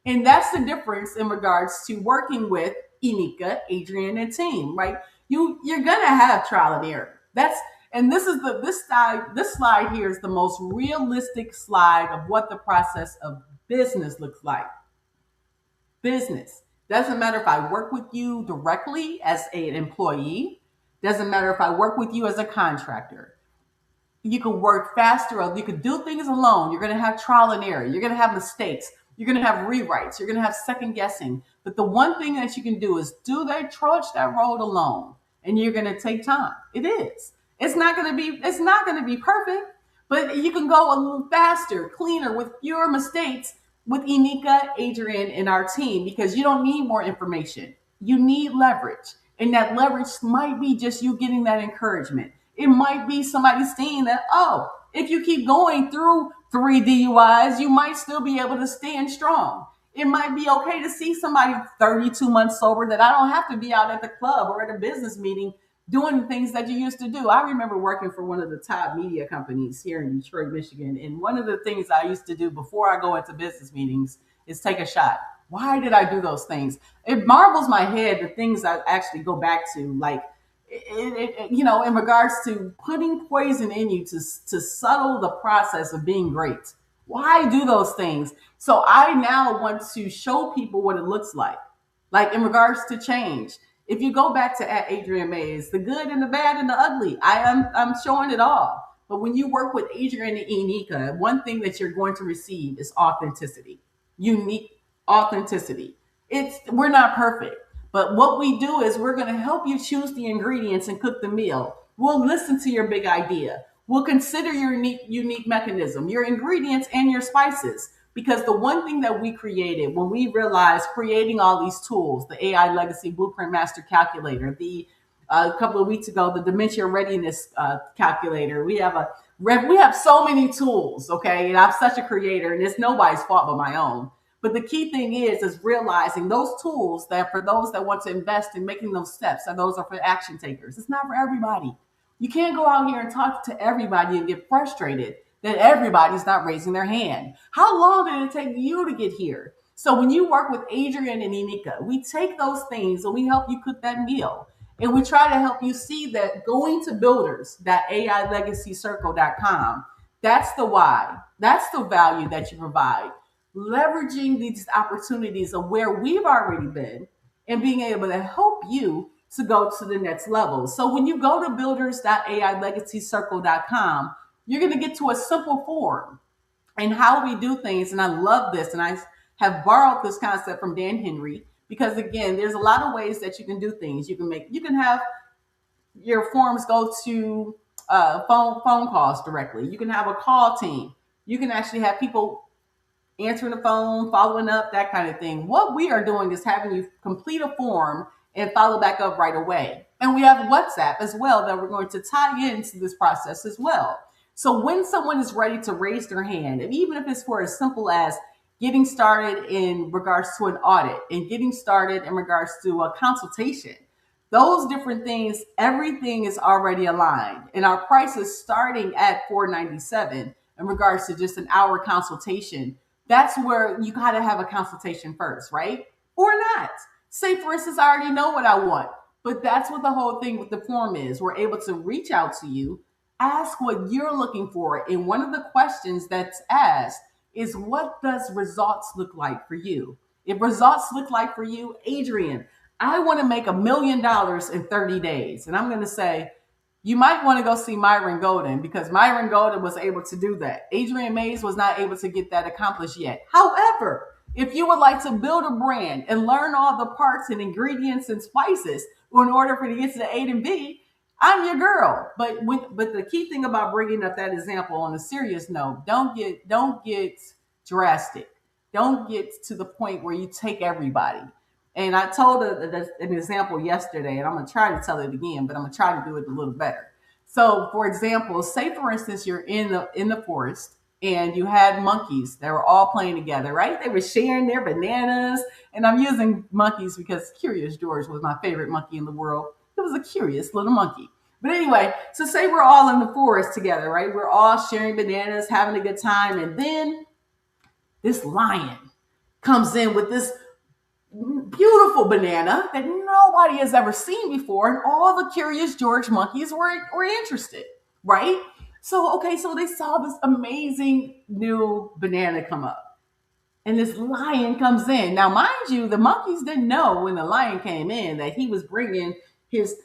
And that's the difference in regards to working with Inika, Adrian, and team, right? You're gonna have trial and error. That's and this slide here is the most realistic slide of what the process of business looks like. Business. Doesn't matter if I work with you directly as an employee, doesn't matter if I work with you as a contractor. You can work faster, or you can do things alone. You're going to have trial and error. You're going to have mistakes. You're going to have rewrites. You're going to have second guessing. But the one thing that you can do is trudge that road alone, and you're going to take time. It is. It's not going to be perfect, but you can go a little faster, cleaner, with fewer mistakes with Inika, Adrian, and our team, because you don't need more information. You need leverage. And that leverage might be just you getting that encouragement. It might be somebody seeing that, oh, if you keep going through 3 DUIs, you might still be able to stand strong. It might be okay to see somebody 32 months sober, that I don't have to be out at the club or at a business meeting doing the things that you used to do. I remember working for one of the top media companies here in Detroit, Michigan. And one of the things I used to do before I go into business meetings is take a shot. Why did I do those things? It marvels my head the things I actually go back to, like, in regards to putting poison in you to settle the process of being great. Why do those things? So I now want to show people what it looks like in regards to change. If you go back to at Adrian Mays, the good and the bad and the ugly, I'm showing it all. But when you work with Adrian and Inika, one thing that you're going to receive is authenticity, unique authenticity. We're not perfect, but what we do is we're going to help you choose the ingredients and cook the meal. We'll listen to your big idea. We'll consider your unique mechanism, your ingredients, and your spices. Because the one thing that we created when we realized creating all these tools, the AI Legacy Blueprint Master Calculator, a couple of weeks ago, the Dementia Readiness Calculator. We have so many tools, okay? And I'm such a creator, and it's nobody's fault but my own. But the key thing is realizing those tools that for those that want to invest in making those steps, and those are for action takers. It's not for everybody. You can't go out here and talk to everybody and get frustrated that everybody's not raising their hand. How long did it take you to get here? So when you work with Adrian and Inika, we take those things and we help you cook that meal. And we try to help you see that going to builders.ailegacycircle.com, that's the why. That's the value that you provide. Leveraging these opportunities of where we've already been and being able to help you to go to the next level. So when you go to builders.ailegacycircle.com, you're going to get to a simple form and how we do things. And I love this. And I have borrowed this concept from Dan Henry, because again, there's a lot of ways that you can do things. You can have your forms go to phone calls directly. You can have a call team. You can actually have people answering the phone, following up, that kind of thing. What we are doing is having you complete a form and follow back up right away. And we have WhatsApp as well that we're going to tie into this process as well. So when someone is ready to raise their hand, and even if it's for as simple as getting started in regards to an audit and getting started in regards to a consultation, those different things, everything is already aligned. And our price is starting at $497 in regards to just an hour consultation. That's where you got to have a consultation first, right? Or not. Say, for instance, I already know what I want, but that's what the whole thing with the form is. We're able to reach out to you, ask what you're looking for. And one of the questions that's asked is, what does results look like for you? If results look like for you, Adrian, I want to make $1 million in 30 days. And I'm going to say, you might want to go see Myron Golden because Myron Golden was able to do that. Adrian Mays was not able to get that accomplished yet. However, if you would like to build a brand and learn all the parts and ingredients and spices in order for you to get to the A and B, I'm your girl. But the key thing about bringing up that example on a serious note, don't get drastic. Don't get to the point where you take everybody. And I told an example yesterday, and I'm going to try to tell it again, but I'm going to try to do it a little better. So, for example, say for instance you're in the forest and you had monkeys that were all playing together, right? They were sharing their bananas, and I'm using monkeys because Curious George was my favorite monkey in the world. It was a curious little monkey. But anyway, so say we're all in the forest together, right? We're all sharing bananas, having a good time, and then this lion comes in with this beautiful banana that nobody has ever seen before, and all the Curious George monkeys were interested, right? So, okay, so they saw this amazing new banana come up, and this lion comes in. Now, mind you, the monkeys didn't know when the lion came in that he was bringing his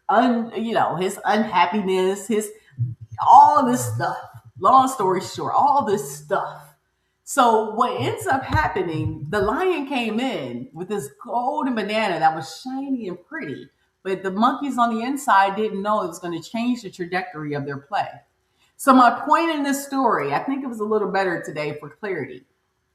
unhappiness, his all this stuff. Long story short, all this stuff. So what ends up happening, the lion came in with this golden banana that was shiny and pretty, but the monkeys on the inside didn't know it was going to change the trajectory of their play. So my point in this story, I think it was a little better today for clarity.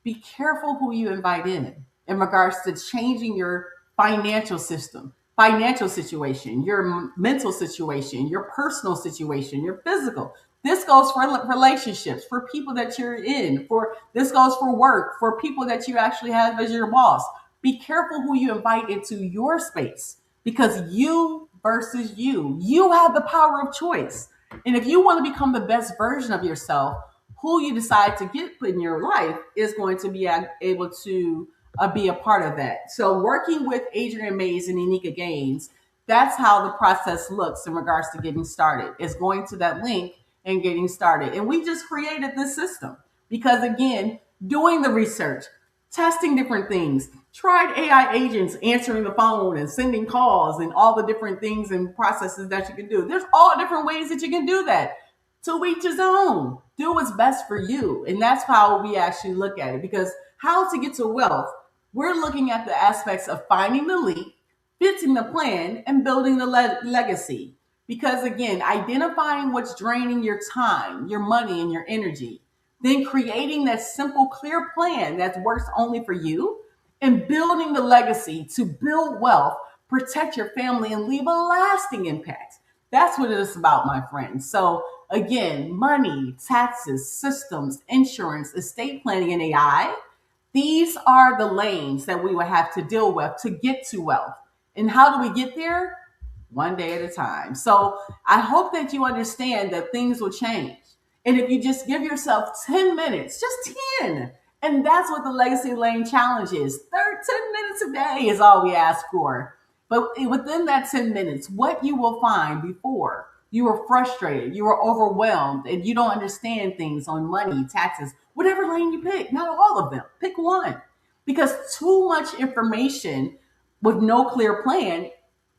Be careful who you invite in regards to changing your financial system, financial situation, your mental situation, your personal situation, your physical. This goes for relationships, for people that you're in, for this goes for work, for people that you actually have as your boss. Be careful who you invite into your space because you versus you have the power of choice. And if you want to become the best version of yourself, who you decide to get in your life is going to be able to be a part of that. So working with Adrian Mays and Unika Gaines, that's how the process looks in regards to getting started. It's going to that link and getting started. And we just created this system because again, doing the research, testing different things, tried AI agents answering the phone and sending calls and all the different things and processes that you can do. There's all different ways that you can do that. To each his own. Do what's best for you. And that's how we actually look at it. Because how to get to wealth, we're looking at the aspects of finding the leak, fixing the plan, and building the legacy. Because again, identifying what's draining your time, your money, and your energy, then creating that simple, clear plan that works only for you, and building the legacy to build wealth, protect your family, and leave a lasting impact. That's what it is about, my friends. So, again, money, taxes, systems, insurance, estate planning, and AI, these are the lanes that we will have to deal with to get to wealth. And how do we get there? One day at a time. So I hope that you understand that things will change. And if you just give yourself 10 minutes, just 10, and that's what the Legacy Lane Challenge is. 10 minutes a day is all we ask for. But within that 10 minutes, what you will find before you were frustrated, you were overwhelmed, and you don't understand things on money, taxes, whatever lane you pick, not all of them, pick one. Because too much information with no clear plan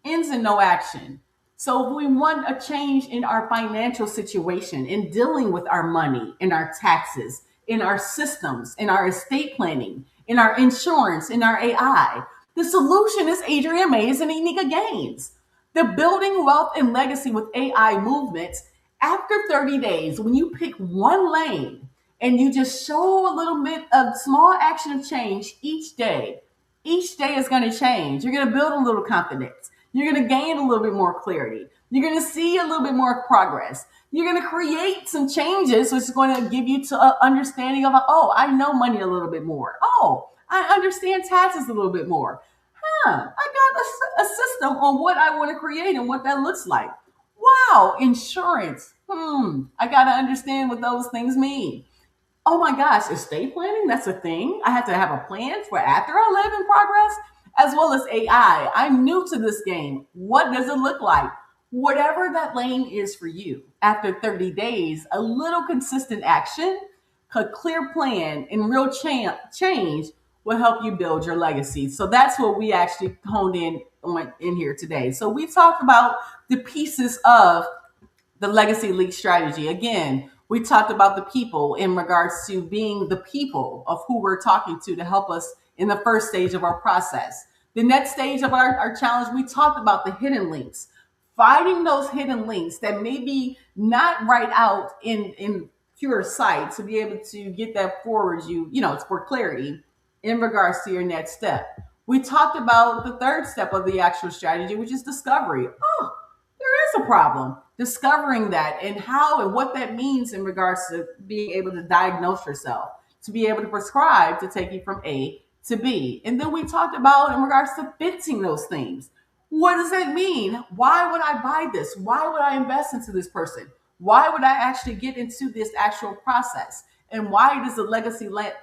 ends in no action. So if we want a change in our financial situation, in dealing with our money, in our taxes, in our systems, in our estate planning, in our insurance, in our AI, the solution is Adrian Mays and Unika Gaines. The building wealth and legacy with AI movement. After 30 days, when you pick one lane and you just show a little bit of small action of change each day is going to change. You're going to build a little confidence. You're going to gain a little bit more clarity. You're going to see a little bit more progress. You're going to create some changes, which is going to give you to an understanding of, oh, I know money a little bit more. Oh, I understand taxes a little bit more. I got a system on what I want to create and what that looks like. Wow, insurance. I got to understand what those things mean. Oh my gosh, estate planning, that's a thing. I have to have a plan for after I live in progress, as well as AI. I'm new to this game. What does it look like? Whatever that lane is for you, after 30 days, a little consistent action, a clear plan, and real change will help you build your legacy. So that's what we actually honed in on in here today. So we talked about the pieces of the legacy leak strategy. Again, we talked about the people in regards to being the people of who we're talking to help us in the first stage of our process. The next stage of our challenge, we talked about the hidden links, finding those hidden links that may be not right out in pure sight to be able to get that forward it's for clarity in regards to your next step. We talked about the third step of the actual strategy, which is discovery. Oh, there is a problem. Discovering that and how and what that means in regards to being able to diagnose yourself, to be able to prescribe to take you from A to B. And then we talked about in regards to fixing those things. What does that mean? Why would I buy this? Why would I invest into this person? Why would I actually get into this actual process? And why does the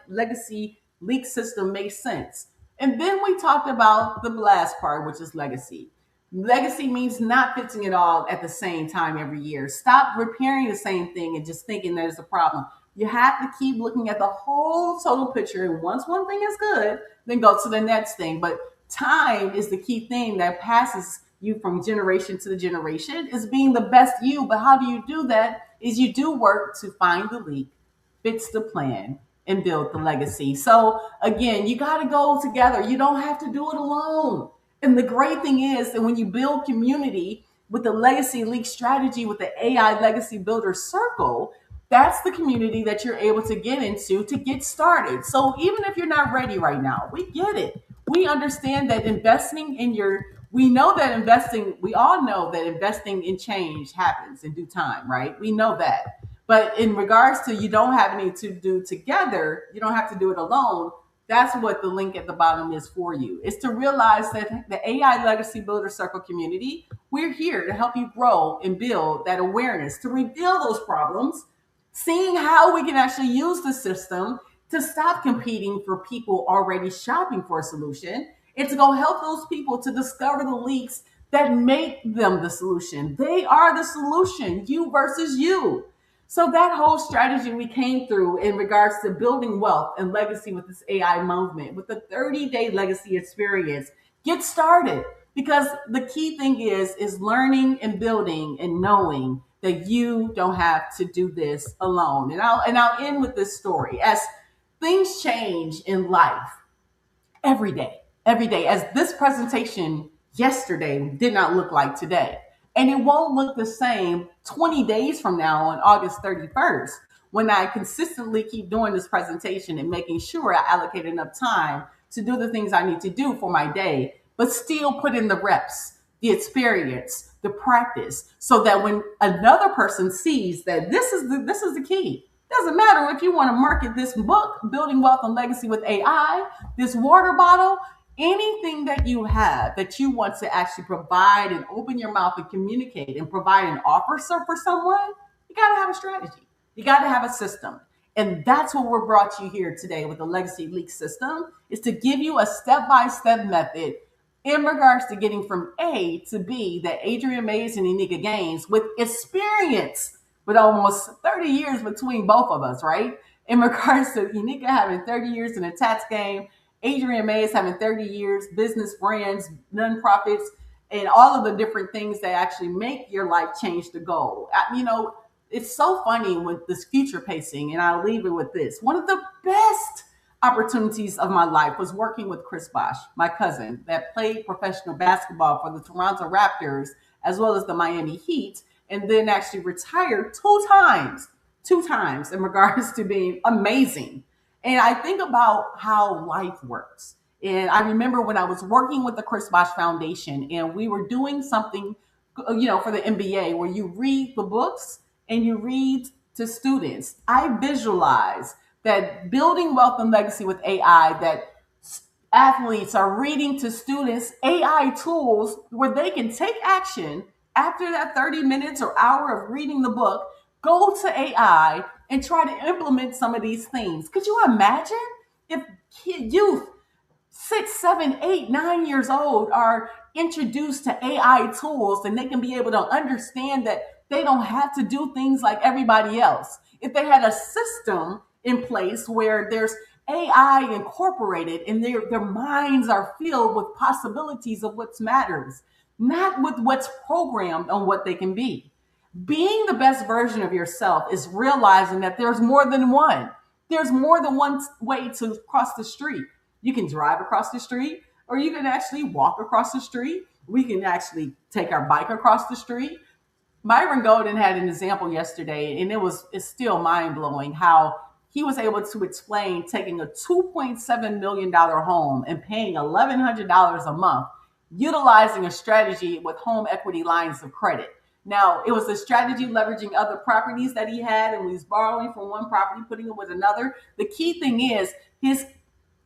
legacy leak system make sense? And then we talked about the last part, which is legacy. Legacy means not fixing it all at the same time every year. Stop repairing the same thing and just thinking there's a problem. You have to keep looking at the whole total picture. And once one thing is good, then go to the next thing. But time is the key thing that passes you from generation to the generation, is being the best you. But how do you do that? Is you do work to find the leak, fix the plan, and build the legacy. So again, you got to go together. You don't have to do it alone. And the great thing is that when you build community with the legacy leak strategy, with the AI legacy builder circle, that's the community that you're able to get into to get started. So even if you're not ready right now, we get it. We understand that we all know that investing in change happens in due time, right? We know that. But in regards to you don't have any to do together, you don't have to do it alone. That's what the link at the bottom is for you. Is to realize that the AI Legacy Builder Circle community, we're here to help you grow and build that awareness, to reveal those problems, seeing how we can actually use the system to stop competing for people already shopping for a solution, and to go help those people to discover the leaks that make them the solution. They are the solution, you versus you. So that whole strategy we came through in regards to building wealth and legacy with this AI movement, with the 30-day legacy experience, get started. Because the key thing is learning and building and knowing that you don't have to do this alone. And I'll end with this story. As things change in life every day, as this presentation yesterday did not look like today. And it won't look the same 20 days from now on August 31st, when I consistently keep doing this presentation and making sure I allocate enough time to do the things I need to do for my day, but still put in the reps, the experience, the practice, so that when another person sees that this is the key. Doesn't matter if you want to market this book, Building Wealth and Legacy with AI, this water bottle, anything that you have that you want to actually provide and open your mouth and communicate and provide an offer for someone, you got to have a strategy. You got to have a system. And that's what we're brought to you here today with the Legacy Leak system, is to give you a step-by-step method in regards to getting from A to B that Adrienne Mays and Unika Gaines, with experience, with almost 30 years between both of us, right? In regards to Unika having 30 years in the tax game, Adrienne Mays having 30 years, business, brands, nonprofits, and all of the different things that actually make your life change the goal. It's so funny with this future pacing, and I'll leave it with this. One of the best opportunities of my life was working with Chris Bosh, my cousin, that played professional basketball for the Toronto Raptors as well as the Miami Heat, and then actually retired two times in regards to being amazing. And I think about how life works. And I remember when I was working with the Chris Bosh Foundation, and we were doing something, for the MBA, where you read the books and you read to students. I visualize that building wealth and legacy with AI, that athletes are reading to students AI tools where they can take action after that 30 minutes or hour of reading the book, go to AI and try to implement some of these things. Could you imagine if youth 6, 7, 8, 9 years old are introduced to AI tools, and they can be able to understand that they don't have to do things like everybody else? If they had a system in place where there's AI incorporated, and their minds are filled with possibilities of what matters, not with what's programmed on what they can be. Being the best version of yourself is realizing that there's more than one. There's more than one way to cross the street. You can drive across the street, or you can actually walk across the street. We can actually take our bike across the street. Myron Golden had an example yesterday, and it's still mind blowing how he was able to explain taking a $2.7 million home and paying $1,100 a month, utilizing a strategy with home equity lines of credit. Now, it was a strategy leveraging other properties that he had, and he was borrowing from one property, putting it with another. The key thing is it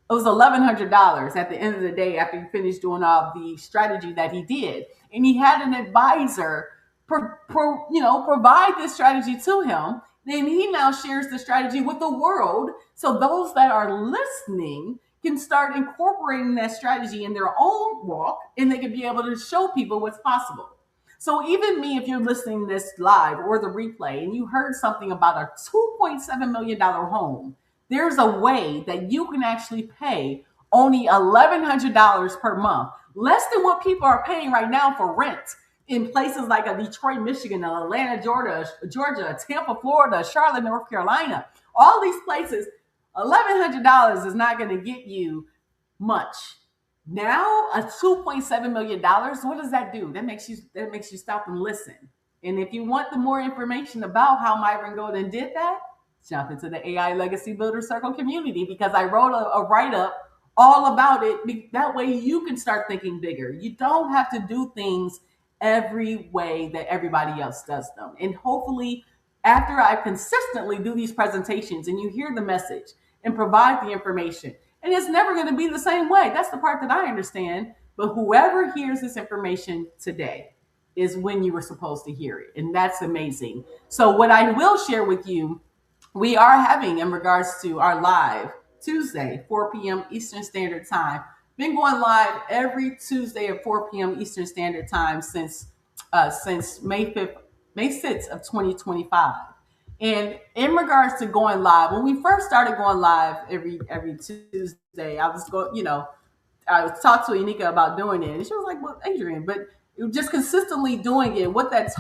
was $1,100 at the end of the day after he finished doing all the strategy that he did, and he had an advisor provide this strategy to him. Then he now shares the strategy with the world, so those that are listening can start incorporating that strategy in their own walk, and they can be able to show people what's possible. So even me, if you're listening to this live or the replay, and you heard something about a $2.7 million home, there's a way that you can actually pay only $1,100 per month, less than what people are paying right now for rent in places like Detroit, Michigan, Atlanta, Georgia, Tampa, Florida, Charlotte, North Carolina. All these places, $1,100 is not going to get you much. Now, a $2.7 million, what does that do? That makes you stop and listen. And if you want the more information about how Myron Golden did that, jump into the AI Legacy Builder Circle community, because I wrote a write-up all about it. That way you can start thinking bigger. You don't have to do things every way that everybody else does them. And hopefully, after I consistently do these presentations and you hear the message and provide the information, and it's never going to be the same way. That's the part that I understand. But whoever hears this information today is when you were supposed to hear it. And that's amazing. So what I will share with you, we are having in regards to our live Tuesday, 4 p.m. Eastern Standard Time. Been going live every Tuesday at 4 p.m. Eastern Standard Time since May 6th of 2025. And in regards to going live, when we first started going live every Tuesday, I was I talked to Anika about doing it, and she was like, "Well, Adrian," but just consistently doing it. What that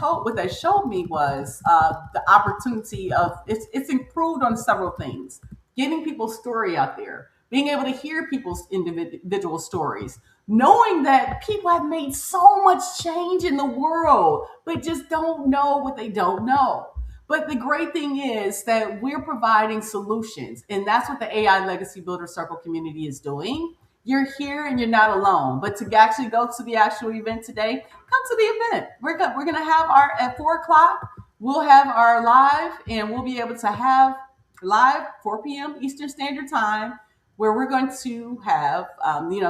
showed me was the opportunity of it's improved on several things. Getting people's story out there, being able to hear people's individual stories, knowing that people have made so much change in the world, but just don't know what they don't know. But the great thing is that we're providing solutions, and that's what the AI Legacy Builder Circle community is doing. You're here and you're not alone. But to actually go to the actual event today, come to the event. We're going to have at 4 o'clock, we'll have our live, and we'll be able to have live 4 p.m. Eastern Standard Time, where we're going to have,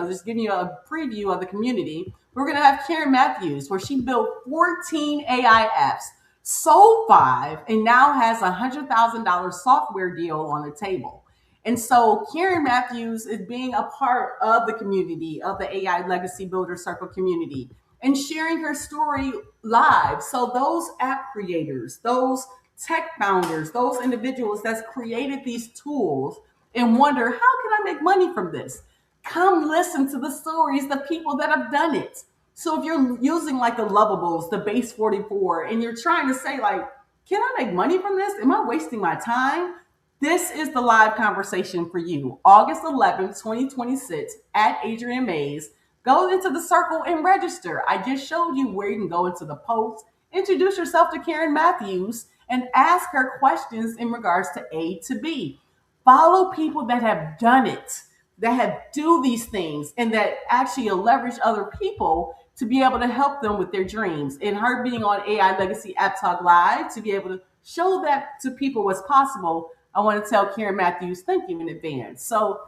just giving you a preview of the community. We're going to have Karen Matthews, where she built 14 AI apps, sold 5, and now has a $100,000 software deal on the table. And so Karen Matthews is being a part of the community, of the AI Legacy Builder Circle community, and sharing her story live. So those app creators, those tech founders, those individuals that's created these tools and wonder, how can I make money from this? Come listen to the stories, the people that have done it. So if you're using like the Lovables, the Base 44, and you're trying to say like, can I make money from this? Am I wasting my time? This is the live conversation for you. August 11th, 2026 at Adrian Mays. Go into the circle and register. I just showed you where you can go into the post, introduce yourself to Karen Matthews, and ask her questions in regards to A to B. Follow people that have done it, that have do these things, and that actually leverage other people to be able to help them with their dreams. And her being on AI Legacy App Talk Live to be able to show that to people what's possible, I want to tell Karen Matthews, thank you in advance. So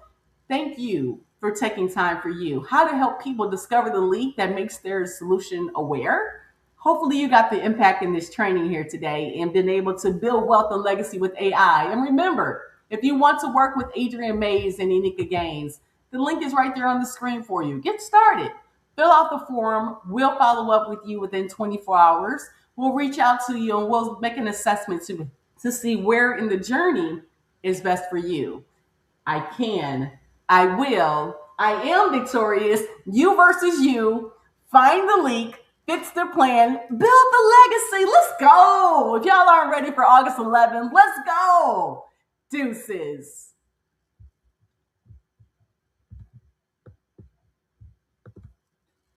thank you for taking time for you. How to help people discover the leak that makes their solution aware. Hopefully you got the impact in this training here today and been able to build wealth and legacy with AI. And remember, if you want to work with Adrian Mays and Anika Gaines, the link is right there on the screen for you. Get started. Fill out the form. We'll follow up with you within 24 hours. We'll reach out to you and we'll make an assessment to see where in the journey is best for you. I can. I will. I am victorious. You versus you. Find the leak. Fix the plan. Build the legacy. Let's go. If y'all aren't ready for August 11th, let's go. Deuces.